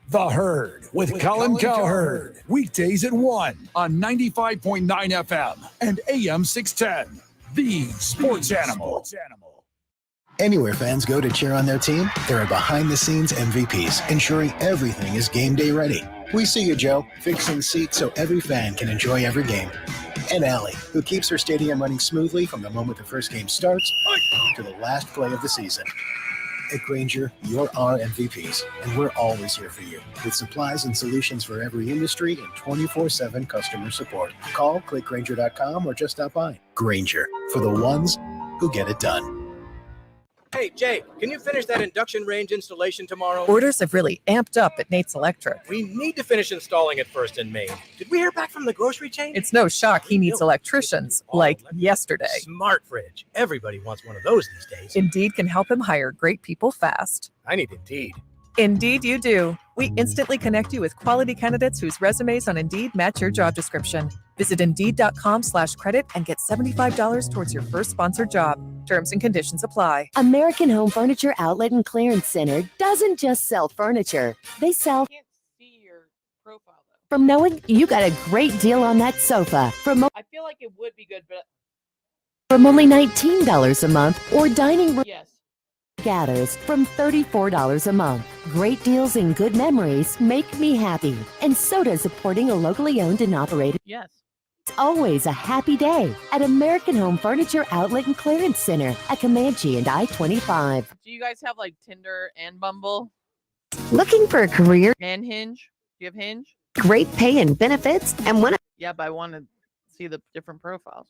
The Herd with Colin Cowherd. Weekdays at 1 on 95.9 FM and AM 610. The Sports Animal. Anywhere fans go to cheer on their team, there are behind-the-scenes MVPs ensuring everything is game day ready. We see you, Joe, fixing seats so every fan can enjoy every game. And Allie, who keeps her stadium running smoothly from the moment the first game starts to the last play of the season. At Grainger, you're our MVPs, and we're always here for you with supplies and solutions for every industry and 24/7 customer support. Call, click Grainger.com, or just stop by. Grainger, for the ones who get it done. Hey, Jay, can you finish that induction range installation tomorrow? Orders have really amped up at Nate's Electric. We need to finish installing it first in Maine. Did we hear back from the grocery chain? It's no shock he needs electricians, like yesterday. Smart fridge. Everybody wants one of those these days. Indeed can help him hire great people fast. I need Indeed. Indeed you do. We instantly connect you with quality candidates whose resumes on Indeed match your job description. Visit Indeed.com/credit and get $75 towards your first sponsored job. Terms and conditions apply. American Home Furniture Outlet and Clearance Center doesn't just sell furniture. They sell... From knowing you got a great deal on that sofa. I feel like it would be good, but From only $19 a month, or dining room yes. gathers from $34 a month. Great deals and good memories make me happy. And so does supporting a locally owned and operated. Yes. It's always a happy day at American Home Furniture Outlet and Clearance Center at Comanche and I-25. Do you guys have like Tinder and Bumble Looking for a career, and Hinge? Do you have Hinge? great pay and benefits, and one Yeah, but I want to see the different profiles.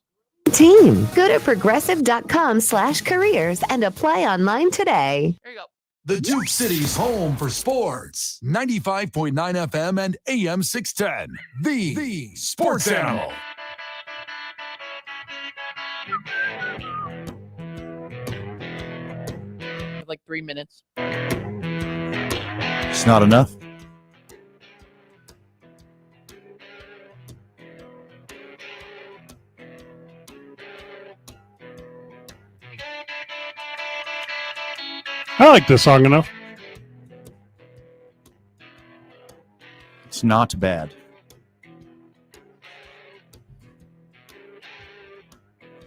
team. Go to progressive.com/careers and apply online today. There you go. The Duke City's home for sports. 95.9 FM and AM 610. The Sports Animal. Like 3 minutes. It's not enough. I like this song enough. It's not bad.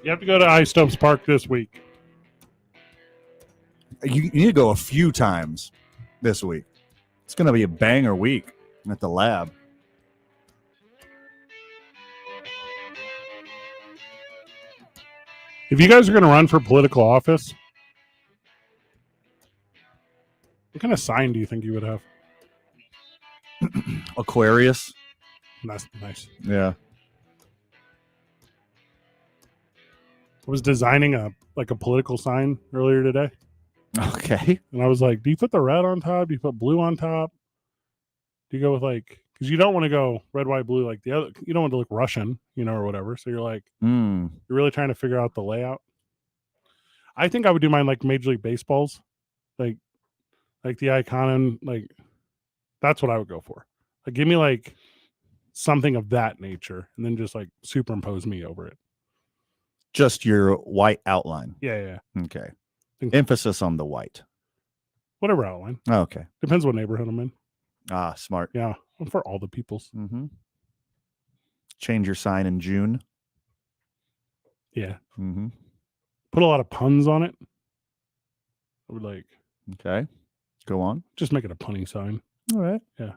You have to go to Ice Stumps Park this week. You need to go a few times this week. It's going to be a banger week at the lab. If you guys are going to run for political office, what kind of sign do you think you would have? Aquarius. That's nice. Yeah. I was designing a political sign earlier today. Okay. And I was like, do you put the red on top? Do you put blue on top? Do you go with because you don't want to go red, white, blue like the other. You don't want to look Russian, or whatever. So you're like, you're really trying to figure out the layout. I think I would do mine like Major League Baseball's, like the icon, and that's what I would go for. Like, give me something of that nature, and then just superimpose me over it. Just your white outline. Yeah. Okay. Emphasis on the white. Whatever outline. Oh, okay. Depends what neighborhood I'm in. Ah, smart. Yeah, for all the peoples. Mm-hmm. Change your sign in June. Yeah. Mm-hmm. Put a lot of puns on it. I would Okay. Go on. Just make it a punny sign. All right. Yeah.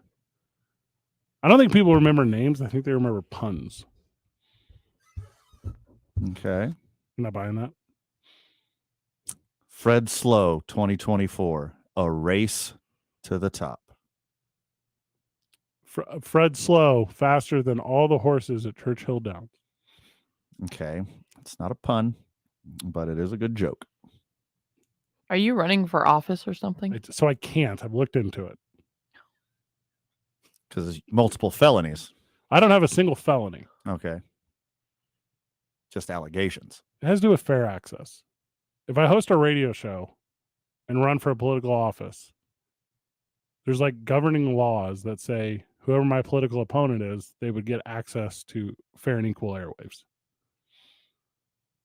I don't think people remember names. I think they remember puns. Okay. You're not buying that? Fred Slow 2024. A race to the top. Fred Slow, faster than all the horses at Churchill Downs. Okay. It's not a pun, but it is a good joke. Are you running for office or something? So I can't. I've looked into it. Because there's multiple felonies. I don't have a single felony. Okay. Just allegations. It has to do with fair access. If I host a radio show and run for a political office, there's governing laws that say whoever my political opponent is, they would get access to fair and equal airwaves.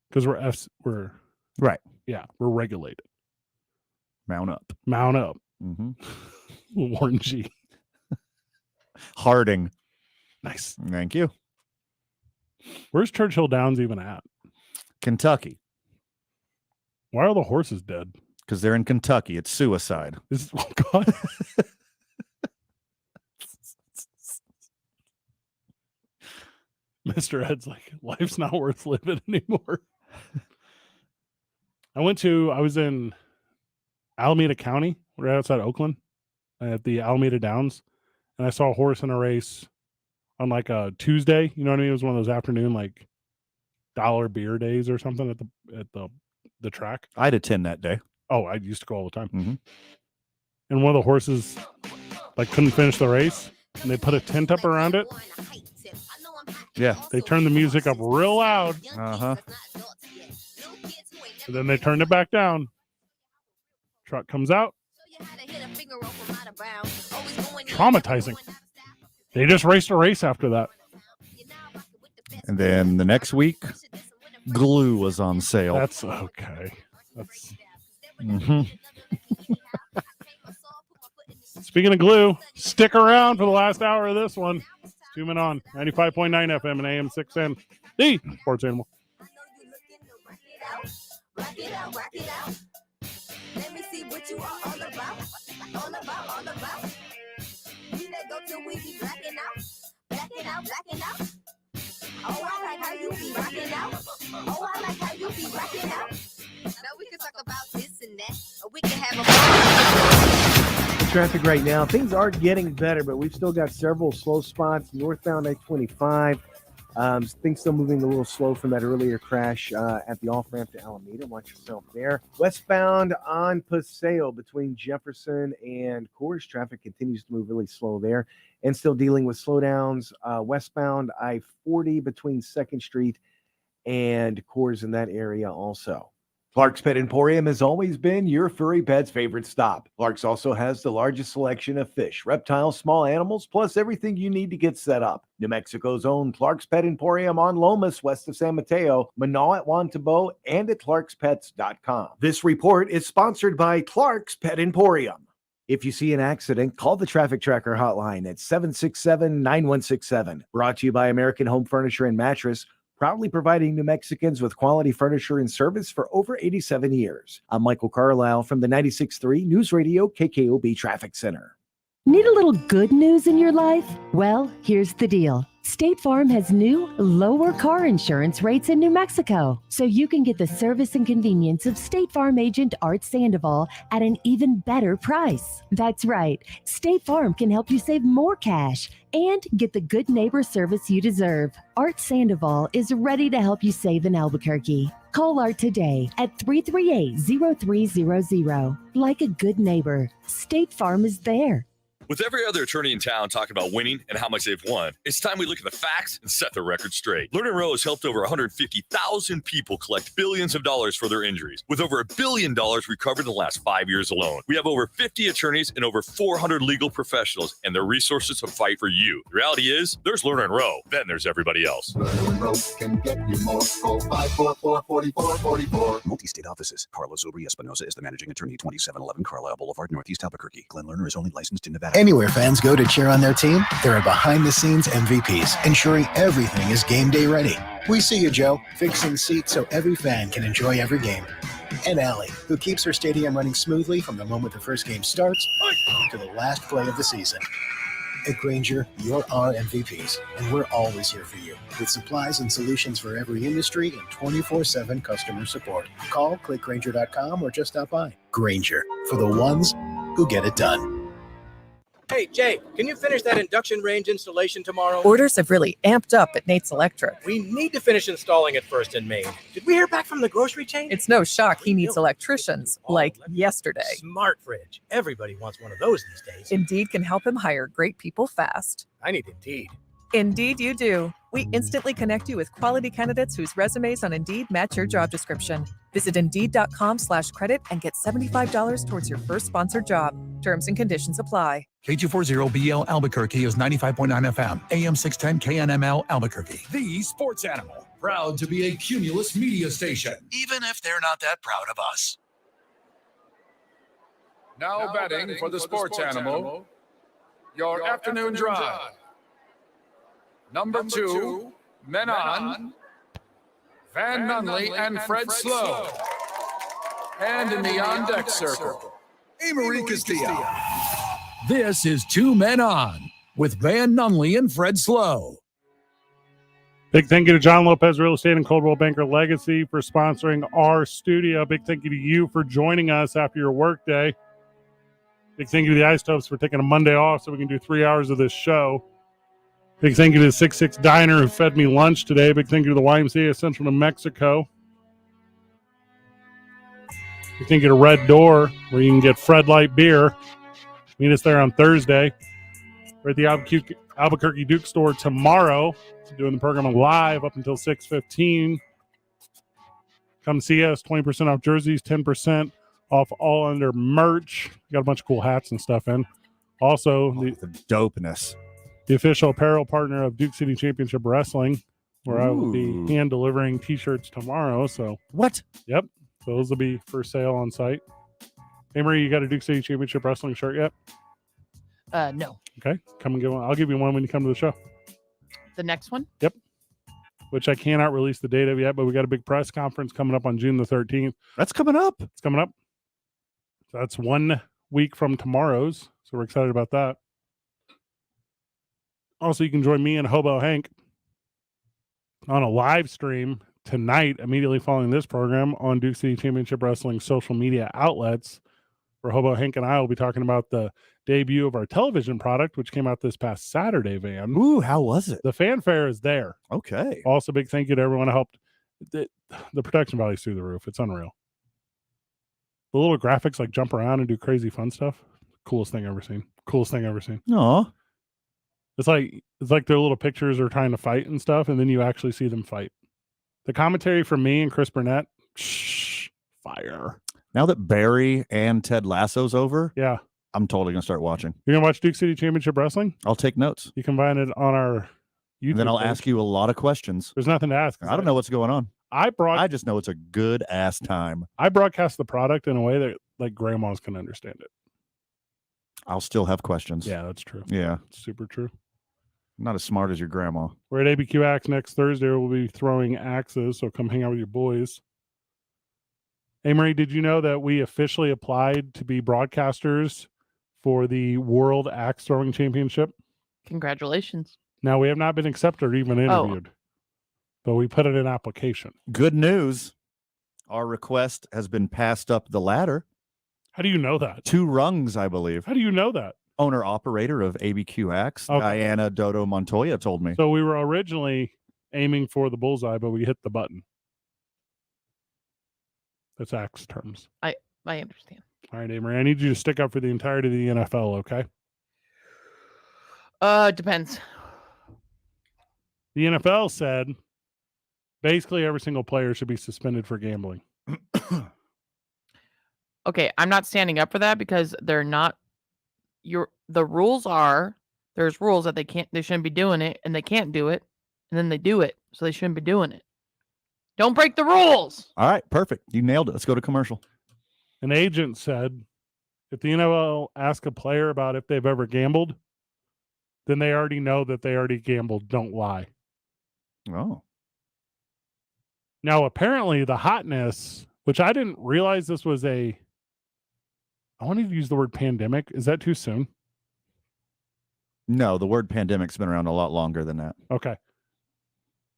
Because we're right. Yeah, we're regulated. Mount up. Mm-hmm. Warren G. Harding. Nice. Thank you. Where's Churchill Downs even at? Kentucky. Why are the horses dead? Because they're in Kentucky. It's suicide. Oh, God. Mr. Ed's life's not worth living anymore. I was in Alameda County, right outside Oakland, at the Alameda Downs, and I saw a horse in a race on a Tuesday. You know what I mean? It was one of those afternoon dollar beer days or something at the track. I'd attend that day. Oh, I used to go all the time. Mm-hmm. And one of the horses couldn't finish the race, and they put a tent up around it. Yeah. They turned the music up real loud. Uh-huh. And then they turned it back down. Truck comes out. Traumatizing. They just raced a race after that. And then the next week, glue was on sale. That's okay. That's. Mm-hmm. Speaking of glue, stick around for the last hour of this one. Zooming on 95.9 FM and AM 610, the Sports Animal. Rock it out, rock it out. Let me see what you are all about. All about, all about. We let go till we be blacking out. Blacking out, blacking out. Oh, I like how you be rocking out. Oh, I like how you be rocking out. Now we can talk about this and that. Or we can have a traffic right now. Things are getting better, but we've still got several slow spots. Northbound I-25. Things still moving a little slow from that earlier crash at the off-ramp to Alameda. Watch yourself there. Westbound on Paseo between Jefferson and Coors. Traffic continues to move really slow there and still dealing with slowdowns. Westbound I-40 between 2nd Street and Coors in that area also. Clark's Pet Emporium has always been your furry pet's favorite stop. Clark's also has the largest selection of fish, reptiles, small animals, plus everything you need to get set up. New Mexico's own Clark's Pet Emporium on Lomas, west of San Mateo, Manal at Juan Tabo, and at clarkspets.com. This report is sponsored by Clark's Pet Emporium. If you see an accident, call the Traffic Tracker hotline at 767-9167. Brought to you by American Home Furniture and Mattress, proudly providing New Mexicans with quality furniture and service for over 87 years. I'm Michael Carlisle from the 96.3 News Radio KKOB Traffic Center. Need a little good news in your life? Well, here's the deal. State Farm has new, lower car insurance rates in New Mexico, so you can get the service and convenience of State Farm agent Art Sandoval at an even better price. That's right. State Farm can help you save more cash and get the good neighbor service you deserve. Art Sandoval is ready to help you save in Albuquerque. Call Art today at 338-0300. Like a good neighbor, State Farm is there. With every other attorney in town talking about winning and how much they've won, it's time we look at the facts and set the record straight. Lerner Rowe has helped over 150,000 people collect billions of dollars for their injuries, with over $1 billion recovered in the last 5 years alone. We have over 50 attorneys and over 400 legal professionals and their resources to fight for you. The reality is, there's Lerner Rowe, then there's everybody else. Lerner Rowe can get you more. Call 544-4444. Multi-state offices. Carlos Uri Espinosa is the managing attorney, 2711 Carlisle Boulevard, Northeast Albuquerque. Glenn Lerner is only licensed in Nevada. Anywhere fans go to cheer on their team, there are behind-the-scenes MVPs, ensuring everything is game day ready. We see you, Joe, fixing seats so every fan can enjoy every game. And Allie, who keeps her stadium running smoothly from the moment the first game starts to the last play of the season. At Grainger, you're our MVPs, and we're always here for you, with supplies and solutions for every industry and 24/7 customer support. Call, click Grainger.com, or just stop by. Grainger, for the ones who get it done. Hey, Jay, can you finish that induction range installation tomorrow? Orders have really amped up at Nate's Electric. We need to finish installing it first in Maine. Did we hear back from the grocery chain? It's no shock he needs electricians, like yesterday. Smart fridge. Everybody wants one of those these days. Indeed can help him hire great people fast. I need Indeed. Indeed you do. We instantly connect you with quality candidates whose resumes on Indeed match your job description. Visit Indeed.com/credit and get $75 towards your first sponsored job. Terms and conditions apply. K240BL Albuquerque is 95.9 FM, AM 610 KNML Albuquerque. The Sports Animal, proud to be a Cumulus media station, even if they're not that proud of us. Now betting for the Sports Animal, your afternoon drive. Number 2, Menon, Van Nunley, and Fred Slow. And in the on-deck circle, Amory Castillo. This is Two Men On with Van Nunley and Fred Slow. Big thank you to John Lopez Real Estate and Coldwell Banker Legacy for sponsoring our studio. Big thank you to you for joining us after your work day. Big thank you to the Isotopes for taking a Monday off so we can do 3 hours of this show. Big thank you to the 66 Diner who fed me lunch today. Big thank you to the YMCA of Central New Mexico. Big thank you to Red Door, where you can get Fred Light beer. Meet us there on Thursday. We're at the Albuquerque Duke store tomorrow. Doing the program live up until 6:15. Come see us. 20% off jerseys, 10% off all under merch. We got a bunch of cool hats and stuff in. Also, the dopeness. The official apparel partner of Duke City Championship Wrestling, where I will be hand delivering T-shirts tomorrow. So what? Yep. So those will be for sale on site. Hey, Marie, you got a Duke City Championship Wrestling shirt yet? No. Okay. Come and get one. I'll give you one when you come to the show. The next one? Yep. Which I cannot release the date of yet, but we got a big press conference coming up on June the 13th. That's coming up. It's coming up. So that's 1 week from tomorrow's. So we're excited about that. Also, you can join me and Hobo Hank on a live stream tonight, immediately following this program on Duke City Championship Wrestling social media outlets, where Hobo Hank and I will be talking about the debut of our television product, which came out this past Saturday, Van. Ooh, how was it? The fanfare is there. Okay. Also, big thank you to everyone who helped. The production value's through the roof. It's unreal. The little graphics like jump around and do crazy fun stuff. Coolest thing I've ever seen. Coolest thing I've ever seen. Aw. It's like their little pictures are trying to fight and stuff, and then you actually see them fight. The commentary from me and Chris Burnett, fire. Now that Barry and Ted Lasso's over, Yeah. I'm totally going to start watching. You're going to watch Duke City Championship Wrestling? I'll take notes. You can find it on our YouTube. And then I'll page. ask you a lot of questions. There's nothing to ask. I don't know what's going on. I just know it's a good ass time. I broadcast the product in a way that like grandmas can understand it. I'll still have questions. Yeah, that's true. Yeah. It's super true. I'm not as smart as your grandma. We're at ABQ Axe next Thursday. We'll be throwing axes, so come hang out with your boys. Hey, Marie, did you know that we officially applied to be broadcasters for the World Axe Throwing Championship? Congratulations. Now, we have not been accepted or even interviewed, but we put it in application. Good news. Our request has been passed up the ladder. How do you know that? 2 rungs, I believe. How do you know that? Owner-operator of ABQ Axe, Okay. Diana Dodo Montoya, told me. So we were originally aiming for the bullseye, but we hit the button. That's axe terms. I understand. All right, Amory, I need you to stick up for the entirety of the NFL, okay? Depends. The NFL said basically every single player should be suspended for gambling. Okay, I'm not standing up for that because they're not the rules are there's rules that they shouldn't be doing it and they can't do it and then they do it, so they shouldn't be doing it. Don't break the rules. All right, perfect. You nailed it. Let's go to commercial. An agent said if the NFL asks a player about if they've ever gambled, then they already know that they already gambled. Don't lie. Oh. Now, apparently the hotness, which I didn't realize this was I wanted to use the word pandemic. Is that too soon? No, the word pandemic's been around a lot longer than that. Okay.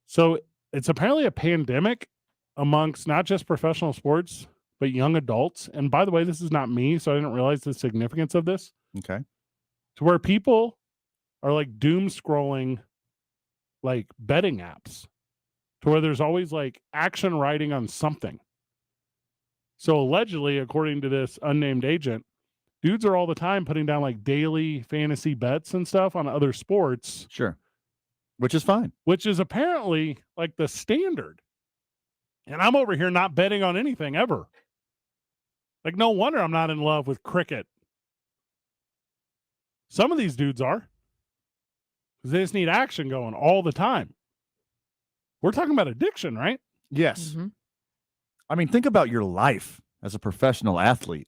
So it's apparently a pandemic amongst not just professional sports, but young adults. And by the way, this is not me, so I didn't realize the significance of this. Okay. To where people are like doom scrolling like betting apps to where there's always like action writing on something. So allegedly, according to this unnamed agent, dudes are all the time putting down like daily fantasy bets and stuff on other sports. Sure. Which is fine. Which is apparently like the standard. And I'm over here not betting on anything ever. Like, no wonder I'm not in love with cricket. Some of these dudes are. Because they just need action going all the time. We're talking about addiction, right? Yes. Mm-hmm. I mean, think about your life as a professional athlete.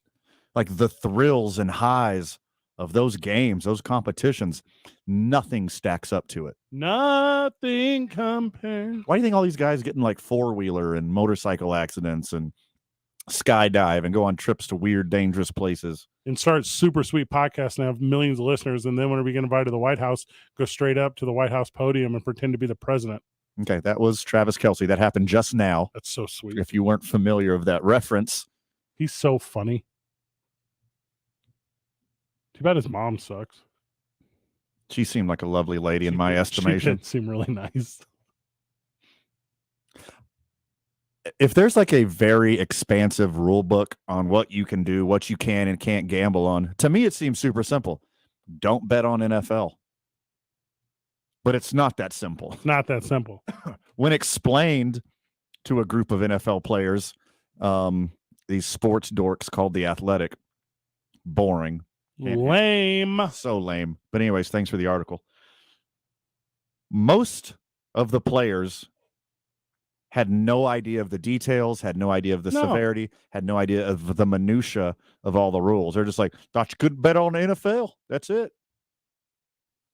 Like the thrills and highs of those games, those competitions, nothing stacks up to it. Nothing compares. Why do you think all these guys get in like four-wheeler and motorcycle accidents and skydive and go on trips to weird, dangerous places? And start super sweet podcasts and have millions of listeners. And then when we get invited to the White House, go straight up to the White House podium and pretend to be the president. Okay, that was Travis Kelce. That happened just now. That's so sweet. If you weren't familiar of that reference. He's so funny. Too bad his mom sucks. She seemed like a lovely lady in my estimation. She did seem really nice. If there's like a very expansive rule book on what you can do, what you can and can't gamble on, to me it seems super simple. Don't bet on NFL. But it's not that simple. Not that simple. When explained to a group of NFL players, these sports dorks called The Athletic, boring. Lame. So lame. But anyways, thanks for the article. Most of the players had no idea of the details, had no idea of the severity, had no idea of the minutia of all the rules. They're just like, thought you couldn't bet on the NFL. That's it.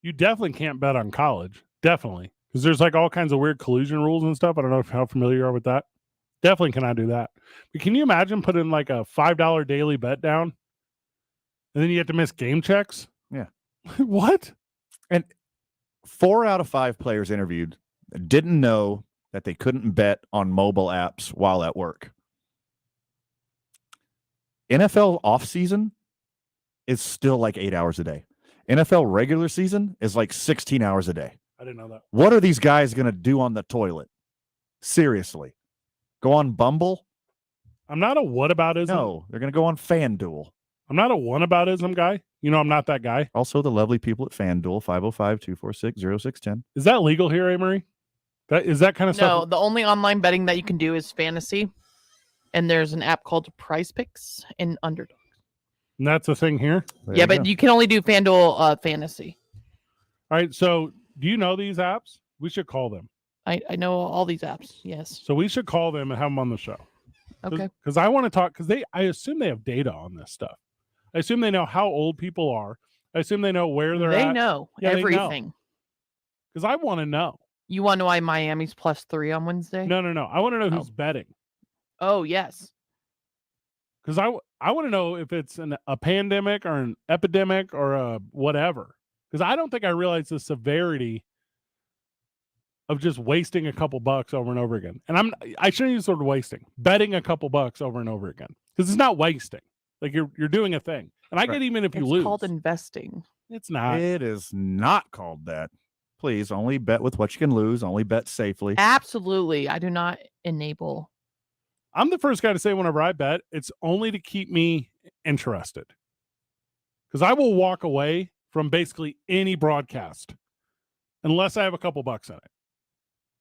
You definitely can't bet on college. Definitely. Because there's like all kinds of weird collusion rules and stuff. I don't know how familiar you are with that. Definitely cannot do that. But can you imagine putting like a $5 daily bet down? And then you have to miss game checks? Yeah. What? And 4 out of 5 players interviewed didn't know that they couldn't bet on mobile apps while at work. NFL offseason is still like 8 hours a day. NFL regular season is like 16 hours a day. I didn't know that. What are these guys going to do on the toilet? Seriously. Go on Bumble? I'm not a whataboutism. No, they're going to go on FanDuel. I'm not a whataboutism guy. You know, I'm not that guy. Also, the lovely people at FanDuel, 505-246-0610. Is that legal here, Amory? Is that kind of No, stuff? the only online betting that you can do is fantasy. And there's an app called Prize Picks and Underdog. And that's the thing here. Yeah, but you can only do FanDuel fantasy. All right. So do you know these apps? We should call them. I know all these apps. Yes. So we should call them and have them on the show. Okay. Because I want to talk, because I assume they have data on this stuff. I assume they know how old people are. I assume they know where they're at. They know everything. Because I want to know. You want to know why Miami's +3 on Wednesday? No. I want to know who's betting. Oh, yes. Because I want to know if it's a pandemic or an epidemic or a whatever. Because I don't think I realize the severity of just wasting a couple bucks over and over again. And I shouldn't use the word wasting. Betting a couple bucks over and over again. Because it's not wasting. Like you're doing a thing. And I get even if you lose. It's called investing. It's not. It is not called that. Please only bet with what you can lose. Only bet safely. Absolutely. I do not enable. I'm the first guy to say whenever I bet, it's only to keep me interested. Because I will walk away from basically any broadcast unless I have a couple bucks in it.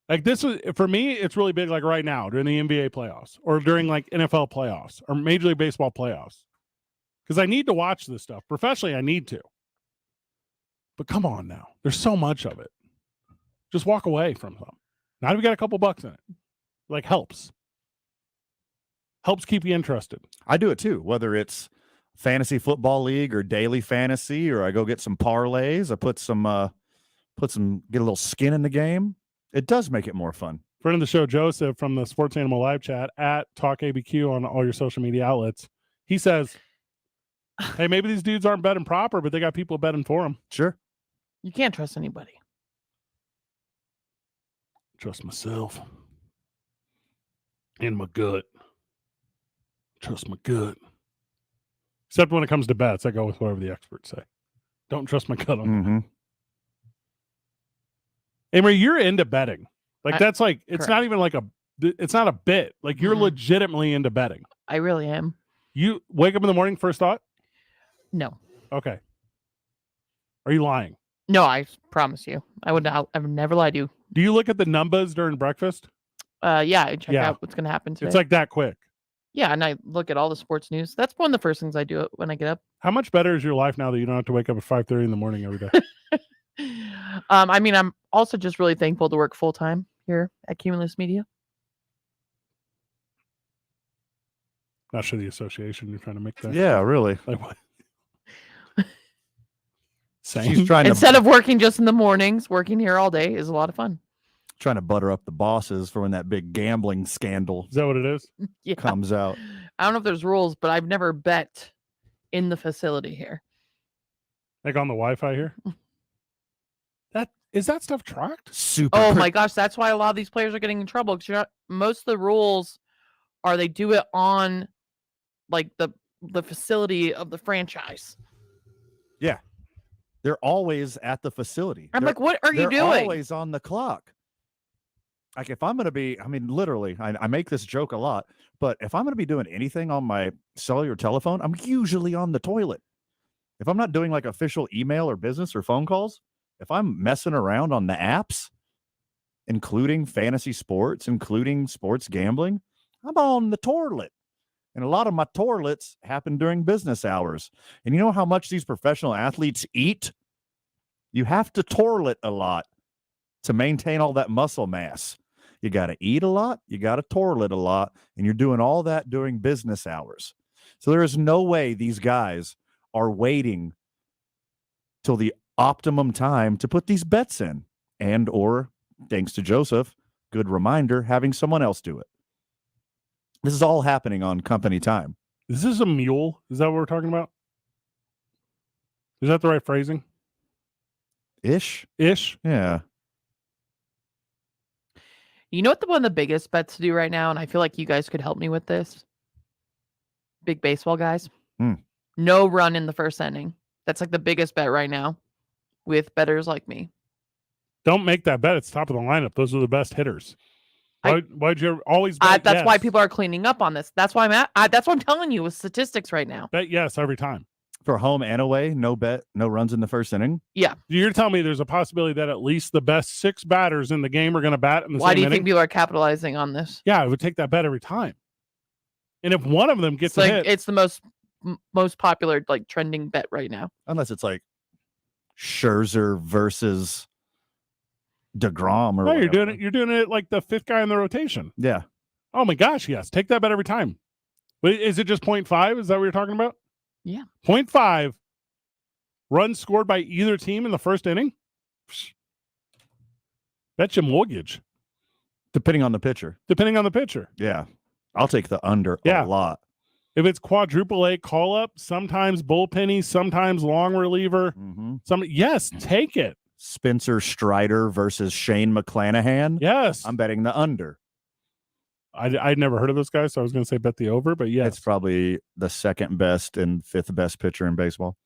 Like this is, for me, it's really big like right now during the NBA playoffs or during like NFL playoffs or Major League Baseball playoffs. Because I need to watch this stuff. Professionally, I need to. But come on now. There's so much of it. Just walk away from them. Not if you got a couple bucks in it. Like helps. Helps keep you interested. I do it too, whether it's fantasy football league or daily fantasy, or I go get some parlays. I get a little skin in the game. It does make it more fun. Friend of the show, Joseph from the Sports Animal Live Chat at Talk ABQ on all your social media outlets. He says, hey, maybe these dudes aren't betting proper, but they got people betting for them. Sure. You can't trust anybody. Trust myself. And my gut. Trust my gut. Except when it comes to bets, I go with whatever the experts say. Don't trust my gut on that. Amory, you're into betting. Like that's like, it's correct. not even like it's not a bit. Like you're legitimately into betting. I really am. You wake up in the morning, first thought? No. Okay. Are you lying? No, I promise you. I would never lie to you. Do you look at the numbers during breakfast? Yeah, I check out what's going to happen today. It's like that quick. Yeah, and I look at all the sports news. That's one of the first things I do when I get up. How much better is your life now that you don't have to wake up at 5:30 in the morning every day? I mean, I'm also just really thankful to work full time here at Cumulus Media. Not sure the association you're trying to make that. Yeah, really. Like what? She's trying Instead of working just in the mornings, working here all day is a lot of fun. Trying to butter up the bosses for when that big gambling scandal is that what it is? Yeah. Comes out. I don't know if there's rules, but I've never bet in the facility here. Like on the Wi-Fi here? Is that stuff tracked? Super. Oh my gosh, that's why a lot of these players are getting in trouble because most of the rules are they do it on like the facility of the franchise. Yeah. They're always at the facility. I'm like, what are you They're doing? Always on the clock. Like if I'm going to be, I mean, literally, I make this joke a lot, but if I'm going to be doing anything on my cellular telephone, I'm usually on the toilet. If I'm not doing like official email or business or phone calls, if I'm messing around on the apps, including fantasy sports, including sports gambling, I'm on the toilet. And a lot of my toilets happen during business hours. And you know how much these professional athletes eat? You have to toilet a lot to maintain all that muscle mass. You got to eat a lot, you got to toilet a lot, and you're doing all that during business hours. So there is no way these guys are waiting till the optimum time to put these bets in, and or, thanks to Joseph, good reminder, having someone else do it. This is all happening on company time. Is this a mule? Is that what we're talking about? Is that the right phrasing? Ish? Yeah. You know what one of the biggest bets to do right now, and I feel like you guys could help me with this? Big baseball guys. No run in the first inning. That's like the biggest bet right now with bettors like me. Don't make that bet. It's top of the lineup. Those are the best hitters. Why'd you always bet That's yes? why people are cleaning up on this. That's why that's what I'm telling you with statistics right now. Bet yes every time. For home and away, no bet, no runs in the first inning? Yeah. You're telling me there's a possibility that at least the best 6 batters in the game are going to bat in the Why same do you inning? think people are capitalizing on this? Yeah, I would take that bet every time. And if one of them gets It's a like hit, it's the most popular like trending bet right now. Unless it's like Scherzer versus DeGrom or no, you're whatever. doing it. You're doing it like the 5th guy in the rotation. Yeah. Oh my gosh, yes. Take that bet every time. But is it just 0.5? Is that what you're talking about? Yeah. 0.5 runs scored by either team in the first inning? Psh. That's your mortgage. Depending on the pitcher. Depending on the pitcher. Yeah. I'll take the under Yeah. a lot. If it's quadruple A call up, sometimes bullpenny, sometimes long reliever. Yes, take it. Spencer Strider versus Shane McClanahan. Yes. I'm betting the under. I'd never heard of this guy, so I was going to say bet the over, but yes. It's probably the second best and 5th best pitcher in baseball.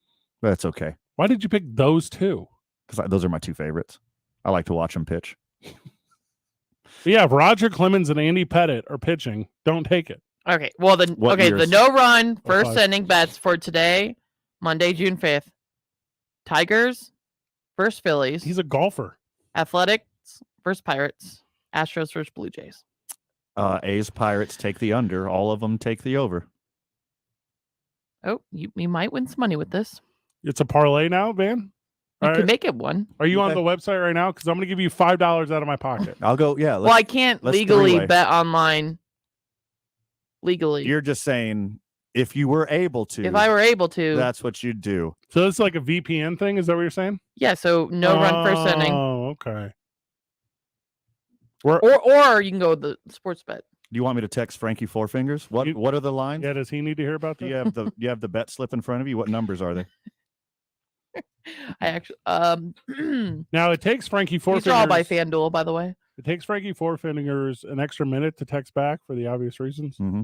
But that's okay. Why did you pick those two? Because those are my 2 favorites. I like to watch them pitch. Yeah, if Roger Clemens and Andy Pettit are pitching, don't take it. Okay. Well, the no run first 5? inning bets for today, Monday, June 5th. Tigers versus Phillies. He's a golfer. Athletics versus Pirates. Astros versus Blue Jays. A's Pirates take the under. All of them take the over. Oh, you might win some money with this. It's a parlay now, Van? You All can right. make it one. Are you on the website right now? Because I'm going to give you $5 out of my pocket. I'll go. Yeah. Well, I can't let's legally three-way. bet online. Legally. You're just saying if you were able to. If I were able to. That's what you'd do. So it's like a VPN thing? Is that what you're saying? Yeah, so no run first inning. Oh, okay. Or you can go with the sports bet. Do you want me to text Frankie Four Fingers? What are the lines? Yeah, does he need to hear about Do that? you have the bet slip in front of you? What numbers are they? I actually Now it takes Frankie Four these are all by Fingers. FanDuel, by the way. It takes Frankie Four Fingers an extra minute to text back for the obvious reasons. Mm-hmm.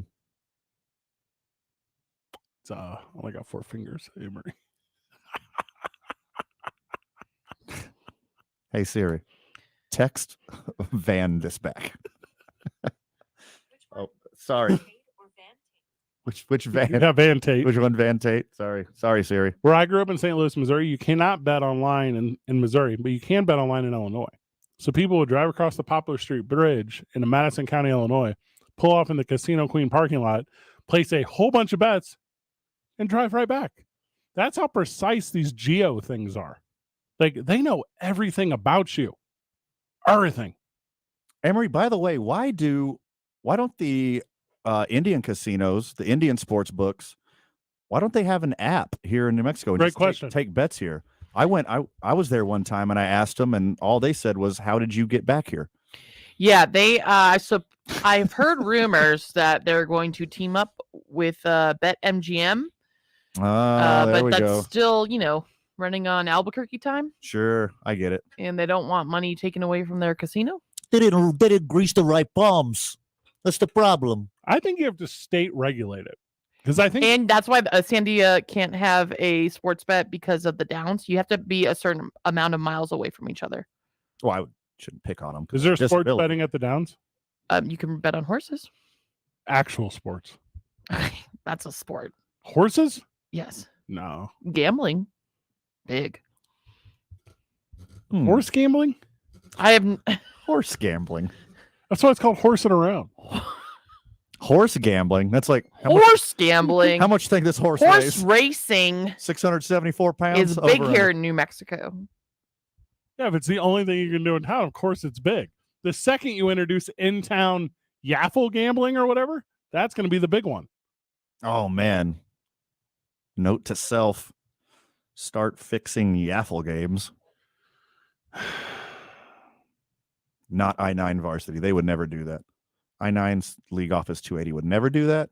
It's only got 4 fingers. Hey, Murray. Hey Siri, text Van this back. Oh, sorry. Which Van? Yeah, Van Tate. Which one, Van Tate? Sorry, Siri. Where I grew up in St. Louis, Missouri, you cannot bet online in Missouri, but you can bet online in Illinois. So people would drive across the Poplar Street Bridge in Madison County, Illinois, pull off in the Casino Queen parking lot, place a whole bunch of bets, and drive right back. That's how precise these geo things are. Like, they know everything about you. Everything. Emery, by the way, why don't the Indian casinos, the Indian sports books, why don't they have an app here in New Mexico? And Great just question. Take bets here. I was there one time and I asked them, and all they said was, "How did you get back here?" Yeah, they so I've heard rumors that they're going to team up with BetMGM. There But we that's go. still, running on Albuquerque time, Sure, I get it. and they don't want money taken away from their casino. They didn't grease the right palms. That's the problem. I think you have to state regulate it. Because I think And that's why Sandia can't have a sports bet because of the downs. You have to be a certain amount of miles away from each other. Well, I shouldn't pick on them. is there sports betting at the Downs? You can bet on horses. Actual sports. That's a sport. Horses? Yes. No. Gambling. Big. Horse gambling? I have horse gambling. That's why it's called horsing around. Horse gambling. That's like horse gambling. How much do you think this horse Horse weighs? racing 674 pounds. is big over here under. in New Mexico. Yeah, if it's the only thing you can do in town, of course it's big. The second you introduce in-town yaffle gambling or whatever, that's going to be the big one. Oh man. Note to self: start fixing yaffle games. Not I-9 varsity. They would never do that. I-9's league office 280 would never do that.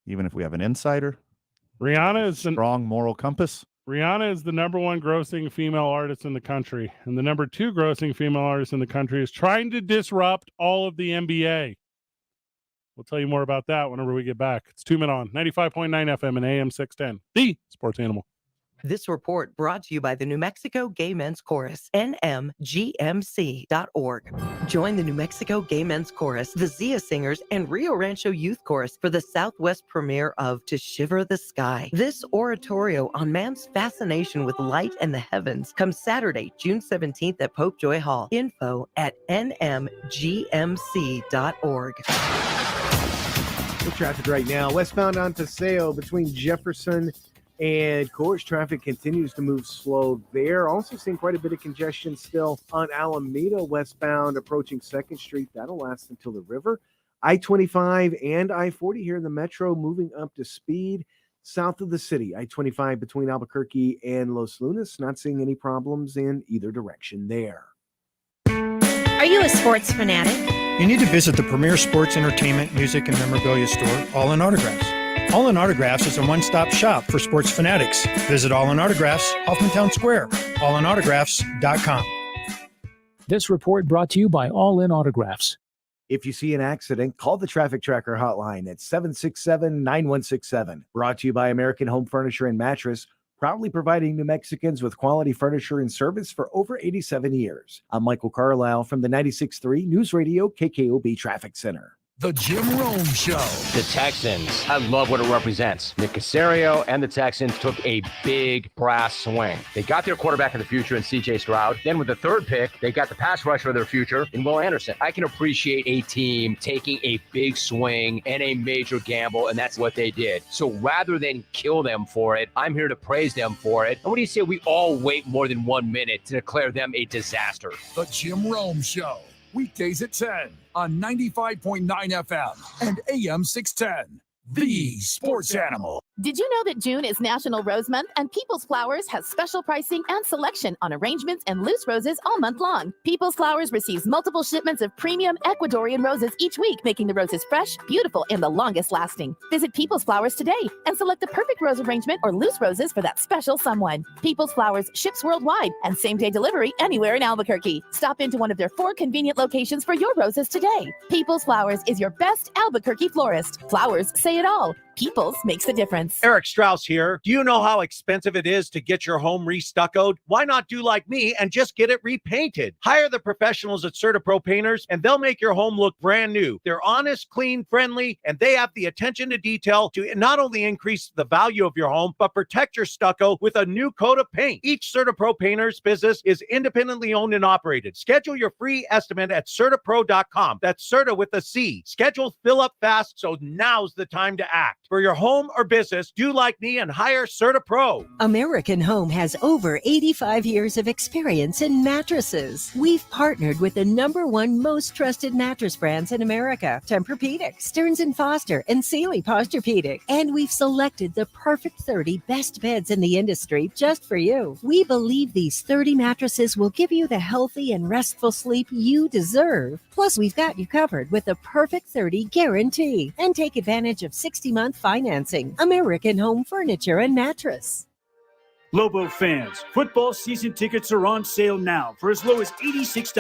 Even if we have an insider. Rihanna is strong moral compass. Rihanna is the number 1 grossing female artist in the country, and the number 2 grossing female artist in the country is trying to disrupt all of the NBA. We'll tell you more about that whenever we get back. It's 2 Men On 95.9 FM and AM 610, the Sports Animal. This report brought to you by the New Mexico Gay Men's Chorus, nmgmc.org. Join the New Mexico Gay Men's Chorus, the Zia Singers, and Rio Rancho Youth Chorus for the Southwest premiere of To Shiver the Sky. This oratorio on man's fascination with light and the heavens comes Saturday, June 17th at Pope Joy Hall. Info at nmgmc.org. Good traffic right now. Westbound on Paseo between Jefferson and Coors. Traffic continues to move slow there. Also seeing quite a bit of congestion still on Alameda westbound approaching 2nd Street. That'll last until the river. I-25 and I-40 here in the metro moving up to speed south of the city. I-25 between Albuquerque and Los Lunas. Not seeing any problems in either direction there. Are you a sports fanatic? You need to visit the premier sports, entertainment, music, and memorabilia store, All in Autographs. All in Autographs is a one-stop shop for sports fanatics. Visit All in Autographs, Hoffmantown Square, allinautographs.com. This report brought to you by All in Autographs. If you see an accident, call the Traffic Tracker hotline at 767-9167. Brought to you by American Home Furniture and Mattress, proudly providing New Mexicans with quality furniture and service for over 87 years. I'm Michael Carlisle from the 96.3 News Radio KKOB Traffic Center. The Jim Rome Show. The Texans, I love what it represents. Nick Caserio and the Texans took a big brass swing. They got their quarterback of the future in C.J. Stroud. Then with the third pick, they got the pass rusher of their future in Will Anderson. I can appreciate a team taking a big swing and a major gamble, and that's what they did. So rather than kill them for it, I'm here to praise them for it. And what do you say we all wait more than 1 minute to declare them a disaster? The Jim Rome Show. Weekdays at 10 on 95.9 FM and AM 610. The Sports Animal. Did you know that June is National Rose Month and People's Flowers has special pricing and selection on arrangements and loose roses all month long? People's Flowers receives multiple shipments of premium Ecuadorian roses each week, making the roses fresh, beautiful, and the longest lasting. Visit People's Flowers today and select the perfect rose arrangement or loose roses for that special someone. People's Flowers ships worldwide and same-day delivery anywhere in Albuquerque. Stop into one of their 4 convenient locations for your roses today. People's Flowers is your best Albuquerque florist. Flowers say it all. People's makes the difference. Eric Strauss here. Do you know how expensive it is to get your home restuccoed? Why not do like me and just get it repainted? Hire the professionals at CertaPro Painters and they'll make your home look brand new. They're honest, clean, friendly, and they have the attention to detail to not only increase the value of your home, but protect your stucco with a new coat of paint. Each CertaPro Painters business is independently owned and operated. Schedule your free estimate at CertaPro.com. That's Certa with a C. Schedules fill up fast, so now's the time to act. For your home or business, do like me and hire CertaPro. American Home has over 85 years of experience in mattresses. We've partnered with the #1 most trusted mattress brands in America, Tempur-Pedic, Stearns & Foster, and Sealy Posturepedic. And we've selected the perfect 30 best beds in the industry just for you. We believe these 30 mattresses will give you the healthy and restful sleep you deserve. Plus, we've got you covered with the perfect 30 guarantee. And take advantage of 60-month financing. American Home Furniture and Mattress. Lobo fans, football season tickets are on sale now for as low as $86.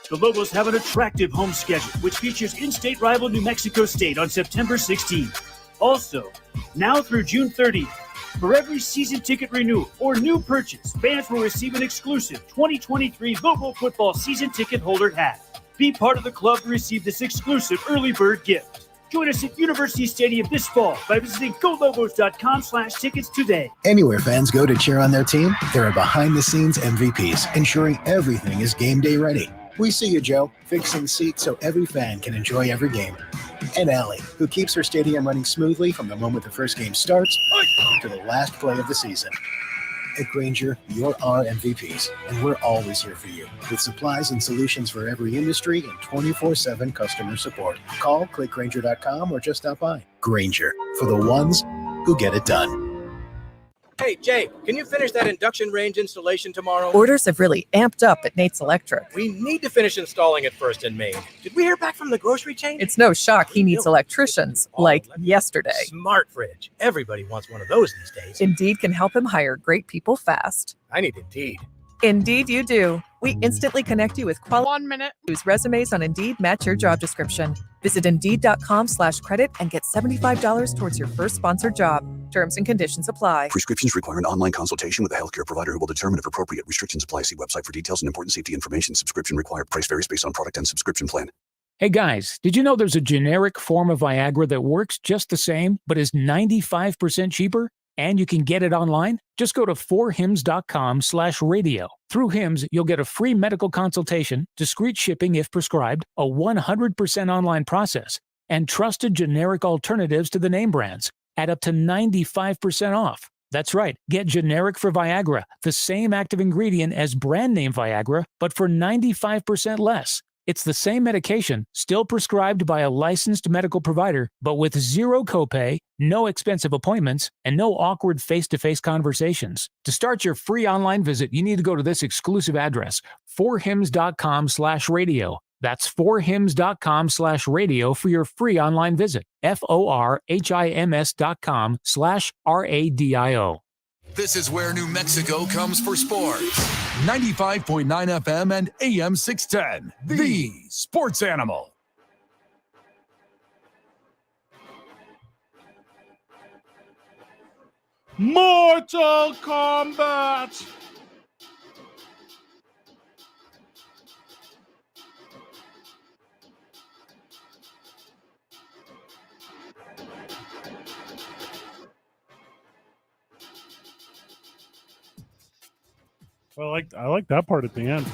The Lobos have an attractive home schedule, which features in-state rival New Mexico State on September 16th. Also, now through June 30th, for every season ticket renewal or new purchase, fans will receive an exclusive 2023 Lobo football season ticket holder hat. Be part of the club to receive this exclusive early bird gift. Join us at University Stadium this fall by visiting golobos.com/tickets today. Anywhere fans go to cheer on their team, there are behind-the-scenes MVPs, ensuring everything is game day ready. We see you, Joe, fixing seats so every fan can enjoy every game. And Allie, who keeps her stadium running smoothly from the moment the first game starts to the last play of the season. At Grainger, you're our MVPs, and we're always here for you with supplies and solutions for every industry and 24/7 customer support. Call, click Grainger.com, or just stop by. Grainger, for the ones who get it done. Hey, Jay, can you finish that induction range installation tomorrow? Orders have really amped up at Nate's Electric. We need to finish installing it first in Maine. Did we hear back from the grocery chain? It's no shock he needs electricians, like yesterday. Smart fridge. Everybody wants one of those these days. Indeed can help him hire great people fast. I need Indeed. Indeed you do. We instantly connect you with quality 1 minute whose resumes on Indeed match your job description. Visit Indeed.com/credit and get $75 towards your first sponsored job. Terms and conditions apply. Prescriptions require an online consultation with a healthcare provider who will determine if appropriate. Restrictions apply. See website for details and important safety information. Subscription required. Price varies based on product and subscription plan. Hey guys, did you know there's a generic form of Viagra that works just the same, but is 95% cheaper? And you can get it online? Just go to 4hims.com/radio. Through Hims, you'll get a free medical consultation, discreet shipping if prescribed, a 100% online process, and trusted generic alternatives to the name brands at up to 95% off. That's right. Get generic for Viagra, the same active ingredient as brand name Viagra, but for 95% less. It's the same medication, still prescribed by a licensed medical provider, but with zero copay, no expensive appointments, and no awkward face-to-face conversations. To start your free online visit, you need to go to this exclusive address, forhims.com/radio. That's forhims.com/radio for your free online visit. forhims.com/radio. This is where New Mexico comes for sports. 95.9 FM and AM 610. The Sports Animal. Mortal Kombat. I like that part at the end.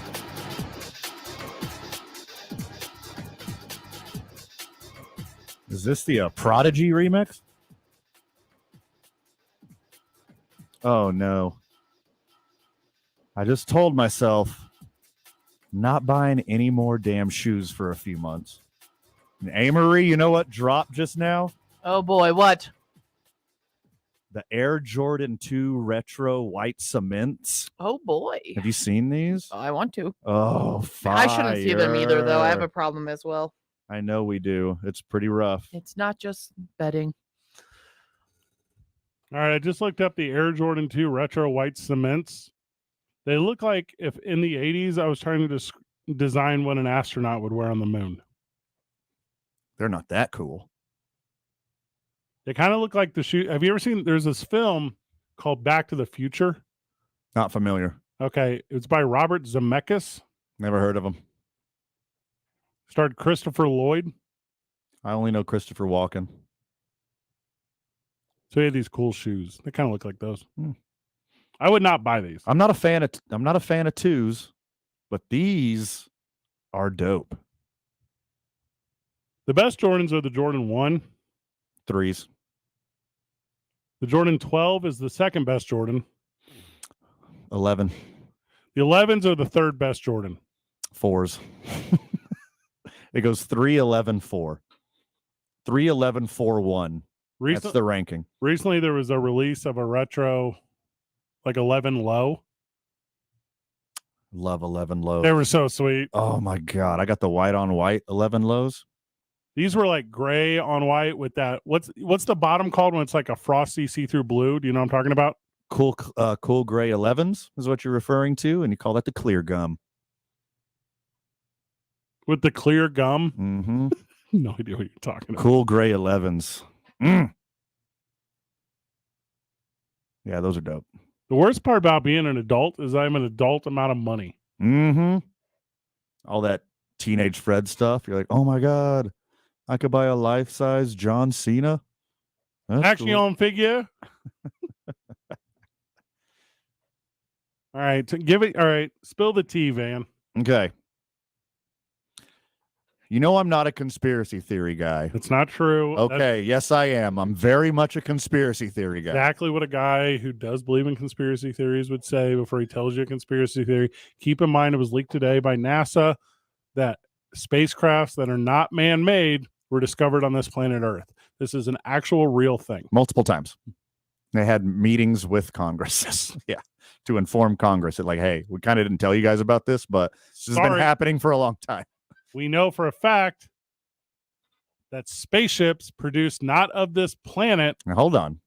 Is this the Prodigy remix? Oh no. I just told myself not buying any more damn shoes for a few months. And Amory, you know what dropped just now? Oh boy, what? The Air Jordan 2 Retro White Cements. Oh boy. Have you seen these? I want to. Oh, fire. I shouldn't see them either, though. I have a problem as well. I know we do. It's pretty rough. It's not just bedding. All right, I just looked up the Air Jordan 2 Retro White Cements. They look like if in the 80s I was trying to design what an astronaut would wear on the moon. They're not that cool. They kind of look like the shoe. Have you ever seen, there's this film called Back to the Future? Not familiar. Okay, it's by Robert Zemeckis. Never heard of him. Starred Christopher Lloyd. I only know Christopher Walken. So he had these cool shoes. They kind of look like those. I would not buy these. I'm not a fan of twos, but these are dope. The best Jordans are the Jordan 1. Threes. The Jordan 12 is the second best Jordan. 11. The 11s are the third best Jordan. Fours. It goes 3, 11, 4. 3, 11, 4, 1. That's the ranking. Recently, there was a release of a retro, like 11 low. Love 11 lows. They were so sweet. Oh my God. I got the white on white 11 lows. These were like gray on white with that. What's the bottom called when it's like a frosty see-through blue? Do you know what I'm talking about? Cool gray 11s is what you're referring to, and you call that the clear gum. With the clear gum? Mm-hmm. No idea what you're talking about. Cool gray 11s. Yeah, those are dope. The worst part about being an adult is I'm an adult amount of money. Mm-hmm. All that teenage Fred stuff. You're like, oh my God, I could buy a life-size John Cena. Action figure. All right, all right. Spill the tea, Van. Okay. You know I'm not a conspiracy theory guy. It's not true. Okay, yes I am. I'm very much a conspiracy theory guy. Exactly what a guy who does believe in conspiracy theories would say before he tells you a conspiracy theory. Keep in mind it was leaked today by NASA that spacecrafts that are not man-made were discovered on this planet Earth. This is an actual real thing. Multiple times. They had meetings with Congress. Yeah. To inform Congress that like, hey, we kind of didn't tell you guys about this, but this has been happening for a long time. We know for a fact that spaceships produced not of this planet. Now, hold on.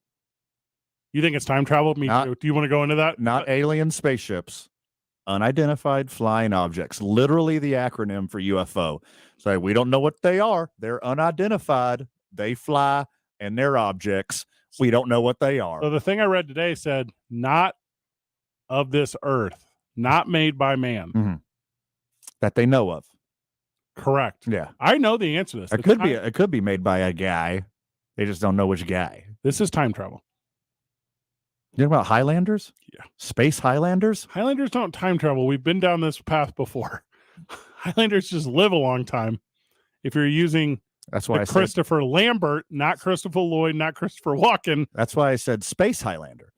You think it's time travel? Do you want to go into that? Not alien spaceships. Unidentified flying objects. Literally the acronym for UFO. So we don't know what they are. They're unidentified. They fly and they're objects. We don't know what they are. So the thing I read today said not of this earth, not made by man. Mm-hmm. That they know of. Correct. Yeah. I know the answer to this. It could be made by a guy. They just don't know which guy. This is time travel. You know about Highlanders? Yeah. Space Highlanders? Highlanders don't time travel. We've been down this path before. Highlanders just live a long time. If you're using That's why I said Christopher Lambert, not Christopher Lloyd, not Christopher Walken. That's why I said Space Highlander.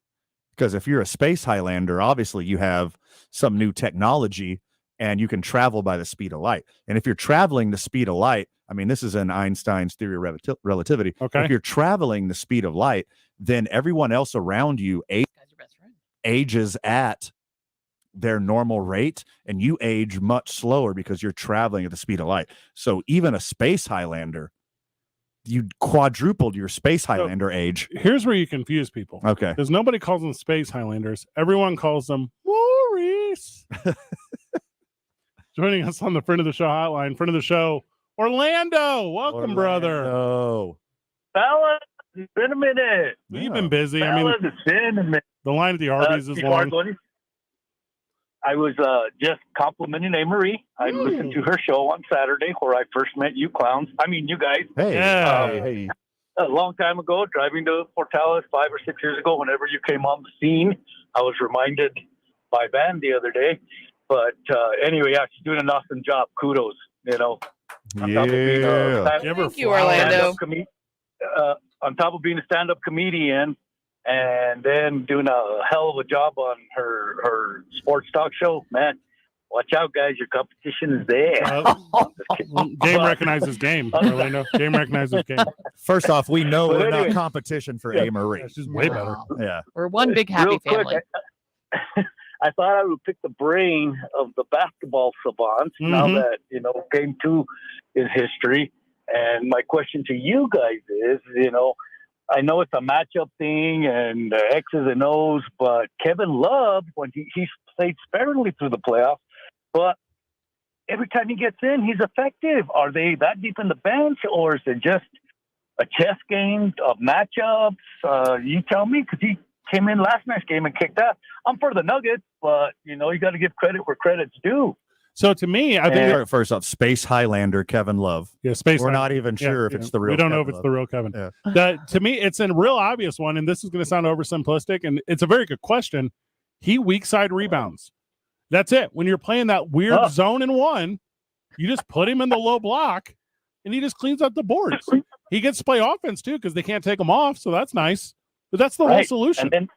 Because if you're a Space Highlander, obviously you have some new technology and you can travel by the speed of light. And if you're traveling the speed of light, I mean, this is in Einstein's theory of relativity. Okay. If you're traveling the speed of light, then everyone else around you ages at their normal rate, and you age much slower because you're traveling at the speed of light. So even a Space Highlander, you quadrupled your Space Highlander age. Here's where you confuse people. Okay. Because nobody calls them Space Highlanders. Everyone calls them Maurice. Joining us on the friend of the show hotline, friend of the show, Orlando. Welcome, brother. Oh, Fellas, it's been a minute. You've been busy. Fellas, it's been a minute. The line at the Arby's is before I long. go any- I was just complimenting A. Marie. I listened to her show on Saturday where I first met you clowns. I mean, you guys. Hey. A long time ago, driving to Portales 5 or 6 years ago, whenever you came on the scene, I was reminded by Van the other day. But anyway, yeah, she's doing an awesome job. Kudos, on top of being Thank you, Orlando. on top of being a stand-up comedian, and then doing a hell of a job on her sports talk show, man. Watch out, guys. Your competition is there. Game recognizes game, Orlando. Game recognizes game. First off, we know But we're anyway. not competition for A. Marie. She's way better. Yeah. We're one big happy Real quick, family. I thought I would pick the brain of the basketball savants now Mhm. that, game 2 is history. And my question to you guys is, I know it's a matchup thing and X's and O's, but Kevin Love, when he's played sparingly through the playoffs, but every time he gets in, he's effective. Are they that deep in the bench, or is it just a chess game of matchups? You tell me, because he came in last night's game and kicked ass. I'm for the Nuggets, but, you got to give credit where credit's due. So to me, I think All right, first off, Space Highlander Kevin Love. Yeah, Space. We're not Highlander. even sure if it's the real. We don't know if Kevin it's the Love. real Kevin. Yeah. To me, it's a real obvious one, and this is going to sound oversimplistic, and it's a very good question. He weak side rebounds. That's it. When you're playing that weird zone and one, you just put him in the low block, and he just cleans up the boards. He gets to play offense too because they can't take him off, so that's nice. But that's the whole Right. solution. And then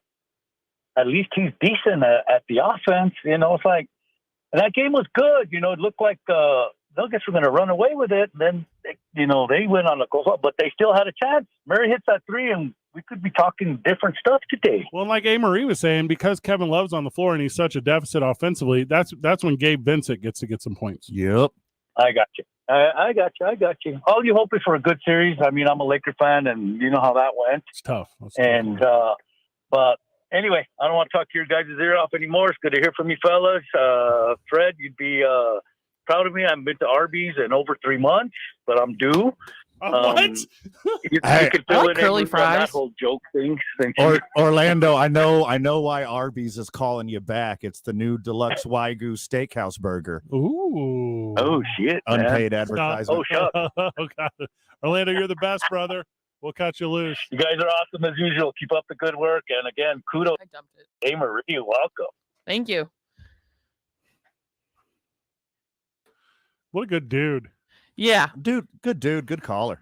at least he's decent at the offense. It's like, and that game was good. It looked like Nuggets were going to run away with it. Then, they went on a goal, but they still had a chance. Murray hits that 3, and we could be talking different stuff today. Well, like A. Marie was saying, because Kevin Love's on the floor and he's such a deficit offensively, that's when Gabe Vincent gets to get some points. Yep. I got you. I got you. All you hope is for a good series. I mean, I'm a Laker fan, and you know how that went. It's tough. And but anyway, I don't want to talk to your guys' ear off anymore. It's good to hear from you fellas. Fred, you'd be proud of me. I haven't been to Arby's in over 3 months, but I'm due. What? You Hey, can I fill like in curly Amos on that fries. whole joke thing. Orlando, I know why Arby's is calling you back. It's the new deluxe Wagyu steakhouse burger. Ooh. Oh shit! man. Unpaid advertisement. Oh shut. Oh, God. Orlando, you're the best, brother. We'll cut you loose. You guys are awesome as usual. Keep up the good work, and again, kudos. I dumped it. Hey Marie, welcome. Thank you. What a good dude. Yeah. Dude, good caller.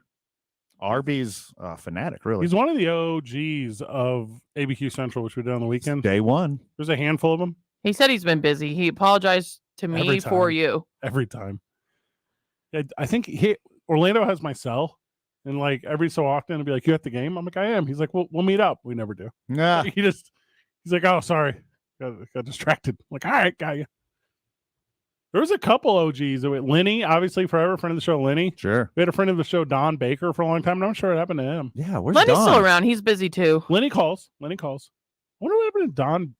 Arby's fanatic, really. He's one of the OGs of ABQ Central, which we did on the weekend. Day one. There's a handful of them He said he's been busy. He apologized to me Every for time. you. every time. I think Orlando has my cell, and like every so often he'll be like, "You at the game?" I'm like, "I am." He's like, "Well, we'll meet up." We never do. Yeah. He's like, "Oh, sorry, got distracted." I'm like, all right, got you. There was a couple OGs. Lenny, obviously, forever friend of the show. Lenny, Sure. we had a friend of the show, Don Baker, for a long time. I'm not sure what happened to him. Yeah, where's Lenny's Don? still around. He's busy too. Lenny calls. I wonder what happened to Don.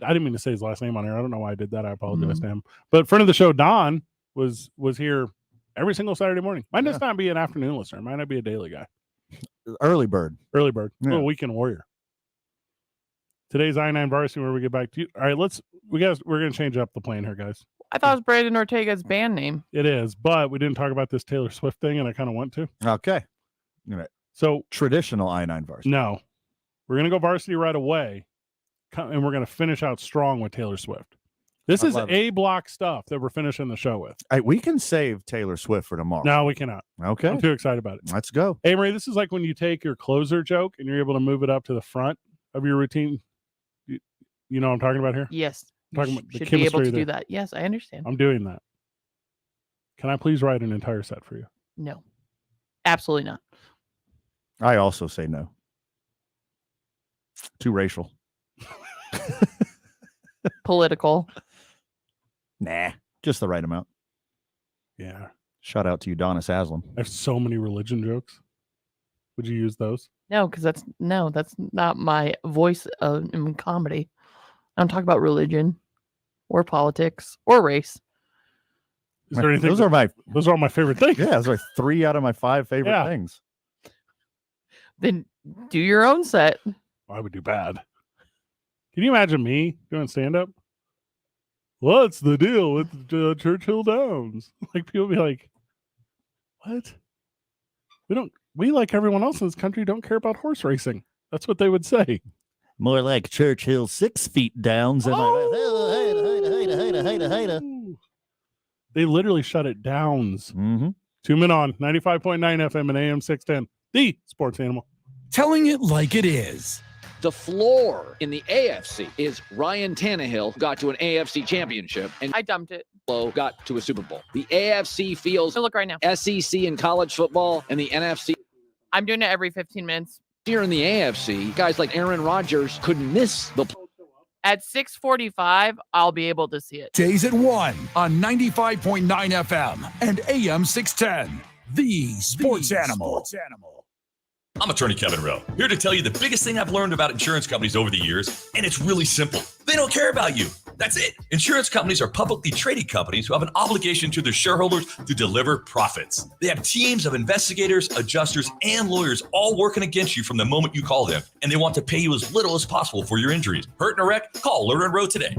I didn't mean to say his last name on here. I don't know why I did that. I apologize to him. But friend of the show, Don, was here every single Saturday morning. Might just not be an afternoon listener. Might not be a daily guy. Early bird. Early bird. Yeah. Little weekend warrior. Today's I-9 varsity where we get back to you. All right, we're going to change up the plan here, guys. I thought it was Brandon Ortega's band name. It is, but we didn't talk about this Taylor Swift thing, and I kind of want to. Okay. All right. So traditional I-9 varsity. No, we're going to go varsity right away, and we're going to finish out strong with Taylor Swift. This I is love it. A block stuff that we're finishing the show with. Hey, we can save Taylor Swift for tomorrow. No, we cannot. Okay. I'm too excited about it. Let's go. Hey, Marie, this is like when you take your closer joke and you're able to move it up to the front of your routine. You know what I'm talking about here? Yes. I'm talking about the Should be able chemistry to do there. that. Yes, I understand. I'm doing that. Can I please write an entire set for you? No. Absolutely not. I also say no. Too racial. Political. Nah, just the right amount. Yeah. Shout out to you, Donna Haslam. I have so many religion jokes. Would you use those? No, because that's not my voice in comedy. I don't talk about religion or politics or race. Is there anything Those are all my favorite things. Yeah, those are 3 out of my 5 favorite things. Then do your own set. I would do bad. Can you imagine me doing stand up? What's the deal with Churchill Downs? Like, people be like, what? We like everyone else in this country don't care about horse racing. That's what they would say. More like Churchill 6 feet downs. They literally shut it downs. Mm-hmm. 2 Men On, 95.9 FM and AM 610. The Sports Animal. Telling it like it is. The floor in the AFC is Ryan Tannehill got to an AFC championship and I dumped it. Got to a Super Bowl. The AFC feels Look right now. SEC in college football and the NFC. I'm doing it every 15 minutes. Here in the AFC, guys like Aaron Rodgers could miss the At 6:45, I'll be able to see it. Days at 1 on 95.9 FM and AM 610. The Sports Animal. I'm attorney Kevin Rowe, here to tell you the biggest thing I've learned about insurance companies over the years, and it's really simple. They don't care about you. That's it. Insurance companies are publicly traded companies who have an obligation to their shareholders to deliver profits. They have teams of investigators, adjusters, and lawyers all working against you from the moment you call them, and they want to pay you as little as possible for your injuries. Hurt in a wreck? Call Lerner and Rowe today.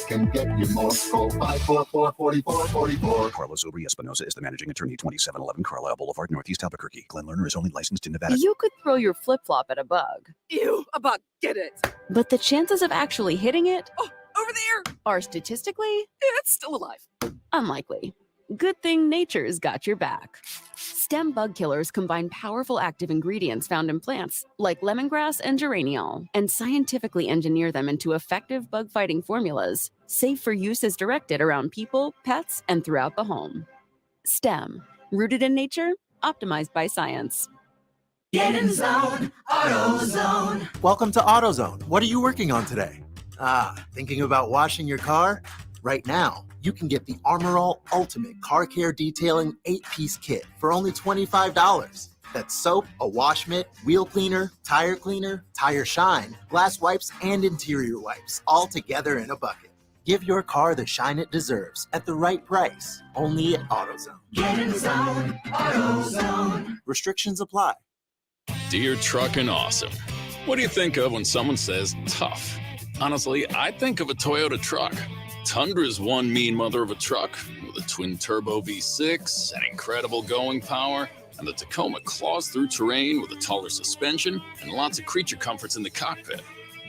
Can get you more. Call 544-4444. Carlos Obri Espinosa is the managing attorney, 2711 Carlisle Boulevard, Northeast Albuquerque. Glenn Lerner is only licensed in Nevada. You could throw your flip-flop at a bug. Ew, a bug, get it. But the chances of actually hitting it Over there. are statistically It's still alive. unlikely. Good thing nature's got your back. Stem bug killers combine powerful active ingredients found in plants like lemongrass and geraniol and scientifically engineer them into effective bug-fighting formulas, safe for use as directed around people, pets, and throughout the home. Stem, rooted in nature, optimized by science. Get in zone, AutoZone. Welcome to AutoZone. What are you working on today? Thinking about washing your car? Right now, you can get the Armor All Ultimate Car Care Detailing 8-piece kit for only $25. That's soap, a wash mitt, wheel cleaner, tire shine, glass wipes, and interior wipes, all together in a bucket. Give your car the shine it deserves at the right price. Only at AutoZone. Get in zone, AutoZone. Restrictions apply. Dear Truckin' Awesome. What do you think of when someone says tough? Honestly, I think of a Toyota truck. Tundra's one mean mother of a truck with a twin-turbo V6 and incredible going power, and the Tacoma claws through terrain with a taller suspension and lots of creature comforts in the cockpit.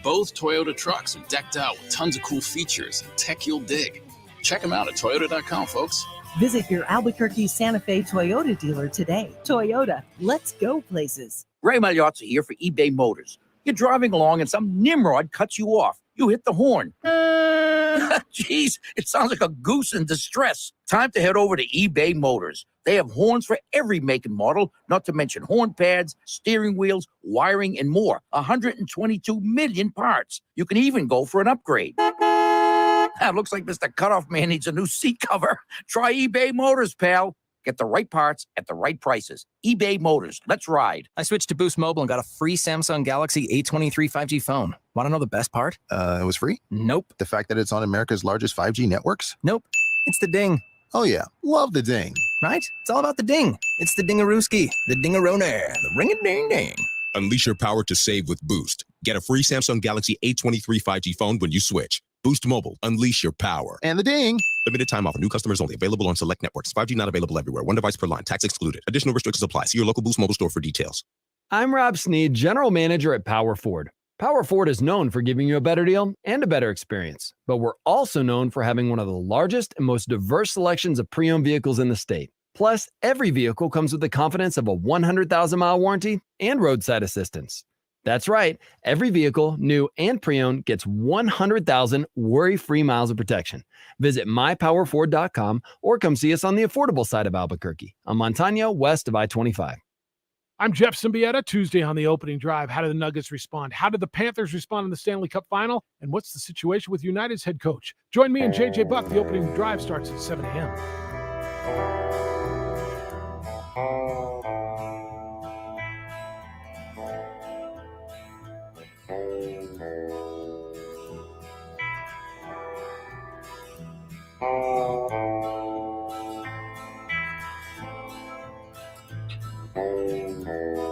Both Toyota trucks are decked out with tons of cool features and tech you'll dig. Check them out at Toyota.com, folks. Visit your Albuquerque Santa Fe Toyota dealer today. Toyota, let's go places. Ray Magliozzi here for eBay Motors. You're driving along and some nimrod cuts you off. You hit the horn. Jeez, it sounds like a goose in distress. Time to head over to eBay Motors. They have horns for every make and model, not to mention horn pads, steering wheels, wiring, and more. 122 million parts. You can even go for an upgrade. Looks like Mr. Cutoff Man needs a new seat cover. Try eBay Motors, pal. Get the right parts at the right prices. eBay Motors. Let's ride. I switched to Boost Mobile and got a free Samsung Galaxy A23 5G phone. Want to know the best part? It was free? Nope. The fact that it's on America's largest 5G networks? Nope. It's the ding. Oh, yeah. Love the ding. Right? It's all about the ding. It's the dingarooski, the dingaroner, the ring-a-ding-ding. Unleash your power to save with Boost. Get a free Samsung Galaxy A23 5G phone when you switch. Boost Mobile. Unleash your power. And the ding. Limited time offer. New customers only. Available on select networks. 5G not available everywhere. One device per line. Tax excluded. Additional restrictions apply. See your local Boost Mobile store for details. I'm Rob Sneed, General Manager at Power Ford. Power Ford is known for giving you a better deal and a better experience, but we're also known for having one of the largest and most diverse selections of pre-owned vehicles in the state. Plus, every vehicle comes with the confidence of a 100,000-mile warranty and roadside assistance. That's right, every vehicle, new and pre-owned, gets 100,000 worry-free miles of protection. Visit mypowerford.com or come see us on the affordable side of Albuquerque, on Montano, west of I-25. I'm Jeff Symbieta. Tuesday on the opening drive. How did the Nuggets respond? How did the Panthers respond in the Stanley Cup final? And what's the situation with United's head coach? Join me and JJ Buck. The opening drive starts at 7 a.m.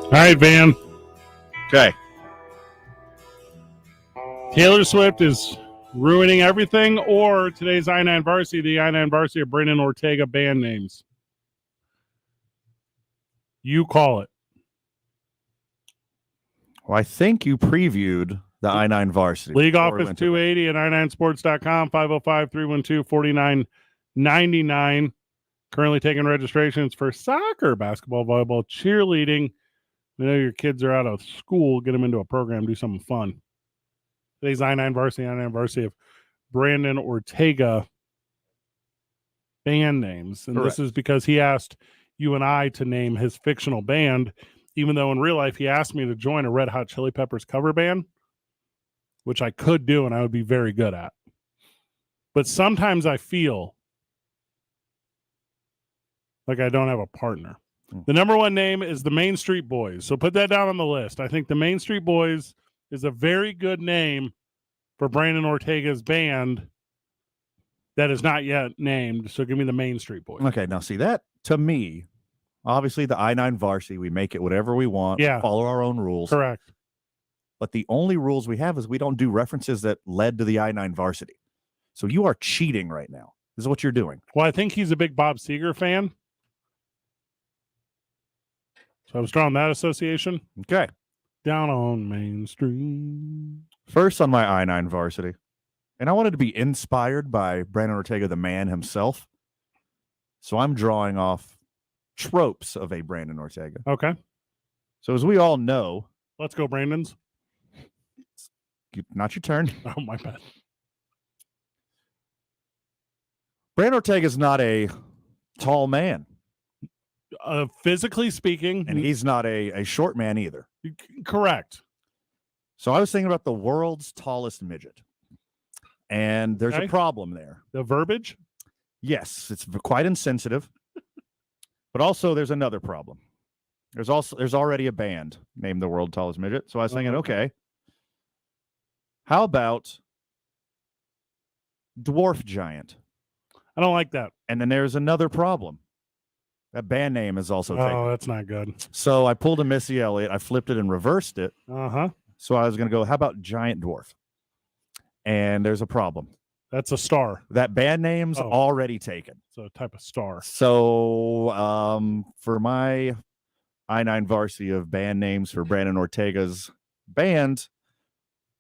All right, Van. Okay. Taylor Swift is ruining everything, or today's I-9 Varsity, the I-9 Varsity of Brandon Ortega band names. You call it. Well, I think you previewed the I-9 Varsity. League Office 280 at i9sports.com, 505-312-4999. Currently taking registrations for soccer, basketball, volleyball, cheerleading. I know your kids are out of school. Get them into a program, do something fun. Today's I-9 Varsity of Brandon Ortega band names. And Correct. This is because he asked you and I to name his fictional band, even though in real life he asked me to join a Red Hot Chili Peppers cover band, which I could do and I would be very good at. But sometimes I feel like I don't have a partner. The number one name is the Main Street Boys. So put that down on the list. I think the Main Street Boys is a very good name for Brandon Ortega's band that is not yet named. So give me the Main Street Boys. Okay, now see that, to me, obviously the I-9 Varsity, we make it whatever we want. Yeah. Follow our own rules. Correct. But the only rules we have is we don't do references that led to the I-9 Varsity. So you are cheating right now. This is what you're doing. Well, I think he's a big Bob Seger fan. So I was drawing that association. Okay. Down on Main Street. First on my I-9 Varsity, and I wanted to be inspired by Brandon Ortega, the man himself. So I'm drawing off tropes of a Brandon Ortega. Okay. So as we all know, let's go, Brandon's. Not your turn. Oh, my bad. Brandon Ortega is not a tall man. Physically speaking. And he's not a short man either. Correct. So I was thinking about the world's tallest midget. And there's a problem there. The verbiage? Yes, it's quite insensitive. But also there's another problem. There's already a band named the World's Tallest Midget. So I was thinking, okay, how about Dwarf Giant? I don't like that. And then there's another problem. That band name is also taken. Oh, that's not good. So I pulled a Missy Elliott. I flipped it and reversed it. Uh-huh. So I was going to go, how about Giant Dwarf? And there's a problem. That's a star. That band name's already taken. So a type of star. So for my I-9 Varsity of band names for Brandon Ortega's band,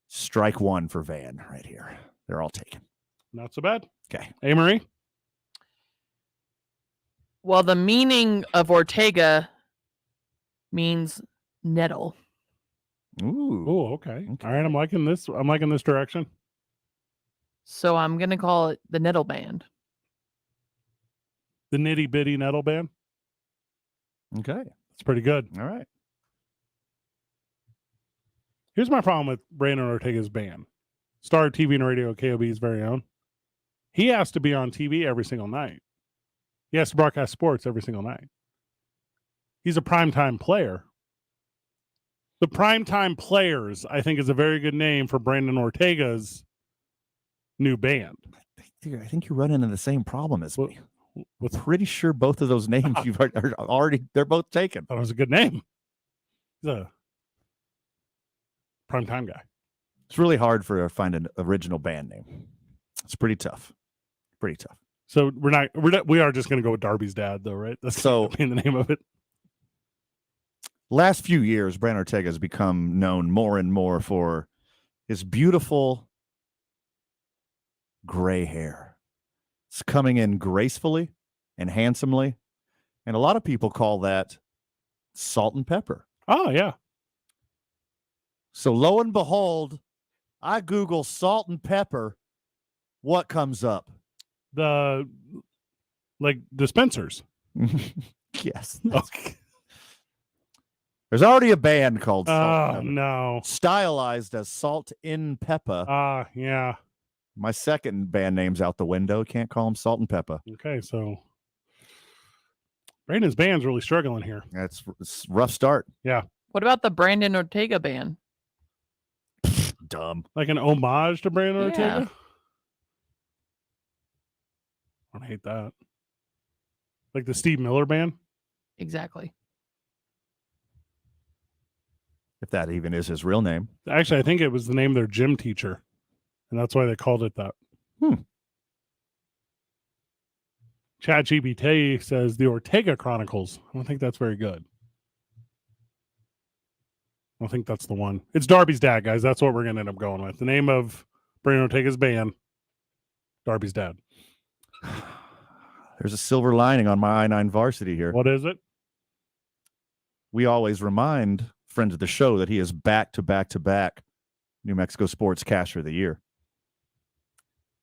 strike one for Van right here. They're all taken. Not so bad. Okay. Hey, Marie? Well, the meaning of Ortega means nettle. Ooh. Oh, okay. All right, I'm liking this. I'm liking this direction. So I'm going to call it the Nettle Band. The Nitty Bitty Nettle Band. Okay. It's pretty good. All right. Here's my problem with Brandon Ortega's band. Star TV and Radio, KOB's very own. He has to be on TV every single night. He has to broadcast sports every single night. He's a primetime player. The Primetime Players, I think, is a very good name for Brandon Ortega's new band. I think you run into the same problem as me. We're pretty sure both of those names are already, they're both taken. That was a good name. He's a primetime guy. It's really hard to find an original band name. It's pretty tough. Pretty tough. So we are just going to go with Darby's dad, though, right? That's so the name of it. Last few years, Brandon Ortega has become known more and more for his beautiful gray hair. It's coming in gracefully and handsomely. And a lot of people call that salt and pepper. Oh, yeah. So lo and behold, I Google salt and pepper. What comes up? The dispensers. Yes. Okay. There's already a band called Salt and Pepper, no. stylized as Salt in Pepper. Yeah. My second band name's out the window. Can't call them Salt and Pepper. Okay, so Brandon's band's really struggling here. It's a rough start. Yeah. What about the Brandon Ortega band? Dumb. Like an homage to Brandon Yeah. Ortega? I don't hate that. Like the Steve Miller band? Exactly. If that even is his real name. Actually, I think it was the name of their gym teacher. And that's why they called it that. ChatGPT says the Ortega Chronicles. I don't think that's very good. I think that's the one. It's Darby's dad, guys. That's what we're going to end up going with. The name of Brandon Ortega's band, Darby's dad. There's a silver lining on my I-9 varsity here. What is it? We always remind friends of the show that he is back-to-back New Mexico Sports Caster of the Year.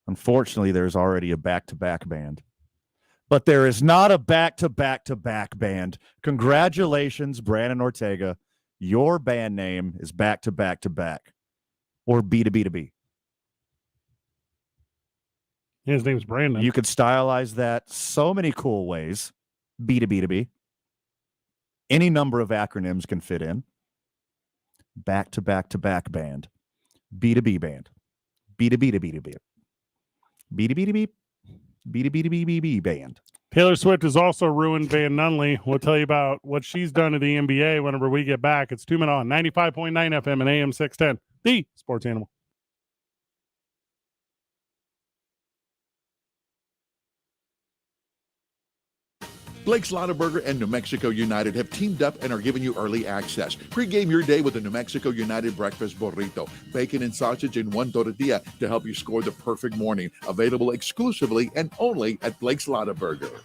Unfortunately, there's already a back-to-back band. But there is not a back-to-back-to-back band. Congratulations, Brandon Ortega. Your band name is back-to-back-to-back. Or B2B2B. His name's Brandon. You could stylize that so many cool ways. B2B2B. Any number of acronyms can fit in. Back-to-back-to-back band. B2B band. B2B2B2B. B2B2B. B2B2B band. Taylor Swift has also ruined Van Nunley. We'll tell you about what she's done to the NBA whenever we get back. It's 2 Men On, 95.9 FM and AM 610, the Sports Animal. Blake's Lotaburger and New Mexico United have teamed up and are giving you early access. Pre-game your day with the New Mexico United breakfast burrito, bacon and sausage in one tortilla to help you score the perfect morning. Available exclusively and only at Blake's Lotaburger.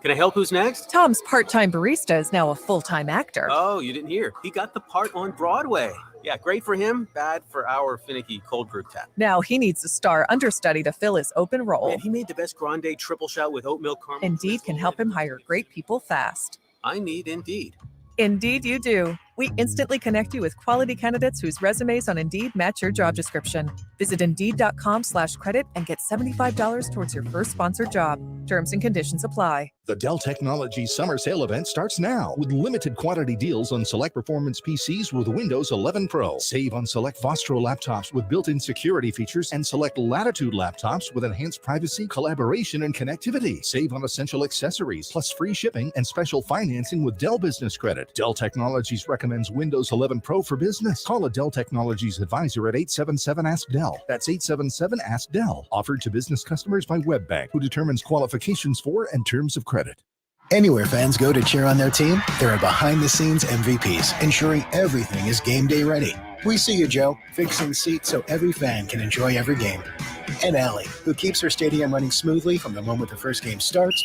Can I help? Who's next? Tom's part-time barista is now a full-time actor. Oh, you didn't hear. He got the part on Broadway. Yeah, great for him, bad for our finicky cold brew tap. Now he needs a star understudy to fill his open role. Man, he made the best grande triple shot with oat milk caramel. Indeed can help him hire great people fast. I need Indeed. Indeed you do. We instantly connect you with quality candidates whose resumes on Indeed match your job description. Visit Indeed.com/credit and get $75 towards your first sponsored job. Terms and conditions apply. The Dell Technologies Summer Sale event starts now with limited quantity deals on select performance PCs with Windows 11 Pro. Save on select Vostro laptops with built-in security features and select Latitude laptops with enhanced privacy, collaboration, and connectivity. Save on essential accessories, plus free shipping and special financing with Dell Business Credit. Dell Technologies recommends Windows 11 Pro for business. Call a Dell Technologies advisor at 877-ASK-DELL. That's 877-ASK-DELL. Offered to business customers by WebBank, who determines qualifications for and terms of credit. Anywhere fans go to cheer on their team, there are behind-the-scenes MVPs, ensuring everything is game day ready. We see you, Joe, fixing seats so every fan can enjoy every game. And Allie, who keeps her stadium running smoothly from the moment the first game starts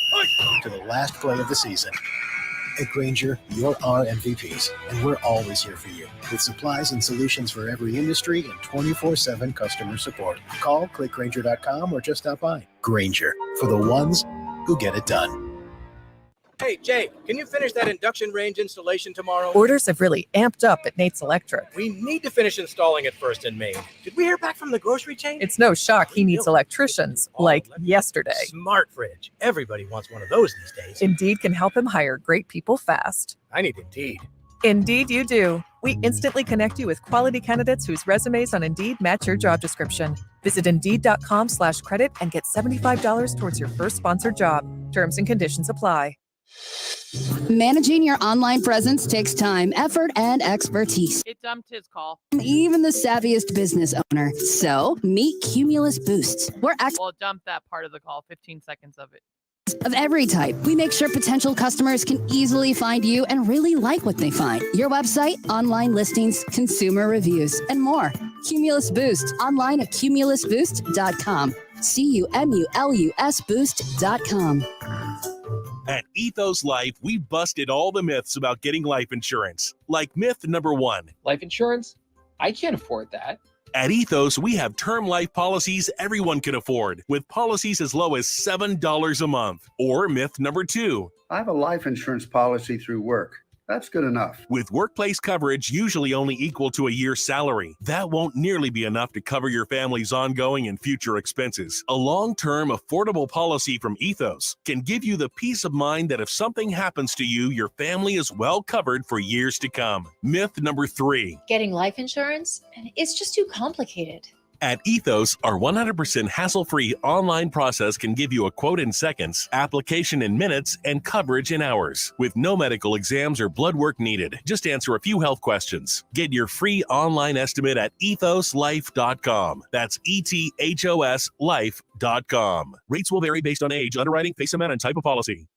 to the last play of the season. At Grainger, you're our MVPs, and we're always here for you, with supplies and solutions for every industry and 24/7 customer support. Call, click Grainger.com, or just stop by. Grainger, for the ones who get it done. Hey, Jay, can you finish that induction range installation tomorrow? Orders have really amped up at Nate's Electric. We need to finish installing it first in Maine. Did we hear back from the grocery chain? It's no shock he needs electricians, like yesterday. Smart fridge. Everybody wants one of those these days. Indeed can help him hire great people fast. I need Indeed. Indeed you do. We instantly connect you with quality candidates whose resumes on Indeed match your job description. Visit Indeed.com/credit and get $75 towards your first sponsored job. Terms and conditions apply. Managing your online presence takes time, effort, and expertise. It dumped his call. Even the savviest business owner. So, meet Cumulus Boosts. Well, it dumped that part of the call, 15 seconds of it. Of every type, we make sure potential customers can easily find you and really like what they find. Your website, online listings, consumer reviews, and more. Cumulus Boost, online at cumulusboost.com. CUMULUS Boost.com. At Ethos Life, we busted all the myths about getting life insurance. Like myth number 1. Life insurance? I can't afford that. At Ethos, we have term life policies everyone can afford, with policies as low as $7 a month. Or myth number 2. I have a life insurance policy through work. That's good enough. With workplace coverage usually only equal to a year's salary, that won't nearly be enough to cover your family's ongoing and future expenses. A long-term, affordable policy from Ethos can give you the peace of mind that if something happens to you, your family is well covered for years to come. Myth number 3. Getting life insurance? It's just too complicated. At Ethos, our 100% hassle-free online process can give you a quote in seconds, application in minutes, and coverage in hours. With no medical exams or blood work needed, just answer a few health questions. Get your free online estimate at ethoslife.com. That's ETHOS life.com. Rates will vary based on age, underwriting, face amount, and type of policy.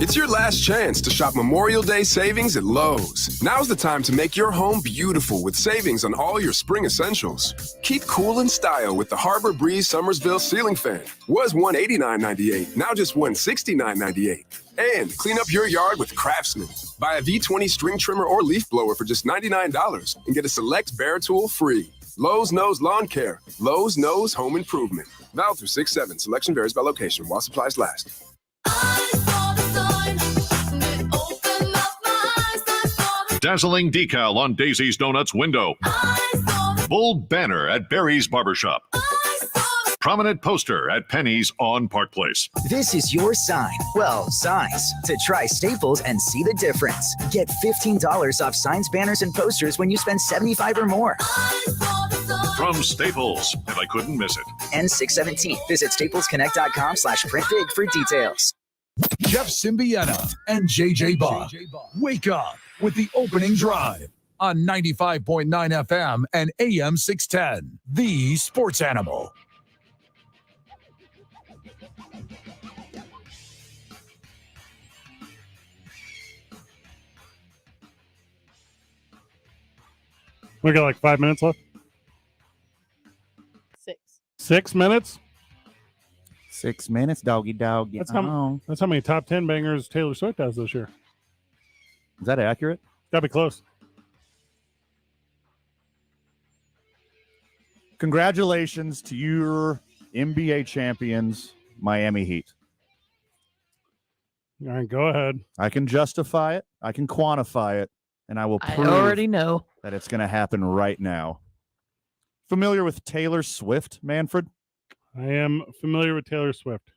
It's your last chance to shop Memorial Day savings at Lowe's. Now's the time to make your home beautiful with savings on all your spring essentials. Keep cool in style with the Harbor Breeze Summersville ceiling fan. Was $189.98, now just $169.98. And clean up your yard with Craftsman. Buy a V20 string trimmer or leaf blower for just $99 and get a select Bear tool free. Lowe's knows lawn care. Lowe's knows home improvement. Valid through 6/7. Selection varies by location while supplies last. Dazzling decal on Daisy's Donuts window. Bold banner at Barry's Barbershop. Prominent poster at Penny's on Park Place. This is your sign. Well, signs. To try Staples and see the difference. Get $15 off signs, banners, and posters when you spend $75 or more. From Staples, and I couldn't miss it. N617. Visit staplesconnect.com/printbig for details. Jeff Symbieta and JJ Buck. Wake up with the opening drive on 95.9 FM and AM 610. The Sports Animal. We got like 5 minutes left. 6 minutes? 6 minutes, doggy dog. That's how many top 10 bangers Taylor Swift has this year. Is that accurate? Gotta be close. Congratulations to your NBA champions, Miami Heat. All right, go ahead. I can justify it. I can quantify it. And I will prove I already know that it's going to happen right now. Familiar with Taylor Swift, Manfred? I am familiar with Taylor Swift.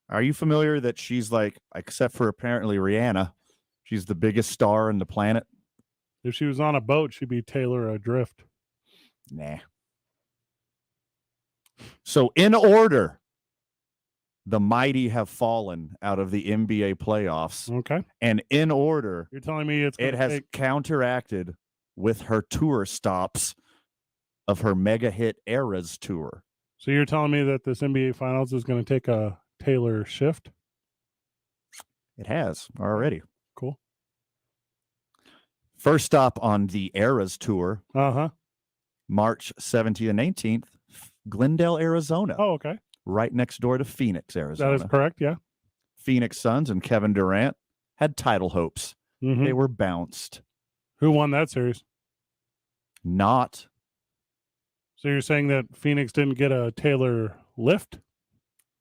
Are you familiar that she's like, except for apparently Rihanna, she's the biggest star on the planet? If she was on a boat, she'd be Taylor Adrift. Nah. So in order, the mighty have fallen out of the NBA playoffs. Okay. And in order, you're telling me it has counteracted with her tour stops of her mega hit Eras tour. So you're telling me that this NBA Finals is going to take a Taylor shift? It has already. Cool. First stop on the Eras tour. Uh-huh. March 17th and 18th, Glendale, Arizona. Oh, okay. Right next door to Phoenix, Arizona. That is correct, yeah. Phoenix Suns and Kevin Durant had title hopes. Mm-hmm. They were bounced. Who won that series? Not. So you're saying that Phoenix didn't get a Taylor lift?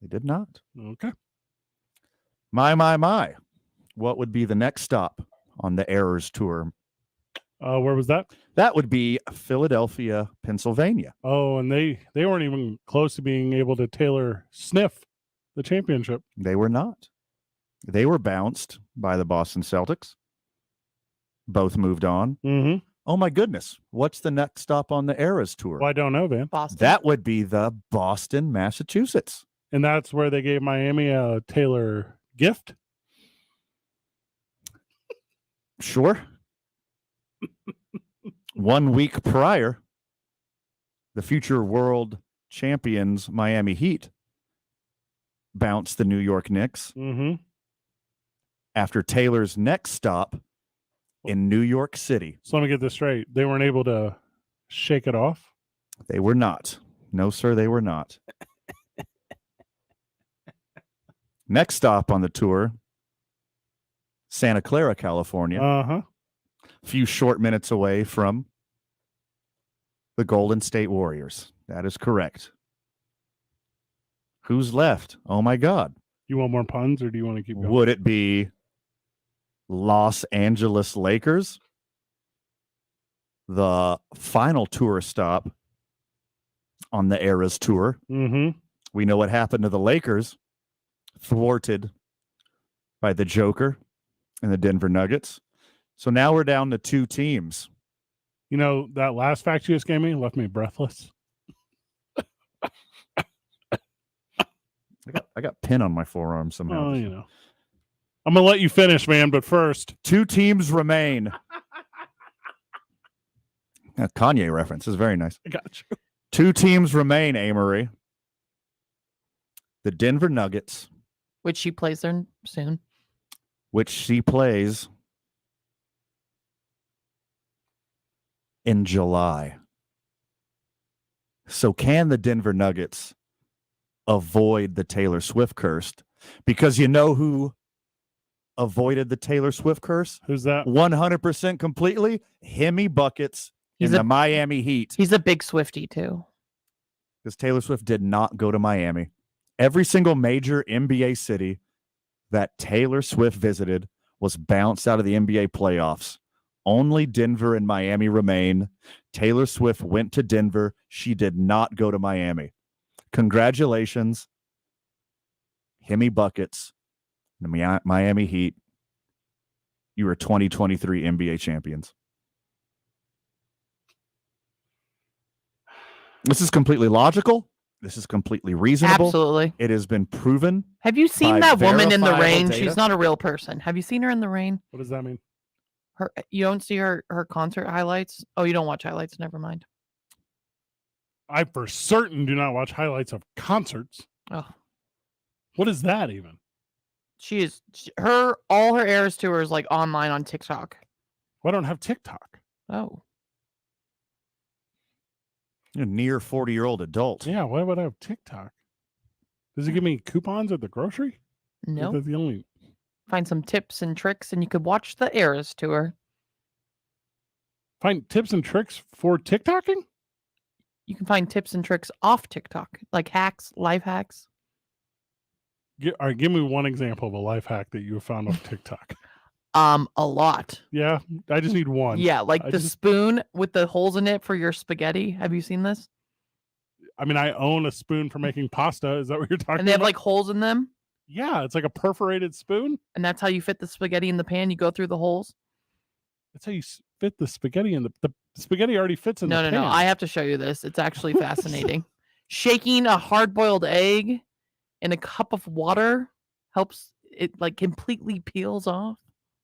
They did not. Okay. My. What would be the next stop on the Errors tour? Where was that? That would be Philadelphia, Pennsylvania. Oh, and they weren't even close to being able to Taylor sniff the championship. They were not. They were bounced by the Boston Celtics. Both moved on. Mm-hmm. Oh, my goodness. What's the next stop on the Eras tour? Well, I don't know, Van. Boston. That would be the Boston, Massachusetts. And that's where they gave Miami a Taylor gift? Sure. 1 week prior, the future world champions Miami Heat bounced the New York Knicks. Mm-hmm. After Taylor's next stop in New York City. So let me get this straight. They weren't able to shake it off? They were not. No, sir, they were not. Next stop on the tour, Santa Clara, California. Uh-huh. A few short minutes away from the Golden State Warriors. That is correct. Who's left? Oh, my God. You want more puns, or do you want to keep going? Would it be Los Angeles Lakers? The final tour stop on the Eras Tour. Mm-hmm. We know what happened to the Lakers, thwarted by the Joker and the Denver Nuggets. So now we're down to 2 teams. You know, that last fact you just gave me left me breathless. I got pin on my forearm somehow. Oh, you know. I'm going to let you finish, man, but first. 2 teams remain. That Kanye reference is very nice. I got you. 2 teams remain, Amory. The Denver Nuggets. Which she plays there soon. Which she plays in July. So can the Denver Nuggets avoid the Taylor Swift curse? Because you know who avoided the Taylor Swift curse? Who's that? 100% completely? Hemi Buckets in the Miami Heat. He's a big Swiftie, too. Because Taylor Swift did not go to Miami. Every single major NBA city that Taylor Swift visited was bounced out of the NBA playoffs. Only Denver and Miami remain. Taylor Swift went to Denver. She did not go to Miami. Congratulations, Hemi Buckets, the Miami Heat. You are 2023 NBA champions. This is completely logical. This is completely reasonable. Absolutely. It has been proven. Have you seen by that woman in the verifiable rain? data. She's not a real person. Have you seen her in the rain? What does that mean? You don't see her concert highlights? Oh, you don't watch highlights? Never mind. I for certain do not watch highlights of concerts. Oh. What is that even? All her Eras tour is like online on TikTok. Well, I don't have TikTok. Oh. You're a near 40-year-old adult. Yeah, why would I have TikTok? Does it give me coupons at the grocery? No. That's the only. Find some tips and tricks, and you could watch the Eras tour. Find tips and tricks for TikToking? You can find tips and tricks off TikTok, like hacks, life hacks. All right, give me one example of a life hack that you found off TikTok. A lot. Yeah, I just need one. Yeah, like the spoon with the holes in it for your spaghetti. Have you seen this? I mean, I own a spoon for making pasta. Is that what you're talking about? And they have like holes in them. Yeah, it's like a perforated spoon. And that's how you fit the spaghetti in the pan. You go through the holes. That's how you fit the spaghetti in the spaghetti already fits in the pan. No. I have to show you this. It's actually fascinating. Shaking a hard-boiled egg in a cup of water helps it like completely peels off.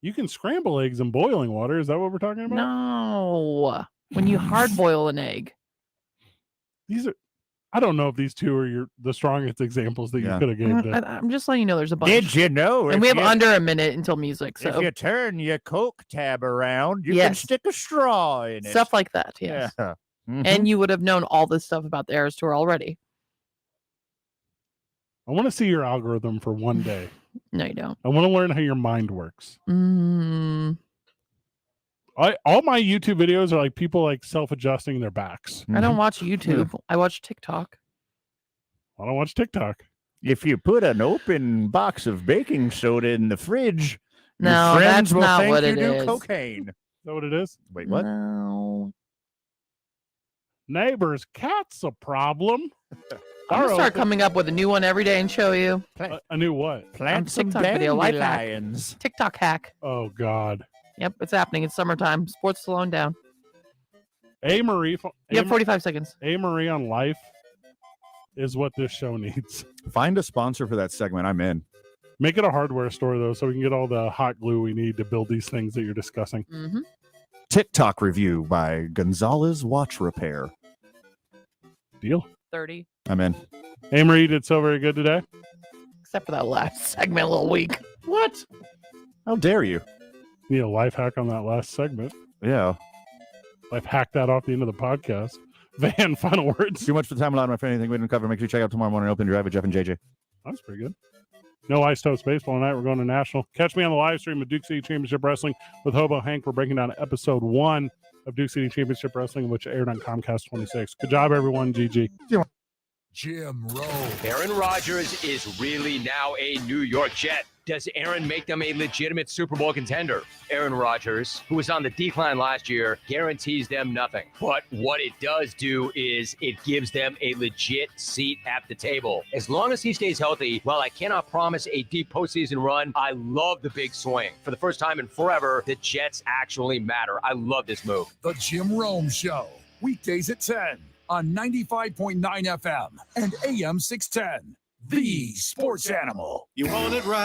You can scramble eggs in boiling water. Is that what we're talking about? No. When you hard boil an egg. These are. I don't know if these two are the strongest examples that you could have given. I'm just letting you know there's a bunch. Did you know? And we have under a minute until music. So If you turn your Coke tab around, you can stick a straw in it. Stuff like that, yes. Yeah. And you would have known all this stuff about the Eras Tour already. I want to see your algorithm for one day. No, you don't. I want to learn how your mind works. Mm. All my YouTube videos are like people like self-adjusting their backs. I don't watch YouTube. I watch TikTok. I don't watch TikTok. If you put an open box of baking soda in the fridge, No, your friends that's will not think what you it do is. cocaine. Is that what it is? Wait, what? No. Neighbor's cat's a problem. I'm gonna start coming up with a new one every day and show you. A new what? Plant some TikTok video, life hack. dandelions. TikTok hack. Oh God. Yep, it's happening. It's summertime. Sports slowing down. A Marie. You have 45 seconds. A Marie on life is what this show needs. Find a sponsor for that segment. I'm in. Make it a hardware store though, so we can get all the hot glue we need to build these things that you're discussing. Mm-hmm. TikTok review by Gonzalez Watch Repair. Deal. 30. I'm in. A Marie did so very good today. Except for that last segment, a little weak. What? How dare you? Need a life hack on that last segment. Yeah. Life hack that off the end of the podcast. Van, final words. Too much for the time allowed, my friend. Anything we didn't cover, make sure you check out tomorrow morning Open Drive with Jeff and JJ. That's pretty good. No Ice Toast Baseball tonight. We're going to National. Catch me on the live stream of Duke City Championship Wrestling with Hobo Hank. We're breaking down episode 1 of Duke City Championship Wrestling, which aired on Comcast 26. Good job, everyone. GG. Jim Rowe. Aaron Rodgers is really now a New York Jet. Does Aaron make them a legitimate Super Bowl contender? Aaron Rodgers, who was on the decline last year, guarantees them nothing. But what it does do is it gives them a legit seat at the table. As long as he stays healthy, while I cannot promise a deep postseason run, I love the big swing. For the first time in forever, the Jets actually matter. I love this move. The Jim Rome Show. Weekdays at 10 on 95.9 FM and AM 610. The Sports Animal. You want it right.